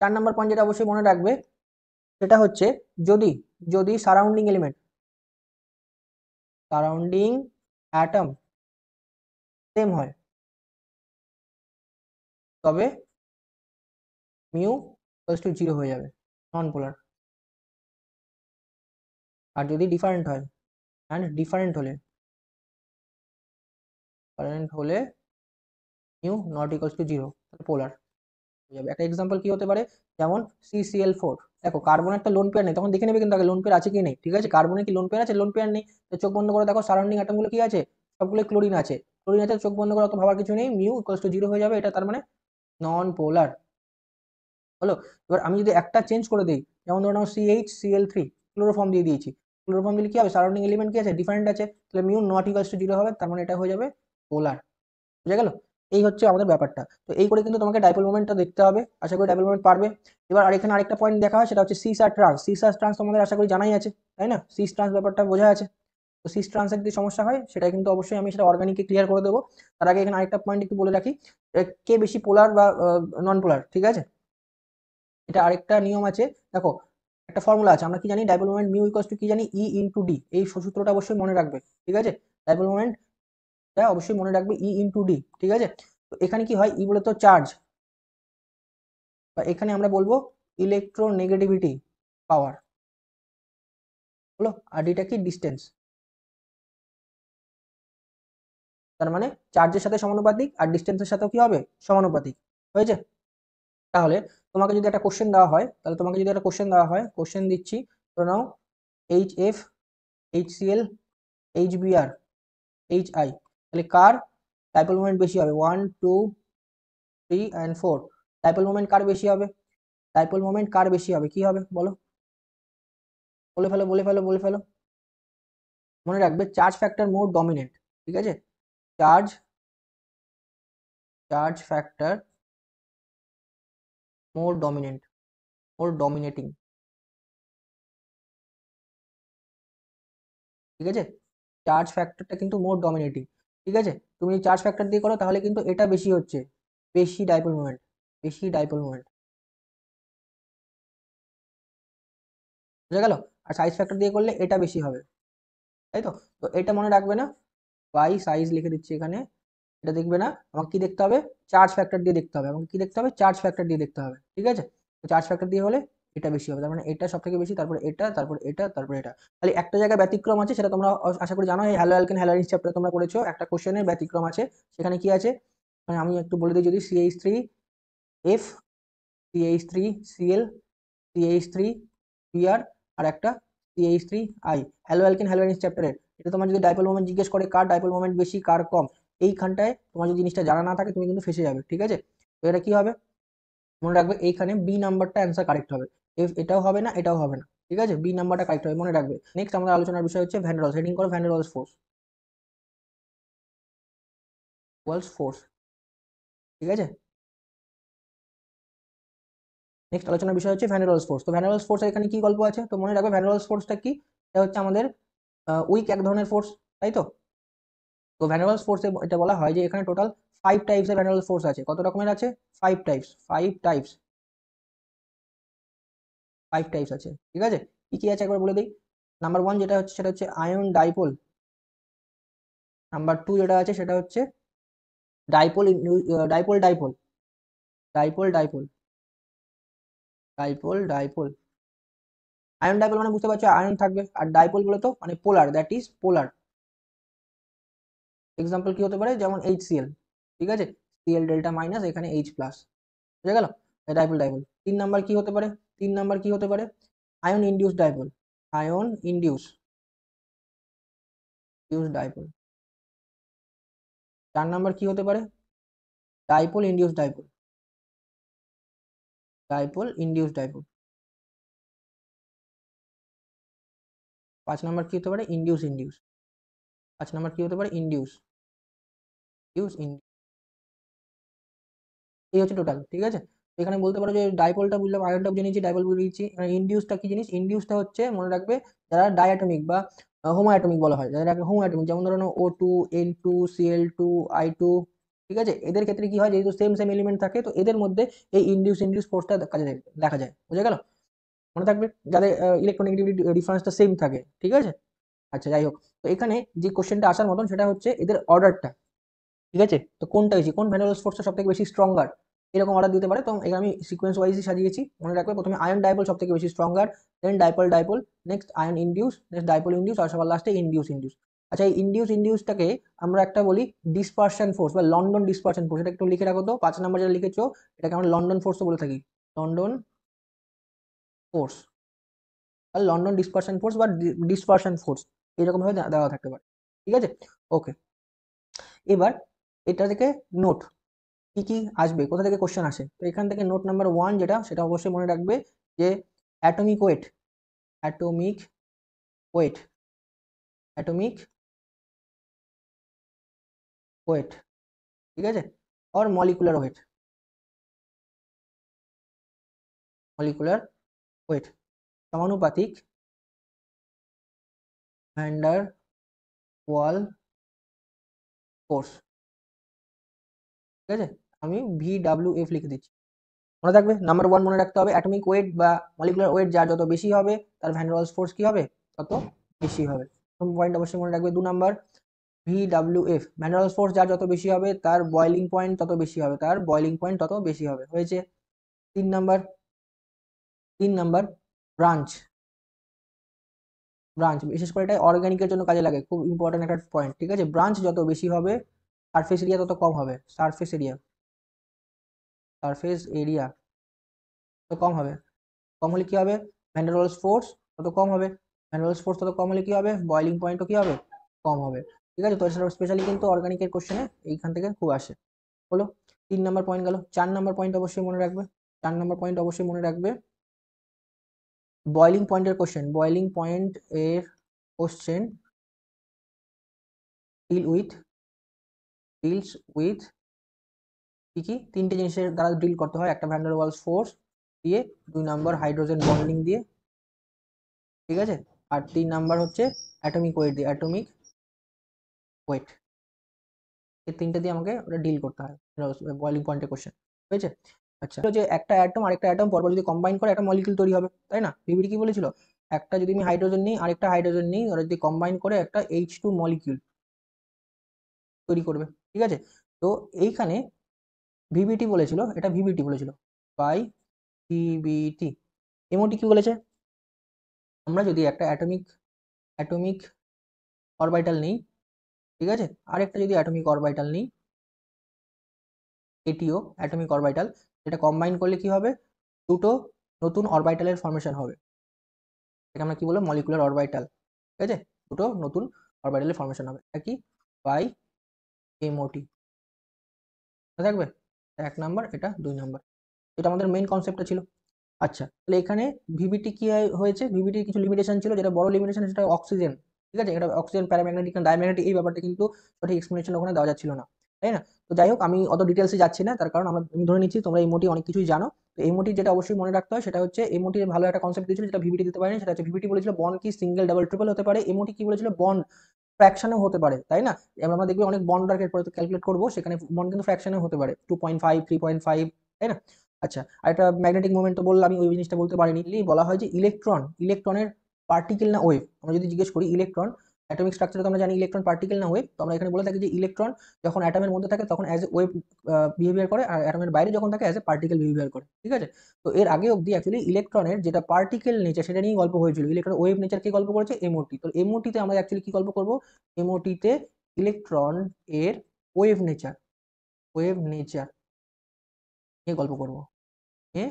4 নম্বর পয়েন্ট যেটা অবশ্যই মনে রাখবে, সেটা হচ্ছে যদি যদি surrounding element, surrounding atom same হয়, তবে মিউ ইকুয়ালস টু 0 হয়ে যাবে, নন পোলার। আর যদি ডিফারেন্ট হয়, অ্যান্ড ডিফারেন্ট হলে মিউ নট ইকুয়ালস টু 0, পোলার হয়ে যাবে। একটা এক্সাম্পল কি হতে পারে, যেমন CCl4, দেখো কার্বনের একটা লোন পেয়ার নেই, তখন দেখে নেবে কিন্তু আগে লোন পেয়ার আছে কি নেই, ঠিক আছে? কার্বনের কি লোন পেয়ার আছে, লোন পেয়ার নেই, তো চোখ বন্ধ করে দেখো সারাউন্ডিং অ্যাটমগুলো কি আছে, সবগুলো ক্লোরিন আছে, ক্লোরিন আছে, চোখ বন্ধ করে অত ভাবার কিছু নেই, মিউ ইকুয়ালস টু 0 হয়ে যাবে, এটা তার মানে নন পোলার। হলো, এবার আমি যদি একটা চেঞ্জ করে দিই, যেমন ধরো CHCl3, ক্লোরোফর্ম দিয়ে দিয়েছি, ক্লোরোফর্ম দিলে কি হবে, সারাউন্ডিং এলিমেন্ট কি আছে, ডিফারেন্ট আছে, তাহলে মিউ নট ইকুয়ালস টু 0 হবে, তার মানে এটা হয়ে যাবে পোলার, বুঝা গেল? এই হচ্ছে আমাদের ব্যাপারটা। তো এই করে কিন্তু তোমাকে ডাইপোল মোমেন্টটা দেখতে হবে, আশা করি ডাইপোল মোমেন্ট পারবে। এবার এখানে আরেকটা পয়েন্ট দেখা হয়, সেটা হচ্ছে সিস আর ট্রান্স। সিস আর ট্রান্স তোমাদের আশা করি জানাই আছে, তাই না? সিস ট্রান্স ব্যাপারটা বোঝা আছে। তো সিস ট্রান্সের যদি সমস্যা হয়, সেটা কিন্তু অবশ্যই আমি সেটা অর্গানিককে ক্লিয়ার করে দেবো। তার আগে এখানে আরেকটা পয়েন্ট একটু বলে রাখি, কে বেশি পোলার বা নন পোলার, ঠিক আছে? এটা আরেকটা নিয়ম আছে, দেখো একটা ফর্মুলা আছে, আমরা কি জানি, dipole moment mu equals to কি জানি, ই ইনটু ডি, এই সূত্রটা অবশ্যই মনে রাখবে, ঠিক আছে? ডাইপোল মোমেন্ট অবশ্যই মনে রাখবে, ই ইনটু ডি, ঠিক আছে? তো এখানে কি হয়, ই বলে তো চার্জ, বা এখানে আমরা বলবো ইলেকট্রোনেগেটিভিটি পাওয়ার, হলো, আর ডিটা কি, ডিস্টেন্স, তার মানে চার্জের সাথে সমানুপাতিক আর ডিস্টেন্সের সাথেও কি হবে, সমানুপাতিক, হয়েছে? তাহলে তোমাকে যদি একটা কোশ্চেন দেওয়া হয়, কোশ্চেন দিচ্ছি, ধরে নাও HF, HCl, HBr, HI, তাহলে কার ডাইপোল মোমেন্ট বেশি হবে, 1 2 3 and 4, ডাইপোল মোমেন্ট কার বেশি হবে, ডাইপোল মোমেন্ট কার বেশি হবে, কি হবে বলো, বলে ফেলো। মনে রাখবে চার্জ ফ্যাক্টর মোর ডমিনেন্ট, ঠিক আছে? চার্জ চার্জ ফ্যাক্টর মোর ডমিনেটিং, ঠিক আছে? চার্জ ফ্যাক্টরটা কিন্তু মোর ডমিনেটিং, ঠিক আছে? তুমি চার্জ ফ্যাক্টর দিয়ে করো তাহলে কিন্তু এটা বেশি হচ্ছে, বেশি ডাইপোল মোমেন্ট, বেশি ডাইপোল মোমেন্ট, বুঝা গেল? আর সাইজ ফ্যাক্টর দিয়ে করলে এটা বেশি হবে, তাই তো? তো এটা মনে রাখবে না, বাই সাইজ লিখে দিচ্ছি এখানে, এটা দেখবে না, আমাকে কি দেখতে হবে, চার্জ ফ্যাক্টর দিয়ে দেখতে হবে, আমাকে কি দেখতে হবে, চার্জ ফ্যাক্টর দিয়ে দেখতে হবে, ঠিক আছে? তো চার্জ ফ্যাক্টর দিয়ে হলে এটা বেশি হবে, তার মানে এটা সব থেকে বেশি, তারপর এটা, তারপর এটা, তারপর এটা। খালি একটা জায়গায় ব্যতিক্রম আছে, সেটা তোমরা আশা করি জানো, এই হ্যালো অ্যালকেন হ্যালোজিনস চ্যাপ্টারে তোমরা করেছো, একটা কোশ্চেনের ব্যতিক্রম আছে, সেখানে কি আছে, মানে আমি একটু বলে দিই, যদি CH3F, CH3Cl, CH3Br, আর একটা CH3I, হ্যালো অ্যালকেন হ্যালোজিনস চ্যাপ্টারের, এটা তোমার যদি ডাইপোল মোমেন্ট জিজ্ঞেস করে কার ডাইপোল মোমেন্ট বেশি কার কম, এইখানটায় তোমার যদি জিনিসটা জানা না থাকে তুমি কিন্তু ফেসে যাবে, ঠিক আছে? তো এটা কি হবে, মনে রাখবে এইখানে বি নাম্বারটা অ্যান্সার কারেক্ট হবে, এটাও হবে না, এটাও হবে না, ঠিক আছে? বি নাম্বারটা কারেক্ট হবে, মনে রাখবে। নেক্সট আমাদের আলোচনার বিষয় হচ্ছে ভ্যান রলস, হেডিং করো ভ্যান রলস ফোর্স, ঠিক আছে? নেক্সট আলোচনার বিষয় হচ্ছে ভ্যান রলস ফোর্স। তো ভ্যান রলস ফোর্স এখানে কি গল্প আছে, তো মনে রাখবে ভ্যান রলস ফোর্সটা কি, এটা হচ্ছে আমাদের উইক এক ধরনের ফোর্স, তাই তো? তো ভ্যান রলস ফোর্সে এটা বলা হয় যে এখানে টোটাল 5 টাইপস এর ভ্যান রলস ফোর্স আছে, কত রকমের আছে, 5 টাইপস, 5 টাইপস, 5 টাইপস আছে, ঠিক আছে। কি কি আছে একবার বলে দিই। নাম্বার 1 যেটা হচ্ছে সেটা হচ্ছে আয়ন ডাইপোল। নাম্বার 2 যেটা আছে সেটা হচ্ছে dipole dipole dipole dipole dipole dipole dipole. Ion dipole মানে বুঝতে পারছো আয়ন থাকবে, আর ডাইপোল বলে তো মানে পোলার, দ্যাট ইজ পোলার। এক্সাম্পল কি হতে পারে, যেমন HCl, ঠিক আছে, Cl ডেল্টা মাইনাস, এখানে H প্লাস, বুঝে গেল, ডাইপোল ডাইপোল। 3 নাম্বার কি হতে পারে, 3 নাম্বার কি হতে পারে, ion induce dipole, ion induce dipole. 4 number কি হতে পারে, dipole induce dipole, dipole induce dipole. 5 number কি হতে পারে, ইনডিউস ইনডিউস। 5 নাম্বার কি হতে পারে, ইনডিউস ইউস ইন। এই হচ্ছে টোটাল, ঠিক আছে। তো এখানে বলতে পারো যে ডাইপোলটা বুঝলাম, আয়নটা বুঝে নিয়েছি, ডাইপোল বুঝে নিয়েছি। এখানে ইনডিউসটা কি জিনিস, ইনডিউসটা হচ্ছে মনে রাখবে যারা ডায়াটমিক বা হোমো অ্যাটমিক বলা হয়, যারা হোমো অ্যাটমিক, যেমন ধরো O2 N2 Cl2 I2, ঠিক আছে, এদের ক্ষেত্রে কি হয়, যেহেতু সেম সেম এলিমেন্ট থাকে, তো এদের মধ্যে এই ইনডিউস ফোর্সটা কাজে দেখা যায়, বুঝে গেল, মনে থাকবে, যাদের ইলেকট্রোনেগেটিভিটি ডিফারেন্সটা সেম থাকে, ঠিক আছে। আচ্ছা যাই হোক, তো এখানে যে কোশ্চেনটা আসার মতন সেটা হচ্ছে এদের অর্ডারটা, ঠিক আছে। তো কোনটা বেশি, কোন ভ্যান ফোর্সটা সব থেকে বেশি স্ট্রঙ্গার, এরকম অর্ডার দিতে পারে। তো এখানে আমি সিকোয়েন্স ওয়াইজই সাজিয়েছি, মনে রাখবে প্রথমে আয়ন ডাইপোল সব থেকে বেশি stronger, then dipole dipole, next ion induce, next dipole induce, আর সবার লাস্টে ইনডিউস ইনডিউস। আচ্ছা, এই ইনডিউসটাকে আমরা একটা বলি ডিসপারশন ফোর্স বা লন্ডন ডিসপারশন ফোর্স, এটা একটু লিখে রাখো তো, 5 নাম্বার যেটা লিখেছো এটাকে আমরা লন্ডন ফোর্সও বলে থাকি, লন্ডন ফোর্স, আর লন্ডন ডিসপারশন ফোর্স বা ডিসপারশন ফোর্স, এরকম ভাবে দেওয়া থাকতে পারে, ঠিক আছে। ওকে, এবার এটা থেকে নোট কি কি আসবে, কোথা থেকে কোশ্চেন আসে, তো এখান থেকে নোট নাম্বার 1 যেটা, সেটা অবশ্যই মনে রাখবে যে atomic weight, atomic weight, atomic weight, ঠিক আছে, আর মলিকুলার ওয়েট, মলিকুলার ওয়েট সমানুপাতিক ভ্যান্ডার ওয়াল ফোর্স, ঠিক আছে। আমি VWF লিখে দিচ্ছি, মনে থাকবে। নাম্বার 1 মনে রাখতে হবে, অ্যাটমিক ওয়েট বা মলিকুলার ওয়েট যার যত বেশি হবে তার ভ্যান ডের ওয়ালস ফোর্স কি হবে, তত বেশি হবে। প্রথম পয়েন্ট অবশ্যই মনে রাখবে। 2 নাম্বার VWF, ভ্যান ডের ওয়ালস ফোর্স যার যত বেশি হবে তার বয়লিং পয়েন্ট তত বেশি হবে, তার বয়লিং পয়েন্ট তত বেশি হবে, হয়েছে। 3 নাম্বার, 3 নাম্বার ব্রাঞ্চ, ব্রাঞ্চ বিশেষ করে এটা অর্গানিকের জন্য কাজে লাগে, খুব ইম্পর্টেন্ট একটা পয়েন্ট, ঠিক আছে। ব্রাঞ্চ যত বেশি হবে সারফেস এরিয়া তত কম হবে, সারফেস এরিয়া, সারফেস এরিয়া তো কম হবে, কম হলে কি হবে, ভ্যান ডের ওয়ালস ফোর্স তত কম হবে, ভ্যান ডের ওয়ালস ফোর্স তত কম হলে কি হবে, বয়লিং পয়েন্টও কি হবে, কম হবে, ঠিক আছে। তো এছাড়াও স্পেশালি কিন্তু অর্গানিকের কোশ্চেনে এইখান থেকে খুব আসে, হলো। 3 নাম্বার পয়েন্ট গেল। 4 নাম্বার পয়েন্ট অবশ্যই মনে রাখবে, 4 নাম্বার পয়েন্ট অবশ্যই মনে রাখবে, বয়লিং পয়েন্টের কোশ্চেন, বয়লিং পয়েন্ট এর কোশ্চেন ডিলস উইথ কি কি, 3টে জিনিসের দ্বারা ডিল করতে হয়, একটা ভ্যান ডের ওয়ালস ফোর্স দিয়ে, 2 নাম্বার হাইড্রোজেন বন্ডিং দিয়ে, ঠিক আছে, আর 3 নাম্বার হচ্ছে অ্যাটমিক ওয়েট দিয়ে, অ্যাটমিক ওয়েট, এই 3টে দিয়ে আমাকে ওটা ডিল করতে হয় বয়লিং পয়েন্টের কোশ্চেন, হয়েছে। আচ্ছা, যে একটা অ্যাটম আরেকটা অ্যাটম পরপর যদি কম্বাইন করে একটা মলিকিউল তৈরি হবে, তাই না, ভিভিটি কি বলেছিল, একটা যদি আমি হাইড্রোজেন নিই আরেকটা হাইড্রোজেন নিই, ওরা যদি কম্বাইন করে একটা H2 মলিকিউল তৈরি করবে, ঠিক আছে। তো এইখানে ভিভিটি বলেছিল, এটা ভিভিটি বলেছিল, বাই ভিভিটি। এমওটি কি বলেছে, আমরা যদি একটা অ্যাটমিক অ্যাটমিক অরবিটাল নিই, ঠিক আছে, আরেকটা যদি অ্যাটমিক অরবিটাল নিই, এটিও অ্যাটমিক অরবিটাল, এটা কম্বাইন করলে কি হবে, দুটো নতুন অরবিটালের ফর্মেশন হবে, এটা আমরা কি বলবো, মলিকুলার অরবিটাল, ঠিক আছে, দুটো নতুন অরবিটালের ফর্মেশন হবে, এটা কি, বাই এমওটি, থাকবে। 1 নাম্বার, এটা 2 নাম্বার, এটা আমাদের মেইন কনসেপ্টটা ছিল। আচ্ছা, তাহলে এখানে ভিভিটি কি হয়েছে, ভিভিটির কিছু লিমিটেশন ছিল, যেটা বড় লিমিটেশন সেটা অক্সিজেন, ঠিক আছে, এটা অক্সিজেন প্যারাম্যাগনেটিক ডায়াম্যাগনেটিক, এই ব্যাপারটা কিন্তু সঠিক এক্সপ্লেনেশন ওখানে দেওয়া যাচ্ছিল না, তাই না। তো যাই হোক, আমি অত ডিটেলসে যাচ্ছি না, তার কারণ আমি ধরে নিচ্ছি তোমরা এই মোটি অনেক কিছুই জানো। তো এই মোটি যেটা অবশ্যই মনে রাখতে হয় সেটা হচ্ছে, এই মোটির ভালো একটা কনসেপ্ট দিয়েছিল যেটা ভিভিটি দিতে পারেনি, সেটা হচ্ছে ভিভিটি বলেছিল বন্ড কি সিঙ্গেল ডাবল ট্রিপল হতে পারে, এমওটি কি বলেছিল বন্ড ফ্র্যাকশনেও হতে পারে, তাই না। এবার আমরা দেখবি অনেক বন্ড ক্যালকুলেট করবো, সেখানে বন্ড কিন্তু ফ্র্যাকশনেও হতে পারে, 2.5 3.5, তাই না। আচ্ছা, আর একটা ম্যাগনেটিক মোমেন্ট তো বললাম, আমি ওই জিনিসটা বলতে পারিনি। বলা হয় যে ইলেকট্রনের পার্টিকেল না ওয়েভ। আমরা যদি জিজ্ঞেস করি ইলেকট্রন অ্যাটমিক স্ট্রাকচারে তো আমরা জানি ইলেকট্রন পার্টিকেল না ওয়েভ, তো আমরা এখানে বলে থাকি যে ইলেকট্রন যখন অ্যাটমের মধ্যে থাকে তখন অ্যাজ এ ওয়েভ বিহেভিয়ার করে, আর অ্যাটমের বাইরে যখন থাকে অ্যাজ এ পার্টিকেল বিহেভিয়ার করে। ঠিক আছে, তো এর আগে অবধি অ্যাকচুয়ালি ইলেকট্রনের যেটা পার্টিকেল নেচার সেটা নিয়ে গল্প হয়েছিল। ইলেকট্রন ওয়েভ নেচার কে গল্প করেছে? এমওটি। তো এমওটিতে আমরা অ্যাকচুয়ালি কি গল্প করব? এমওটিতে ইলেকট্রন এর ওয়েভ নেচার নিয়ে গল্প করব, নিয়ে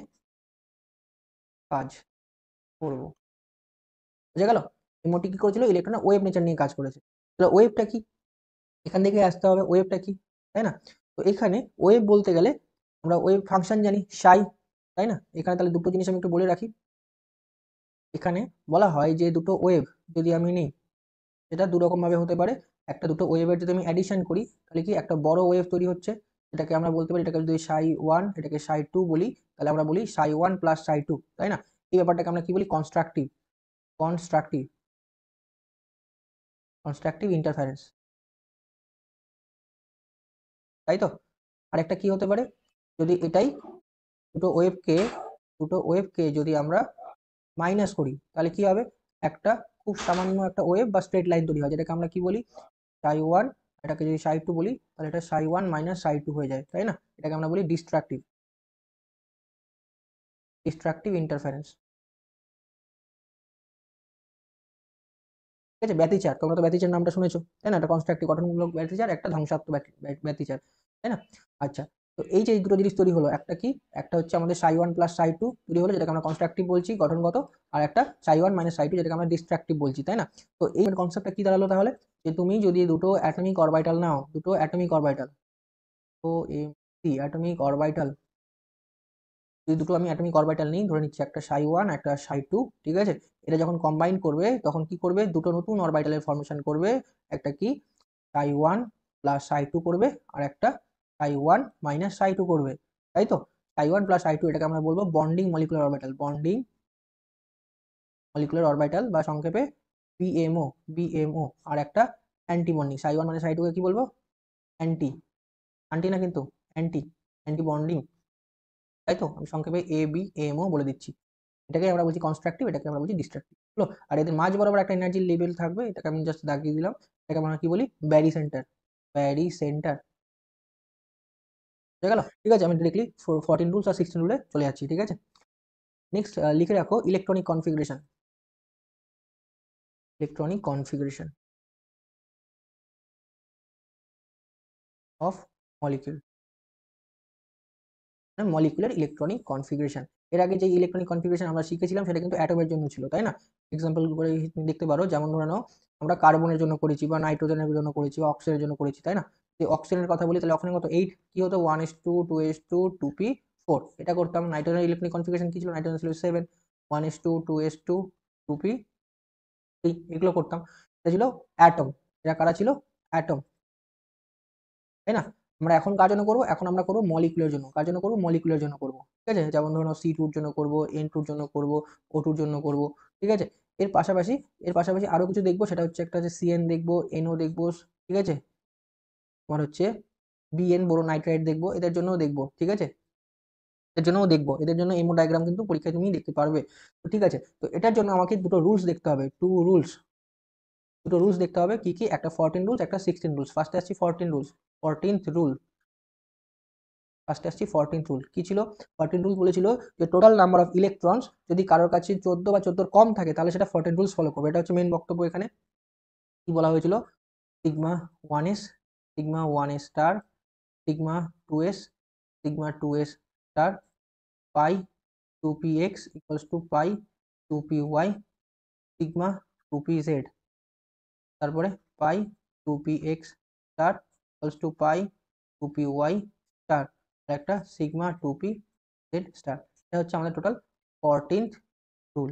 কাজ করব। বুঝে গেল? এমওটি কি করেছিল? ইলেকট্রনের ওয়েভ নেচার নিয়ে কাজ করেছে। তাহলে ওয়েভটা কি? এখান থেকে আসতে হবে ওয়েভটা কি, তাই না? তো এখানে ওয়েভ বলতে গেলে আমরা ওয়েভ ফাংশন জানি সাই, তাই না? এখানে তাহলে দুটো জিনিস আমি একটু বলে রাখি। এখানে বলা হয় যে দুটো ওয়েভ যদি আমি নিই, সেটা দুরকম ভাবে হতে পারে। একটা দুটো ওয়েভের যদি আমি অ্যাডিশন করি, তাহলে কি একটা বড় ওয়েভ তৈরি হচ্ছে, এটাকে আমরা বলতে পারি, এটাকে যদি সাই ওয়ান এটাকে সাই টু বলি, তাহলে আমরা বলি সাই ওয়ান প্লাস সাই টু, তাই না? এই ব্যাপারটাকে আমরা কি বলি? কনস্ট্রাকটিভ কনস্ট্রাকটিভ কনস্ট্রাকটিভ ইন্টারফারেন্স, তাই তো? আরেকটা কি হতে পারে? যদি এটাই দুটো ওয়েভকে যদি আমরা মাইনাস করি, তাহলে কি হবে? একটা খুব সামান্য একটা ওয়েভ বা স্ট্রেট লাইন তৈরি হয়, যেটাকে আমরা কি বলি? সাই ওয়ান। এটাকে যদি সাই টু বলি, তাহলে এটা সাই ওয়ান মাইনাস সাই টু হয়ে যায়, তাই না? এটাকে আমরা বলি ডিস্ট্রাকটিভ ইন্টারফারেন্স। ঠিক আছে, ব্যতিচার, তোমরা তো ব্যতিচার নামটা শুনেছো, তাই না? একটা কনস্ট্রাকটিভ গঠনমূলক ব্যতিচার, একটা ধ্বংসাত্মক ব্যতিচার, তাই না? আচ্ছা, তো এই যে দুটো জিনিস তৈরি হলো, একটা কি? একটা হচ্ছে আমাদের সাই ওয়ান প্লাস সাই টু তৈরি হলো, যেটাকে আমরা কনস্ট্রাকটিভ বলছি গঠনগত, আর একটা সাই ওয়ান মাইনাস সাই টু যেটাকে আমরা ডিস্ট্রাকটিভ বলছি, তাই না? তো এই কনসেপ্টটা কি দাঁড়ালো তাহলে? যে তুমি যদি দুটো অ্যাটমিক অরবিটাল নাও, দুটো অ্যাটমিক অরবিটাল, তো অ্যাটমিক অরবিটাল, যদি দুটো আমি অ্যাটমিক অরবিটাল নিই, ধরে নিচ্ছি একটা সাই ওয়ান একটা সাই টু, ঠিক আছে? এটা যখন কম্বাইন করবে তখন কি করবে? দুটো নতুন অরবিটালের ফর্মেশন করবে। একটা কি? সাই ওয়ান প্লাস সাই টু করবে, আর একটা সাই ওয়ান মাইনাস সাই টু করবে, তাই তো? সাই ওয়ান প্লাস সাই টু এটাকে আমরা বলবো বন্ডিং মলিকুলার অরবিটাল বা সংক্ষেপে বিএমও। আর একটা অ্যান্টি বন্ডিং, সাই ওয়ান মানে সাই টুকে কি বলবো? অ্যান্টি অ্যান্টি না কিন্তু, অ্যান্টি অ্যান্টি বন্ডিং, তাই তো? আমি সংক্ষেপে এবিএমও বলে দিচ্ছি। এটাকে আমরা বলছি কনস্ট্রাকটিভ, এটাকে আমরা বলছি ডিস্ট্রাকটিভ। হলো, আর এদের মাঝ বরাবর একটা এনার্জি লেভেল থাকবে, এটাকে আমি জাস্ট দাগিয়ে দিলাম। এটাকে আমরা কি বলি? Barry centre. ঠিক গেল? ঠিক আছে, আমি ডিরেক্টলি 14 রুলস আর 16 রুলে চলে যাচ্ছি, ঠিক আছে? নেক্সট লিখে রাখো electronic configuration of molecule, molecular electronic configuration. এর আগে যে ইলেকট্রনিক কনফিগারেশন আমরা শিখেছিলাম সেটা কিন্তু অ্যাটমের জন্য ছিল, তাই না? এক্সাম্পল করে তুমি দেখতে পারো, যেমন ধরে নাও আমরা কার্বনের জন্য করেছি, বা নাইট্রোজেনের জন্য করেছি, বা অক্সিজেনের জন্য করেছি, তাই না? যে অক্সিজেনের কথা বলি, তাহলে অক্সিজেন কত? 8 কি হতো? 1s2 2s2 2p4, এটা করতাম। নাইট্রোজেনের ইলেকট্রনিক কনফিগারেশন কি ছিল? নাইট্রোজেন ছিল 7 1s2 2s2 2p3, এগুলো করতাম। এটা ছিল অ্যাটম। এরা কারা ছিল? অ্যাটম, তাই না? আমরা এখন কার জন্য করবো? এখন আমরা করবো মলিকুলের জন্য। কার জন্য করবো? মলিকুলের জন্য করবো, ঠিক আছে? যেমন ধরুন সি2 জন্য করবো, N2 জন্য করবো, O2 জন্য করবো, ঠিক আছে? এর পাশাপাশি আরো কিছু দেখবো, সেটা হচ্ছে একটা হচ্ছে CN দেখবো, NO দেখবো, ঠিক আছে? তোমার হচ্ছে BN বোরো নাইট্রাইট দেখবো, এদের জন্যও দেখবো, ঠিক আছে? এদের জন্য এমো ডায়াগ্রাম কিন্তু পরীক্ষায় তুমি দেখতে পারবে। তো ঠিক আছে, তো এটার জন্য আমাকে দুটো রুলস দেখতে হবে। কি কি? একটা 14 রুলস, একটা 16 রুলস। ফার্স্টে আসছি 14 রুলস। 14th রুল, ফার্স্টে আসছি 14th রুল। কি ছিল? 14 রুল বলেছিল যে টোটাল নাম্বার অফ ইলেকট্রনস যদি কারোর কাছে 14 বা 14 কম থাকে, তাহলে সেটা 14 রুলস ফলো করবে। এটা হচ্ছে মেন বক্তব্য এখানে। কি বলা হয়েছিল? Sigma one S, sigma one S star, sigma two S, sigma two S star, pi two P X equals to pi two P Y, sigma two P Z, তারপরে pi two P X star equals to pi two P Y star, একটা sigma two P Z star. এটা হচ্ছে আমাদের total 14th rule.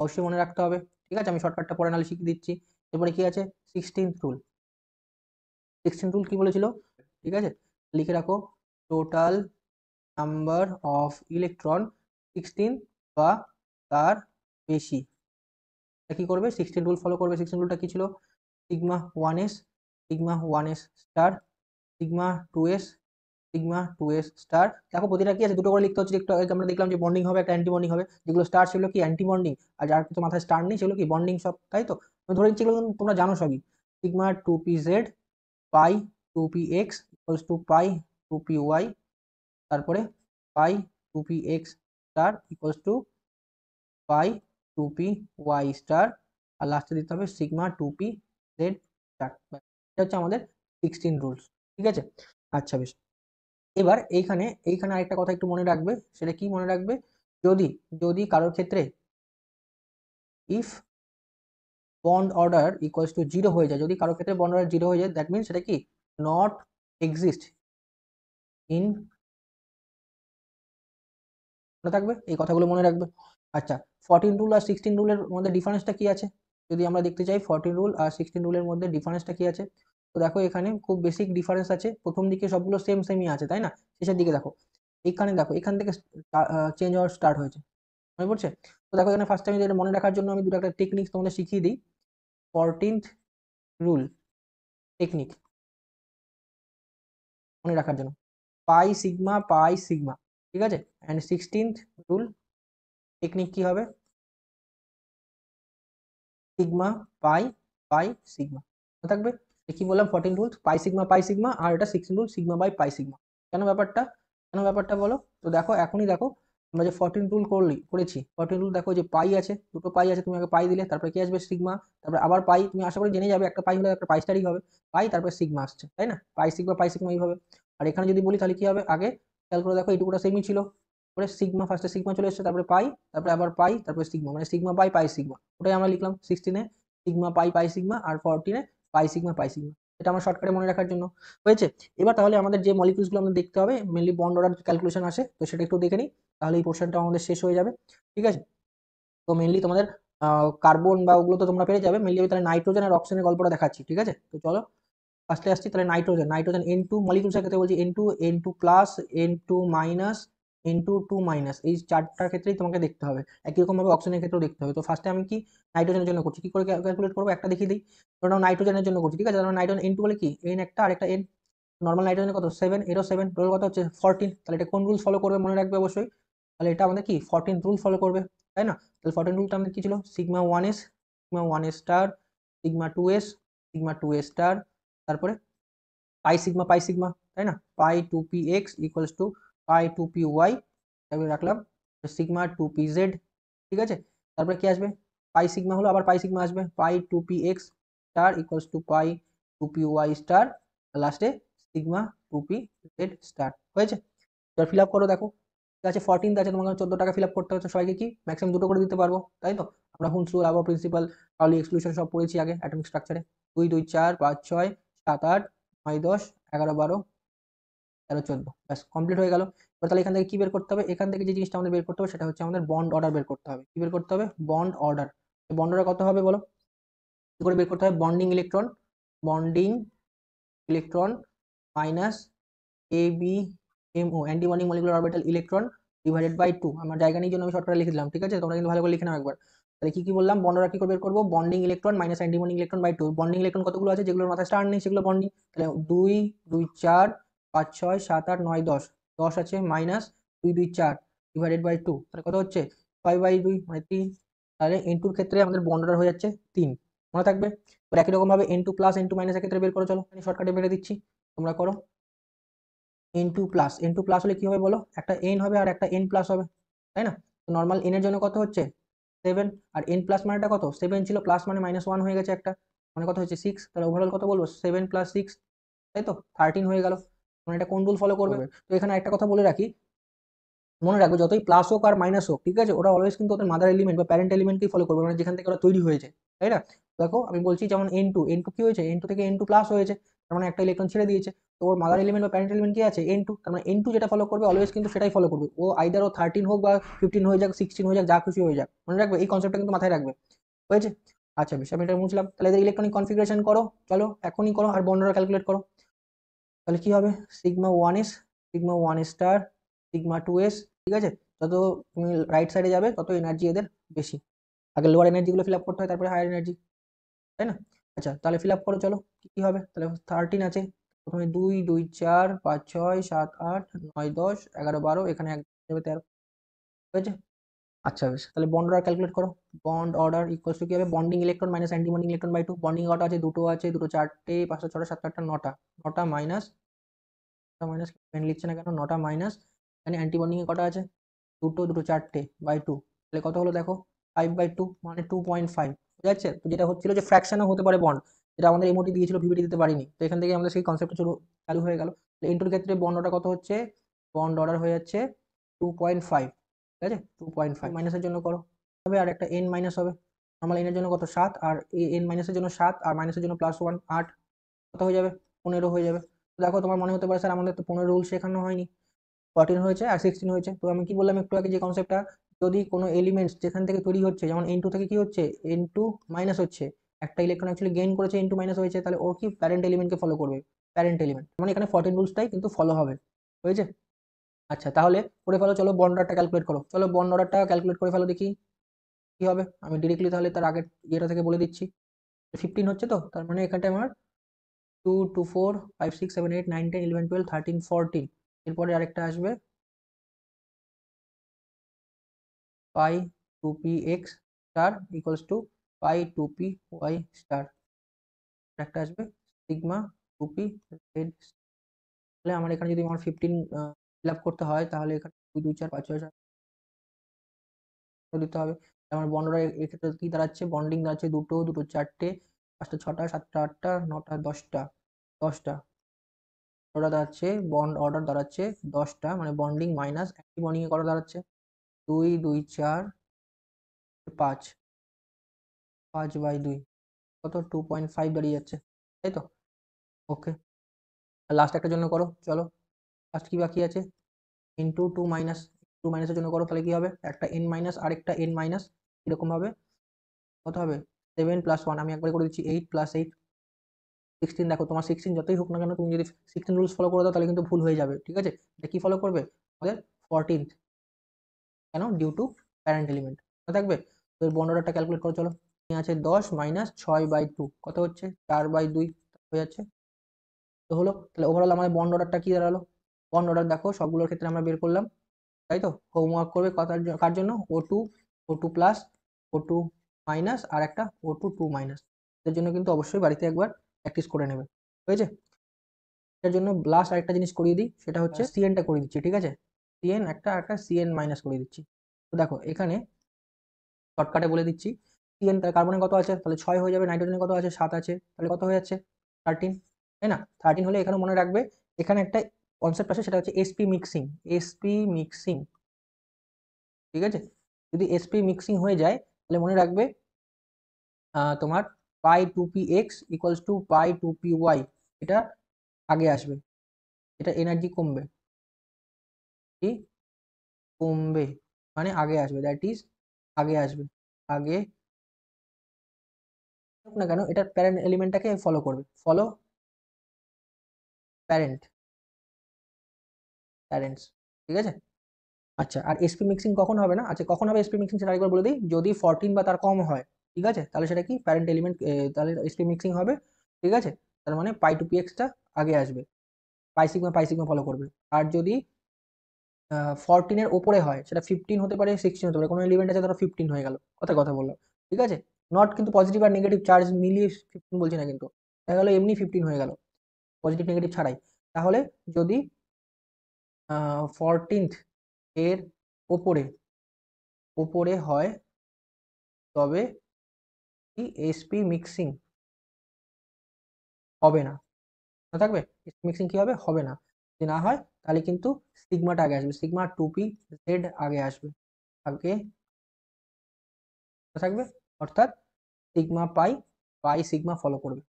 অবশ্যই মনে রাখতে হবে, ঠিক আছে? আমি শর্টকাটটা পরে নাহলে শিখিয়ে দিচ্ছি। এরপরে কি আছে? 16th rule. 16th রুল কি বলেছিল? ঠিক আছে, লিখে রাখো, টোটাল নাম্বার অফ ইলেকট্রন 16 বা তার বেশি, এটা কি করবে? 16 রুল ফলো করবে। 16 রুলটা কি ছিল? Sigma one S star, sigma two S sigma 2s star. দেখো প্রতিটা কি আছে, দুটো করে লিখতে হচ্ছে, একটু আগে আমরা দেখলাম যে বন্ডিং হবে, একটা অ্যান্টি বন্ডিং হবে, যেগুলো স্টার সেগুলো কি অ্যান্টি বন্ডিং, আর যার কিছু মাথায় স্টার নেই সেগুলো কি বন্ডিং সব, তাই তো? আমি ধরে নিচ্ছি এগুলো কিন্তু তোমরা জানো সবই। Sigma 2pz pi 2px equals to pi 2py, তারপরে pi 2px star equals to pi 2py star, আর লাস্টে দিতে হবে সিগমা 2pz স্টার। এটা হচ্ছে আমাদের 16 রুলস, ঠিক আছে? আচ্ছা বেশ, এবার এইখানে এইখানে আরেকটা কথা একটু মনে রাখবে, সেটা কি মনে রাখবে, যদি যদি কারোর ক্ষেত্রে if bond order equals to zero হয়ে যায়, যদি কারোর ক্ষেত্রে বন্ড অর্ডার জিরো হয়ে যায়, দ্যাট মিনস সেটা কি নট এক্সিস্ট ইন, মনে থাকবে এই কথাগুলো মনে রাখবে। আচ্ছা, 14 রুল আর 16 রুলের মধ্যে ডিফারেন্সটা কি আছে, যদি আমরা দেখতে চাই 14 রুল আর 16 রুলের মধ্যে ডিফারেন্সটা কি আছে, তো দেখো এখানে খুব বেসিক ডিফারেন্স আছে। প্রথম দিকে সবগুলো সেম সেমই আছে, তাই না? শেষের দিকে দেখো, এখানে দেখো এখান থেকে চেঞ্জ হওয়ার স্টার্ট হয়েছে, মনে পড়ছে? তো দেখো এখানে ফার্স্ট টাইম যেটা মনে রাখার জন্য আমি দুটো একটা টেকনিক তোমাদের শিখিয়ে দিই। 14th রুল টেকনিক মনে রাখার জন্য, পাই সিগমা, ঠিক আছে? অ্যান্ড 16th রুল টেকনিক কি হবে, সিগমা পাই পাই সিগমা, মনে থাকবে? কি বললাম, 14 রুলস পাই সিগমা, আর এটা 16 rule sigma by pi sigma. কেন ব্যাপারটা, কেন ব্যাপারটা বলো তো? দেখো এখনই দেখো, আমরা যে 14 রুল করেছি, 14 রুল দেখো যে পাই আছে, দুটো পাই আছে, তুমি আগে পাই দিলে, তারপরে কি আসবে সিগমা, তারপরে আবার পাই, তুমি আশা করি জেনে যাবে একটা পাই হলে একটা পাই স্টারই হবে, পাই তারপরে সিগমা আসছে, তাই না? পাই সিগমা এইভাবে। আর এখানে যদি বলি তাহলে কি হবে, আগে খেয়াল করে দেখো এইটুকুটা সেমই ছিল, তারপরে সিগমা, ফার্স্টে সিগমা চলে এসেছে, তারপরে পাই, তারপরে আবার পাই, তারপরে সিগমা, মানে সিগমা বাই পাই সিগমা, ওটাই আমরা লিখলাম 16-এ সিগমা পাই সিগমা, আর 14-এ পাই সিগমা। এটা আমার শর্টকাটে মনে রাখার জন্য হয়েছে। এবার তাহলে আমাদের যে মলিকিউলসগুলো আমাদের দেখতে হবে, মেনলি বন্ড অর্ডার ক্যালকুলেশন আসে, তো সেটা একটু দেখে নিই, তাহলে এই পোর্শনটা আমাদের শেষ হয়ে যাবে, ঠিক আছে? তো মেনলি তোমাদের কার্বন বা ওগুলো তো তোমরা পেরে যাবে, মেনলি আমি তাহলে নাইট্রোজেন আর অক্সিজেনের গল্পটা দেখাচ্ছি, ঠিক আছে? তো চলো ফার্স্টে আসছি, তাহলে নাইট্রোজেন, N2 মলিকিউলসের ক্ষেত্রে বলছি N2 plus, N2 minus, N2 minus, এই চারটার ক্ষেত্রেই তোমাকে দেখতে হবে। একই রকম ভাবে অক্সিজেনের ক্ষেত্রেও দেখতে হবে। তো ফার্স্টে আমি কি নাইট্রোজেনের জন্য করছি, কি করে ক্যালকুলেট করবো একটা দেখিয়ে দিই। ধরো নাও নাইট্রোজেনের জন্য করছি, ঠিক আছে? ধরো নাইট্রোজেন N2 বলে কি এন একটা আর একটা এন, নর্মাল নাইট্রোজেনের কত 7, এরও 7, টোটাল কত হচ্ছে 14, তাহলে এটা কোন রুল ফলো করবে মনে রাখবে অবশ্যই, তাহলে এটা আমাদের কি 14 রুল ফলো করবে, তাই না? তাহলে 14 রুলটা আমাদের কি ছিল, sigma 1s star, sigma 2s, sigma 2s star, তারপরে পাই সিগমা, তাই না? পাই 2px equals to pi 2py, তারপরে রাখলাম সিগমা 2pz, ঠিক আছে? তারপরে কি আসবে, পাই সিগমা হলো, আবার পাই সিগমা আসবে, পাই 2px star equals to pi 2py star, লাস্টে সিগমা 2pz স্টার, হয়েছে? এবার ফিল আপ করো, দেখো ঠিক আছে, 14 আছে, তোমাকে 14 টাকা ফিল আপ করতে হচ্ছে, সবাইকে কি ম্যাক্সিমাম দুটো করে দিতে পারবো, তাই তো? আমরা হুন্স রুল, আবার প্রিন্সিপাল, পাউলি এক্সক্লুশন সব পড়েছি আগে অ্যাটমিক স্ট্রাকচারে, 2 2 4 5 6 7 8 9 10 11 12 13 14, ব্যাস কমপ্লিট হয়ে গেল। এবার তাহলে এখান থেকে কি বের করতে হবে, এখান থেকে যে জিনিসটা আমাদের বের করতে হবে সেটা হচ্ছে আমাদের বন্ড অর্ডার বের করতে হবে। কি বের করতে হবে, বন্ড অর্ডার। বন্ড অর্ডার কত হবে বলো, কি করে বের করতে হবে, bonding electron minus ABMO, anti bonding molecular orbital electron divided by 2, আমার জায়গা নেই জন্য আমি শর্টকাটে লিখে দিলাম, ঠিক আছে? তোমরা কিন্তু ভালো করে লিখে নাও একবার। তাহলে কি কি বললাম, বন্ড অর্ডার কি করে বের করবো, bonding electron minus anti bonding electron by 2, bonding electron কতগুলো আছে, যেগুলোর মাথায় স্টার নেই সেগুলো বন্ডিং, তাহলে 2 2 4 5 6 7 8 9 10, 10 আছে মাইনাস 2 2 4 ডিভাইডেড বাই 2, তাহলে কত হচ্ছে 5/2 মানে 3, তাহলে N2 এর ক্ষেত্রে আমাদের বন্ড অর্ডার হয়ে যাচ্ছে 3, মনে থাকবে? তো একই রকম ভাবে N2 প্লাস N2 মাইনাসের ক্ষেত্রে বের করো, চলো আমি শর্টকাটে বের দিচ্ছি, তোমরা করো। N2 প্লাস হলে কি হবে বলো, একটা N হবে আর একটা N প্লাস হবে, তাই না? তো নর্মাল N এর জন্য কত হচ্ছে 7, আর N প্লাস মানেটা কত, 7 ছিল, প্লাস মানে -1 হয়ে গেছে একটা, মানে কত হচ্ছে 6, তাহলে ওভারঅল কত বলবো 7 + 6, তাই তো 13 হয়ে গেল। মানে এটা কোন রুল ফলো করবে? তো এখানে একটা কথা বলে রাখি, মনে রাখবে যতই প্লাস হোক আর মাইনাস হোক, ঠিক আছে, ওরা অলওয়েজ কিন্তু ওদের মাদার এলিমেন্ট বা প্যারেন্ট এলিমেন্টকেই ফলো করবে, মানে যেখান থেকে ওরা তৈরি হয়েছে, তাই না? দেখো আমি বলছি যেমন N2 কি হয়েছে, N2 থেকে N2 প্লাস হয়েছে, তার মানে একটা ইলেকট্রন ছেড়ে দিয়েছে, তো ওর মাদার এলিমেন্ট বা প্যারেন্ট এলিমেন্ট কি আছে N2, তার মানে N2 যেটা ফলো করবে অলওয়েজ কিন্তু সেটাই ফলো করবে, ও আইদার ও 13 হোক বা 15 হয়ে যাক, 16 হয়ে যাক, যা খুশি হয়ে যাক, মনে রাখবে এই কনসেপ্টটা কিন্তু মাথায় রাখবে, হয়েছে? আচ্ছা বেশ, আমি এটা মুছলাম, তাহলে এদের ইলেকট্রনিক কনফিগারেশন করো, চলো এখনই করো, আর বন্ডরা ক্যালকুলেট করো। তাহলে কি হবে, সিগমা 1 স্টার, সিগমা 2s, ঠিক আছে? যত তুমি রাইট সাইডে যাবে তত এনার্জি এদের বেশি, আগে লোয়ার এনার্জি গুলো ফিল আপ করতে হয়, তারপরে হায়ার এনার্জি, তাই না? আচ্ছা তাহলে ফিল আপ করো, চলো কি কি হবে, তাহলে 13 আছে, প্রথমে 2 2 4 5 6 7 8 9 10 11 12 এখানে 1 যাবে 13 ঠিক আছে। আচ্ছা বেশ, তাহলে বন্ড অর্ডার ক্যালকুলেট করো। বন্ড অর্ডার ইকুয়ালস টু কি হবে, bonding electron minus anti bonding electron by 2। Bonding কটা আছে, দুটো আছে, দুটো 4টে, 5টা 6টা 7টা 8টা 9টা, 9টা মাইনাস, মাইনাস পেন লিখছে না কেন, 9টা মাইনাস এখানে অ্যান্টি বন্ডিং এ কটা আছে, দুটো, দুটো 4টে বাই 2, তাহলে কত হলো দেখো 5/2 মানে 2.5, ঠিক আছে। তো যেটা হচ্ছিল যে ফ্র্যাকশনও হতে পারে বন্ড, যেটা আমাদের এমওটি দিয়েছিল, ভিভিটি দিতে পারিনি, তো এখান থেকে আমাদের সেই কনসেপ্টটা চালু হয়ে গেল। তো ইন্টুর ক্ষেত্রে বন্ড অর্ডার কত হচ্ছে, বন্ড অর্ডার হয়ে যাচ্ছে 2.5, ঠিক আছে। 2.5 মাইনাসের জন্য করো হবে, আর একটা এন মাইনাস হবে, নর্মাল এনের জন্য কত 7, আর এন মাইনাসের জন্য 7, আর মাইনাসের জন্য +1 8, কত হয়ে যাবে 15 হয়ে যাবে। তো দেখো তোমার মনে হতে পারে স্যার আমাদের তো 15 রুল শেখানো হয়নি, 14 হয়েছে আর 16 হয়েছে। তো আমি কি বললাম একটু আগে যে কনসেপ্টটা, যদি কোনো এলিমেন্টস যেখান থেকে তৈরি হচ্ছে, যেমন N2 থেকে কি হচ্ছে, N2 মাইনাস হচ্ছে, একটা ইলেকট্রন অ্যাকচুয়ালি গেইন করেছে, N2 মাইনাস হয়েছে, তাহলে ওর কি প্যারেন্ট এলিমেন্টকে ফলো করবে, প্যারেন্ট এলিমেন্ট, মানে এখানে 14 রুলসটাই কিন্তু ফলো হবে, হয়েছে। আচ্ছা তাহলে করে ফেলো, চলো বন্ড অর্ডারটা ক্যালকুলেট করো, চলো বন্ড অর্ডারটা ক্যালকুলেট করে ফেলো দেখি কি হবে। আমি ডিরেক্টলি তাহলে তার আগের ইয়েটা থেকে বলে দিচ্ছি। 15 হচ্ছে, তো তার মানে এখানটা আমার 2 2 4 5 6 7 8 9 10 11 12 13 14, এরপরে আরেকটা আসবে পাই 2p(x) equals to pi 2py star, একটা আসবে সিগমা 2p(z)। তাহলে আমার এখানে যদি আমার 15 ফিল আপ করতে হয়, তাহলে এখানে 2 2 4 5 6 7 দিতে হবে। আমার বন্ডরা এক্ষেত্রে কি দাঁড়াচ্ছে, বন্ডিং দাঁড়াচ্ছে দুটো, দুটো 4টে, 5টা 6টা 7টা 8টা 9টা 10টা, 10টা ওটা দাঁড়াচ্ছে, বন্ড অর্ডার দাঁড়াচ্ছে 10টা, মানে বন্ডিং মাইনাস অ্যান্টি বন্ডিং এ করা দাঁড়াচ্ছে 2 2 4 5, 5/2 কত 2.5 দাঁড়িয়ে যাচ্ছে, তাই তো। ওকে, লাস্ট একটার জন্য করো, চলো লাস্ট কি বাকি আছে, ইন্টু 2 মাইনাস, 2 মাইনাসের জন্য করো, তাহলে কি হবে, একটা এন মাইনাস আরেকটা এন মাইনাস, এরকম ভাবে কত হবে 7 + 1, আমি একবারে করে দিচ্ছি 8 + 8 16। দেখো তোমার 16 যতই হোক না কেন, তুমি যদি 16 রুলস ফলো করে দাও তাহলে কিন্তু ভুল হয়ে যাবে, ঠিক আছে। এটা কি ফলো করবে, আমাদের 14th, কেন, ডিউ টু প্যারেন্ট এলিমেন্ট, মনে থাকবে। তো এর বন্ড অর্ডারটা ক্যালকুলেট করো, চলো আছে 10 মাইনাস 6/2 কত হচ্ছে 4/2 হয়ে যাচ্ছে, তো হলো। তাহলে ওভারঅল আমাদের বন্ড অর্ডারটা কি দাঁড়ালো, বন্ড অর্ডার দেখো সবগুলোর ক্ষেত্রে আমরা বের করলাম, তাই তো। হোমওয়ার্ক করবে কার জন্য, O2 প্লাস, O2 মাইনাস, আর একটা O2 মাইনাস, এর জন্য কিন্তু অবশ্যই বাড়িতে একবার প্র্যাকটিস করে নেবে, হয়েছে। এর জন্য লাস্ট আরেকটা জিনিস করিয়ে দিই, সেটা হচ্ছে সিএনটা করে দিচ্ছি, ঠিক আছে। সিএন একটা সিএন মাইনাস করে দিচ্ছি। তো দেখো এখানে শর্টকাটে বলে দিচ্ছি, সিএন কার্বনে কত আছে, তাহলে 6 হয়ে যাবে, নাইট্রোজেনে কত আছে 7 আছে, তাহলে কত হয়ে যাচ্ছে 13, তাই না। 13 হলে এখানে মনে রাখবে, এখানে একটা কনসেপ্ট আছে, সেটা হচ্ছে এসপি মিক্সিং, এসপি মিক্সিং, ঠিক আছে। যদি এসপি মিক্সিং হয়ে যায়, তাহলে মনে রাখবে তোমার পাই 2p(x) equals to pi 2py, এটা আগে আসবে, এটা এনার্জি কমবে, কি কমবে, মানে আগে আসবে, দ্যাট ইজ আগে আসবে, আগে হোক না কেন, এটা প্যারেন্ট এলিমেন্টটাকে ফলো করবে, ফলো প্যারেন্ট, প্যারেন্টস, ঠিক আছে। আচ্ছা, আর এসপি মিক্সিং কখন হবে না, আচ্ছা কখন হবে এসপি মিক্সিং সেটা আরেকবার বলে দিই, যদি 14 বা তার কম হয়, ঠিক আছে, তাহলে সেটা কি প্যারেন্ট এলিমেন্ট, তাহলে এসপি মিক্সিং হবে, ঠিক আছে। তার মানে পাই 2px আগে আসবে, পাই সিগমা ফলো করবে। আর যদি 14 এর ওপরে হয়, সেটা 15 হতে পারে, 16 হতে পারে, কোনো এলিমেন্ট আছে ধরো 15 হয়ে গেল, কথা বললাম, ঠিক আছে। নট কিন্তু পজিটিভ আর নেগেটিভ চার্জ মিলিয়ে 15 বলছি না, কিন্তু দেখা গেলো এমনি 15 হয়ে গেল, পজিটিভ নেগেটিভ ছাড়াই। তাহলে যদি 14th এর ওপরে ওপরে হয়, তবে কি এসপি মিক্সিং হবে না, মনে থাকবে, এসপি মিক্সিং কি হবে, হবে না। যদি না হয় তাহলে কিন্তু সিগমাটা আগে আসবে, সিগমা 2p(z) আগে আসবে, আগে থাকবে, অর্থাৎ সিগমা পাই, পাই সিগমা ফলো করবে,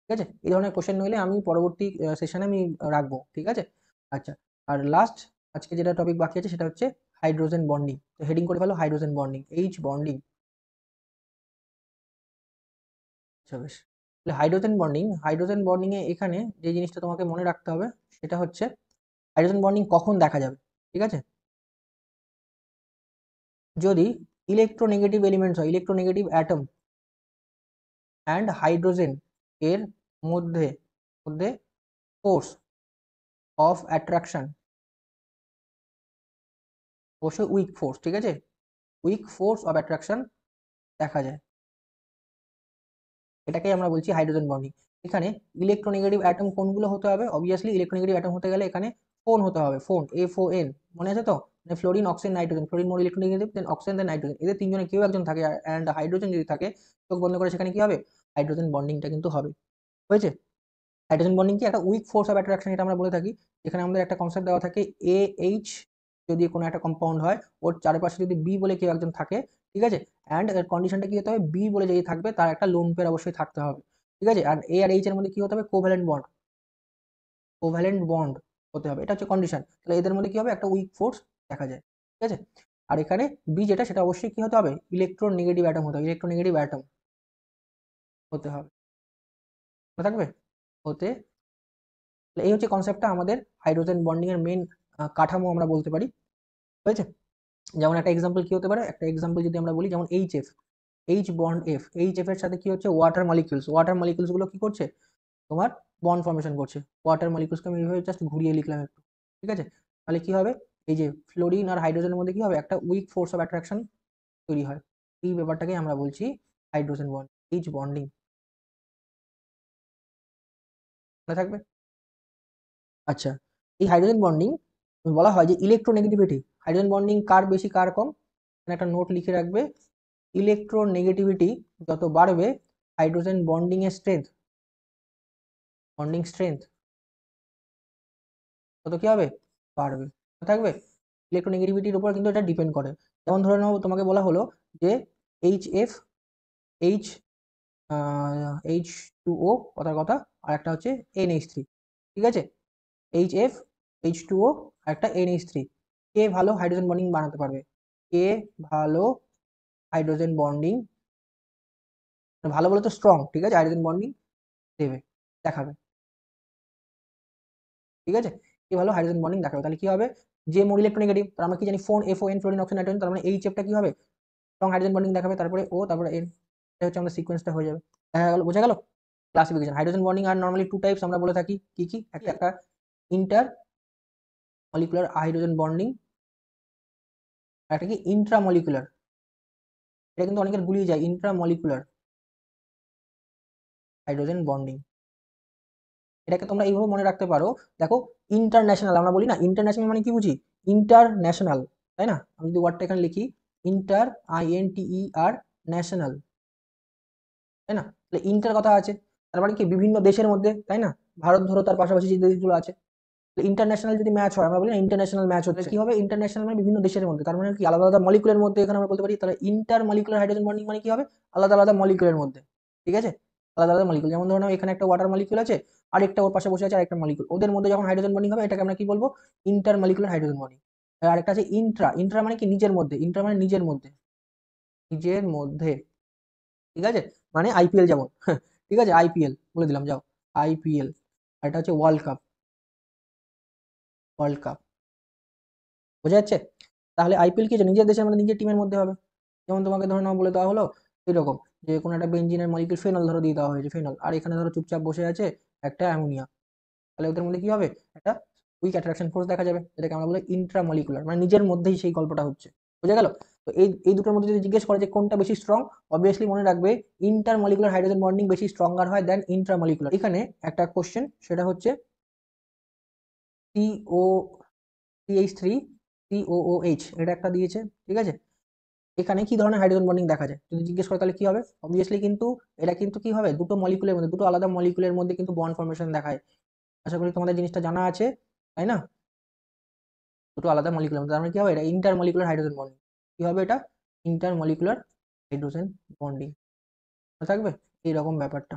ঠিক আছে। এই ধরনের কোশ্চেন হলে আমি পরবর্তী সেশনে আমি রাখবো, ঠিক আছে। আচ্ছা, আর লাস্ট আজকে যেটা টপিক বাকি আছে, সেটা হচ্ছে হাইড্রোজেন বন্ডিং। তো হেডিং করে ফেলো হাইড্রোজেন বন্ডিং, এইচ বন্ডিং। আচ্ছা বেশ, তাহলে হাইড্রোজেন বন্ডিং এ এখানে যে জিনিসটা তোমাকে মনে রাখতে হবে, সেটা হচ্ছে হাইড্রোজেন বন্ডিং কখন দেখা যাবে, ঠিক আছে। যদি ইলেকট্রোনেগেটিভ এলিমেন্টস হয়, ইলেকট্রোনেগেটিভ অ্যাটম অ্যান্ড হাইড্রোজেন এর মধ্যে মধ্যে ফোর্স অফ অ্যাট্রাকশন, অবশ্যই উইক ফোর্স, ঠিক আছে, উইক ফোর্স অফ অ্যাট্রাকশন দেখা যায়, এটাকেই আমরা বলছি হাইড্রোজেন বন্ডিং। এখানে ইলেকট্রোনেগেটিভ অ্যাটম কোনগুলো হতে হবে? অবভিয়াসলি ইলেকট্রোনেগেটিভ অ্যাটম হতে গেলে এখানে ফোন হতে হবে, ফোন, FON, মনে আছে তো? মানে ফ্লোরিন, অক্সিজেন, নাইট্রোজেন, ফ্লোরিন মোর ইলেকট্রোনেগেটিভ, দেন অক্সিজেন, দেন নাইট্রোজেন, এদের তিনজনে কেউ একজন থাকে, অ্যান্ড হাইড্রোজেন যদি থাকে, চোখ বন্ধ করে সেখানে কি হবে? হাইড্রোজেন বন্ডিংটা কিন্তু হবে, হয়েছে? হাইড্রোজেন বন্ডিং কি একটা উইক ফোর্স অফ অ্যাট্রাকশন, এটা আমরা বলে থাকি। এখানে আমাদের একটা কনসেপ্ট দেওয়া থাকে, AH যদি কোনো একটা কম্পাউন্ড হয়, ওর চারপাশে যদি বি বলে কেউ একজন থাকে, ঠিক আছে, অ্যান্ড এর কন্ডিশনটা কি হতে হবে? বি বলে যদি থাকবে তার একটা লোন পেয়ার অবশ্যই থাকতে হবে, ঠিক আছে, আর এ আর এইচ এর মধ্যে কি হতে হবে? কোভ্যালেন্ট বন্ড, কোভ্যালেন্ট বন্ড হতে হবে, এটা হচ্ছে কন্ডিশন। তাহলে এদের মধ্যে কি হবে? একটা উইক ফোর্স দেখা যায়, ঠিক আছে। আর এখানে বি যেটা, সেটা অবশ্যই কি হতে হবে? ইলেকট্রোনেগেটিভ অ্যাটম হতে হবে, ইলেকট্রোনেগেটিভ অ্যাটম হতে হবে, মনে থাকবে? হতে, এই হচ্ছে কনসেপ্টটা আমাদের হাইড্রোজেন বন্ডিং এর মেন কাঠামো আমরা বলতে পারি, হয়েছে? যেমন একটা এক্সাম্পল কি হতে পারে? একটা এক্সাম্পল যদি আমরা বলি, যেমন HF, H bond F, HF এর সাথে কি হচ্ছে? ওয়াটার মলিকিউলস, ওয়াটার মলিকিউলস গুলো কি করছে? তোমার বন্ড ফর্মেশন করছে। ওয়াটার মলিকিউলসকে আমি এইভাবে জাস্ট ঘুরিয়ে লিখলাম একটু, ঠিক আছে। তাহলে কি হবে? এই যে ফ্লোরিন আর হাইড্রোজেনের মধ্যে কি হবে? একটা উইক ফোর্স অফ অ্যাট্রাকশন তৈরি হয়, এই ব্যাপারটাকে আমরা বলছি হাইড্রোজেন বন্ড, এইচ বন্ডিং, মনে থাকবে? আচ্ছা, এই হাইড্রোজেন বন্ডিং বলা হয় যে ইলেকট্রোনেগেটিভিটি, হাইড্রোজেন বন্ডিং কার বেশি কার কম? এখানে একটা নোট লিখে রাখবে, ইলেকট্রোনেগেটিভিটি যত বাড়বে, হাইড্রোজেন বন্ডিং এর স্ট্রেংথ, বন্ডিং স্ট্রেংথ তত কি হবে? বাড়বে, থাকবে। ইলেকট্রোনেগেটিভিটির উপর কিন্তু এটা ডিপেন্ড করে। যেমন ধরে নাও তোমাকে বলা হলো যে HF, এইচ, H2O কথার কথা, আর একটা হচ্ছে NH3, ঠিক আছে, HF, H2O, আর একটা NH3, কে ভালো হাইড্রোজেন বন্ডিং বানাতে পারবে? কে ভালো হাইড্রোজেন বন্ডিং, ভালো বলে তো স্ট্রং, ঠিক আছে, হাইড্রোজেন বন্ডিং দেবে, দেখাবে, ঠিক আছে, কি ভালো হাইড্রোজেন বন্ডিং দেখাবে। তাহলে কি হবে? যে মোর ইলেকট্রোনেগেটিভ, তার আমরা কি জানি? Phone, FON, fluorine, oxygen, nitrogen, তার মানে HF টা কি হবে? স্ট্রং হাইড্রোজেন বন্ডিং দেখাবে, তারপরে O, তারপরে N, এটা হচ্ছে আমাদের সিকোয়েন্সটা হয়ে যাবে, দেখা গেল, বোঝা গেল? ক্লাসিফিকেশন হাইড্রোজেন বন্ডিং আর নরমালি টু টাইপস আমরা বলে থাকি, কি কি? একটা ইন্টার মলিকুলার হাইড্রোজেন বন্ডিং, আর একটা কি ইন্ট্রা মলিকুলার, এটা কিন্তু অনেকের গুলিয়ে যায়, ইন্ট্রা মলিকুলার হাইড্রোজেন বন্ডিং, এটাকে তোমরা এইভাবে মনে রাখতে পারো। দেখো, ইন্টারন্যাশনাল আমরা বলি না, ইন্টারন্যাশনাল মানে কি বুঝি? ইন্টারন্যাশনাল, তাই না? আমি যদি ওয়ার্ডটা এখানে লিখি, ইন্টার, INTER, ন্যাশনাল, তাই না? তাহলে ইন্টার কথা আছে, তার মানে কি? বিভিন্ন দেশের মধ্যে, তাই না? ভারত ধরো, তার পাশাপাশি যে দেশগুলো আছে, ইন্টারন্যাশনাল যদি ম্যাচ হয়, আমরা বলি না ইন্টারন্যাশনাল ম্যাচ হচ্ছে, কি হবে? ইন্টারন্যাশনাল মানে বিভিন্ন দেশের মধ্যে, তার মানে কি? আলাদা আলাদা মলিকুলের মধ্যে, এখানে আমরা বলতে পারি। তাহলে ইন্টার মলিকুলার হাইড্রোজেন বন্ডিং মানে কি হবে? আলাদা আলাদা মলিকুলের মধ্যে, ঠিক আছে, আলাদা আলাদা মলিকুল। যেমন ধরো এখানে একটা ওয়াটার মলিকুল আছে, আরেকটা ওর পাশে বসে আছে আরেকটা মলিকুল, ওদের মধ্যে যখন হাইড্রোজেন বন্ডিং হবে, এটাকে আমরা কি বলবো? Inter molecular hydrogen bonding. আরেকটা আছে ইন্ট্রা, ইন্ট্রা মানে কি? নিজের মধ্যে, ইন্ট্রা মানে নিজের মধ্যে, নিজের মধ্যে, ঠিক আছে, মানে IPL যেমন ঠিক আছে, IPL বলে দিলাম, যাও, IPL। আর এটা হচ্ছে ওয়ার্ল্ড কাপ, ওয়ার্ল্ড কাপ, বোঝা যাচ্ছে? তাহলে IPL কি হচ্ছে? নিজের দেশের মধ্যে, নিজের টিমের মধ্যে হবে। যেমন তোমাকে ধরো নাও বলে দেওয়া হলো এরকম, যে কোনো একটা বেঞ্জিনের মলিকুল ফেনল ধরো দিয়ে দেওয়া হয়েছে, ফেনল, আর এখানে ধরো চুপচাপ বসে আছে একটা অ্যামোনিয়া, তাহলে ওদের মধ্যে কি হবে? একটা উইক অ্যাট্রাকশন ফোর্স দেখা যাবে, এটাকে আমরা বলি ইন্ট্রামলিকুলার, মানে নিজের মধ্যেই সেই গল্পটা হচ্ছে, বুঝা গেল? তো এই দুটোর মধ্যে যদি জিজ্ঞেস করে যে কোনটা বেশি স্ট্রং, অবভিয়াসলি মনে রাখবে ইন্টারমলিকুলার হাইড্রোজেন বন্ডিং বেশি স্ট্রঙ্গার হয় দেন ইন্ট্রামলিকুলার। এখানে একটা কোশ্চেন, সেটা হচ্ছে CO, CH3, COOH, এটা একটা দিয়েছে, ঠিক আছে, এখানে কি ধরনের হাইড্রোজেন বন্ডিং দেখা যায় যদি জিজ্ঞেস করে, তাহলে কি হবে? অবভিয়াসলি কিন্তু এটা কিন্তু কি হবে? দুটো মলিকুলের মধ্যে, দুটো আলাদা মলিকুলের মধ্যে কিন্তু বন্ড ফর্মেশন দেখায়। আশা করি তোমাদের জিনিসটা জানা আছে, তাই না? দুটো আলাদা মলিকুলের মধ্যে, তার মানে কি হবে? এটা ইন্টার মলিকুলার হাইড্রোজেন বন্ডিং। কি হবে এটা? ইন্টার মলিকুলার হাইড্রোজেন বন্ডিং থাকবে, এইরকম ব্যাপারটা।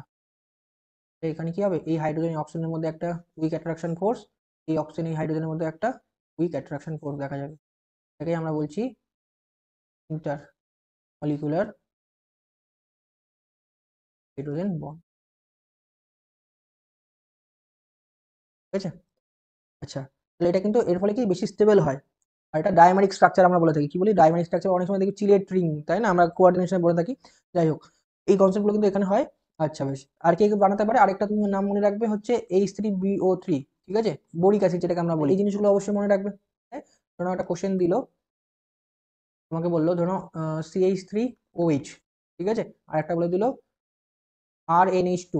তো এখানে কি হবে? এই হাইড্রোজেন অক্সিজেনের মধ্যে একটা উইক অ্যাট্রাকশন ফোর্স, এই অক্সিজেন এই হাইড্রোজেনের মধ্যে একটা উইক অ্যাট্রাকশন ফোর্স দেখা যাবে, এটাকেই আমরা বলছি ইন্টার মলিকুলার হাইড্রোজেন বন্ড, ঠিক আছে? আচ্ছা, তাহলে এটা কিন্তু এর ফলে কি বেশি স্টেবল হয়। আর এটা ডায়ামারিক স্ট্রাকচার আমরা বলে থাকি, কি বলি? ডায়ামারিক স্ট্রাকচার, অনেক সময় দেখি চিলেট রিং, তাই না? আমরা কোঅর্ডিনেশনে বলে থাকি। যাই হোক, এই কনসেপ্টগুলো কিন্তু এখানে হয়। আচ্ছা বেশ, আর কে কে বানাতে পারে, আরেকটা তুমি নাম মনে রাখবে হচ্ছে H3BO3, ঠিক আছে, বোরিক অ্যাসিড যেটাকে আমরা বলি। এই জিনিসগুলো অবশ্যই মনে রাখবে। হ্যাঁ, ধরো একটা কোশ্চেন দিল, তোমাকে বললো ধরো CH3OH, ঠিক আছে, আর একটা বলে দিল RnH2,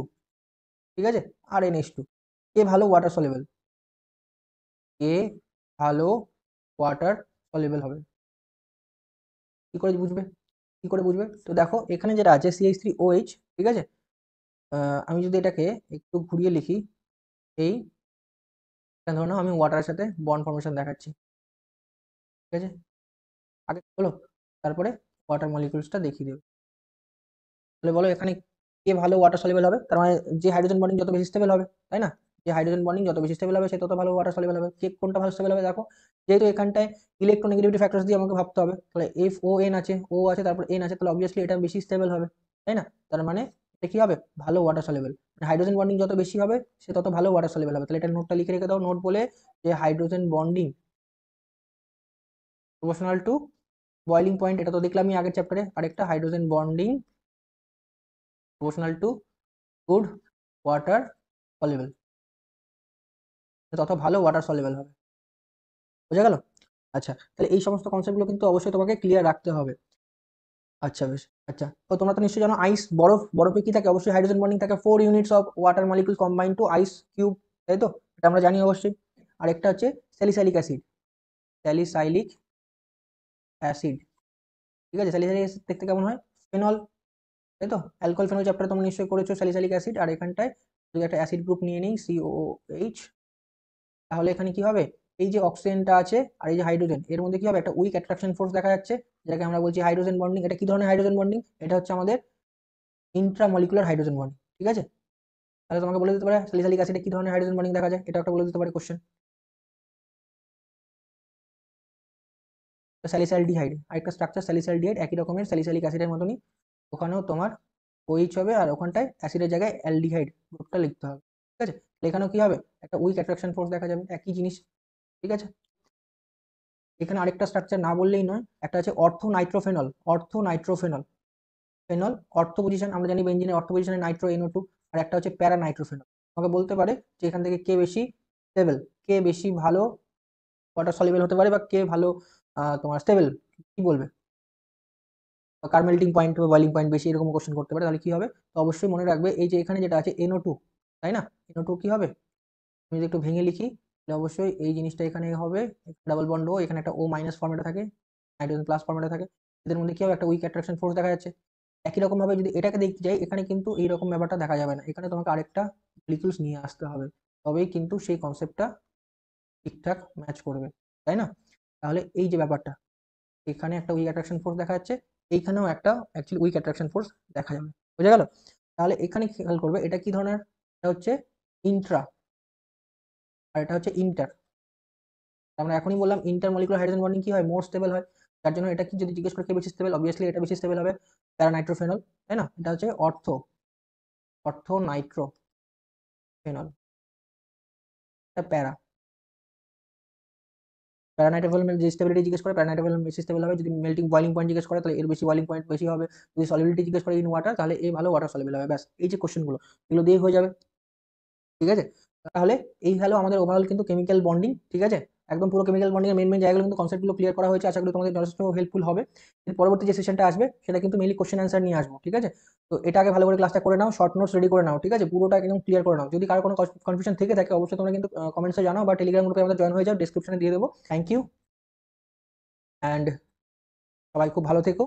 ঠিক আছে, RnH2, কে ভালো ওয়াটার সলিউবল, কে ভালো ওয়াটার সলিউবল হবে, কি করে বুঝবে, কি করে বুঝবে? তো দেখো এখানে যেটা আছে CH3OH, ঠিক আছে, আমি যদি এটাকে একটু ঘুরিয়ে লিখি, এই ধরো না আমি ওয়াটারের সাথে বন্ড ফর্মেশন দেখাচ্ছি, ঠিক আছে, আগে বলো, তারপরে ওয়াটার মলিকিউলসটা দেখিয়ে দেবে। তাহলে বলো এখানে কে ভালো ওয়াটার সলিউবল হবে, তার মানে যে হাইড্রোজেন বন্ডিং যত বেশি স্টেবল হবে, তাই না, যে হাইড্রোজেন বন্ডিং যত বেশি স্টেবল হবে সে তত ভালো ওয়াটার সলিউবল হবে। কে কোনটা ভালো স্টেবল হবে দেখো, যেহেতু এখানটায় ইলেকট্রোনেগেটিভিটি ফ্যাক্টরস দিয়ে আমাকে ভাবতে হবে, তাহলে FON আছে, ও আছে, তারপর এন আছে, তাহলে অবভিয়াসলি এটা বেশি স্টেবল হবে, তাই না, তার মানে এটা কি হবে, ভালো ওয়াটার সলিউবল। হাইড্রোজেন বন্ডিং যত বেশি হবে সে তত ভালো ওয়াটার সলিউবল হবে। তাহলে এটা নোটটা লিখে রেখে দাও, নোট বলে যে hydrogen bonding proportional to boiling point, এটা তো দেখলামই আগের চ্যাপ্টারে। আরেকটা hydrogen bonding proportional to good water soluble, তত ভালো ওয়াটার সলিউবল হবে। বোঝা গেল? আচ্ছা, তাহলে এই সমস্ত কনসেপ্টগুলো কিন্তু অবশ্যই তোমাকে ক্লিয়ার রাখতে হবে। আচ্ছা বেশ, আচ্ছা তো তোমরা তো নিশ্চয়ই জানো আইস, বরফ, বরফে কি থাকে, অবশ্যই হাইড্রোজেন বন্ডিং থাকে, 4 units of water molecule combine to ice cube, তাই তো, এটা আমরা জানি অবশ্যই। আরেকটা হচ্ছে স্যালিসাইলিক অ্যাসিড, স্যালিসাইলিক অ্যাসিড, ঠিক আছে, স্যালিসাইলিক অ্যাসিড দেখতে কেমন হয়, ফেনল, তাই তো, অ্যালকোহল ফেনল চ্যাপ্টারে তোমরা নিশ্চয়ই করেছো স্যালিসাইলিক অ্যাসিড। আর এখানটায় যদি একটা অ্যাসিড গ্রুপ নিয়ে নিই COOH, তাহলে এখানে কি হবে, এই যে অক্সিজেনটা আছে আর এই যে হাইড্রোজেন, এর মধ্যে কি হবে, একটা উইক অ্যাট্রাকশন ফোর্স দেখা যাচ্ছে, যেটাকে আমরা বলছি হাইড্রোজেন বন্ডিং। এটা কি ধরনের হাইড্রোজেন বন্ডিং, এটা হচ্ছে আমাদের ইন্ট্রামলিকুলার হাইড্রোজেন বন্ডিং, ঠিক আছে। তাহলে তোমাকে বলে দিতে পারে স্যালিসাইলিক অ্যাসিডে কি ধরনের হাইড্রোজেন বন্ডিং দেখা যায়, এটা একটা বলে দিতে পারে কোশ্চেন। স্যালিসাইলডিহাইড, আরেকটা স্ট্রাকচার স্যালিসাইলডিহাইড, একই রকমের স্যালিসাইলিক অ্যাসিডের মতনই, ওখানেও তোমার OH হবে আর ওখানটায় অ্যাসিডের জায়গায় অ্যালডিহাইড গ্রুপটা লিখতে হবে, ঠিক আছে। এখানেও কি হবে, একটা উইক অ্যাট্রাকশন ফোর্স দেখা যাবে, একই জিনিস, ঠিক আছে। এখানে আরেকটা স্ট্রাকচার না বললেই নয়, একটা আছে অর্থো নাইট্রোফেনল, অর্থো নাইট্রোফেনল, ফেনল অর্থ পজিশন, আমরা জানি বেঞ্জিনের অর্থ পজিশনে নাইট্রো NO2, আর একটা হচ্ছে প্যারা নাইট্রোফেনল। আমাকে বলতে পারে যে এখান থেকে কে বেশি স্টেবল, কে বেশি ভালো ওয়াটার সলিউবল হতে পারে, বা কে ভালো তোমার স্টেবল, কি বলবে, কার মেল্টিং পয়েন্ট বা বয়লিং পয়েন্ট বেশি, এরকম কোশ্চেন করতে পারে। তাহলে কি হবে, তো অবশ্যই মনে রাখবে এই যে এখানে যেটা আছে NO2, তাই না, NO2 কি হবে, আমি যদি একটু ভেঙে লিখি তাহলে অবশ্যই এই জিনিসটা এখানে হবে, ডাবল বন্ড ও, এখানে একটা O মাইনাস ফর্মেটে থাকে, হাইড্রোজেন প্লাস ফর্মেটে থাকে, এদের মধ্যে কি হবে, একটা উইক অ্যাট্রাকশন ফোর্স দেখা যাচ্ছে। একই রকম ভাবে যদি এটাকে দেখতে যাই, এখানে কিন্তু এইরকম ব্যাপারটা দেখা যাবে না, এখানে তোমাকে আরেকটা মলিকিউলস নিয়ে আসতে হবে, তবেই কিন্তু সেই কনসেপ্টটা ঠিকঠাক ম্যাচ করবে, তাই না। তাহলে এই যে ব্যাপারটা, এখানে একটা উইক অ্যাট্রাকশন ফোর্স দেখা যাচ্ছে, এইখানেও একটা অ্যাকচুয়ালি উইক অ্যাট্রাকশন ফোর্স দেখা যাবে, বোঝা গেল। তাহলে এখানে খেয়াল করবে এটা কি ধরনের, এটা হচ্ছে ইন্ট্রা, আর এটা হচ্ছে ইন্টার। আমরা এখনই বললাম ইন্টার মলিকুলার হাইড্রোজেন বন্ডিং কি হয়, মোর স্টেবল হয়, তার জন্য এটা কি যদি জিজ্ঞেস করে কে বেশি স্টেবল, অবভিয়াসলি এটা বেশি স্টেবল হবে, প্যারানাইট্রোফেনল, তাই না। এটা হচ্ছে অর্থো নাইট্রোফেনল, এটা প্যারা, প্যারানাইট্রোফেনল যে স্টেবিলিটি জিজ্ঞেস করে, প্যারানাইট্রোফেনল বেশি স্টেবল হবে। যদি মেল্টিং বয়লিং পয়েন্ট জিজ্ঞেস করে তাহলে এর বেশি বয়লিং পয়েন্ট বেশি হবে। যদি সলিবিলিটি জিজ্ঞেস করে ইন ওয়াটার, তাহলে এ ভালো ওয়াটার সলিবল হবে। ব্যাস, এই যে কোশ্চেনগুলো, এগুলো দিয়ে হয়ে যাবে, ঠিক আছে। তাহলে এই হলো আমাদের ওভারঅল কিন্তু কেমিক্যাল বন্ডিং, ঠিক আছে, একদম পুরো কেমিক্যাল বন্ডিং এর মেন মেন জায়গাগুলো কিন্তু কনসেপ্টগুলো ক্লিয়ার করা হয়েছে। আশা করি তোমাদের যথেষ্ট হেল্পফুল হবে। এর পরবর্তী যে সেশনটা আসবে সেটা কিন্তু মেনলি কোশ্চেন অ্যান্সার নিয়ে আসবো, ঠিক আছে। তো এটা আগে ভালো করে ক্লাসটা করে নাও, শর্ট নোটস রেডি করে নাও, ঠিক আছে, পুরোটা একদম ক্লিয়ার করে নাও। যদি কারো কোনো কনফিউশন থেকে থাকে অবশ্যই তোমরা কিন্তু কমেন্টসে জানাও, বা টেলিগ্রাম গ্রুপে আমাদের জয়েন হয়ে যাও, ডিসক্রিপশনে দিয়ে দেবো। থ্যাংক ইউ, অ্যান্ড সবাই খুব ভালো থেকো।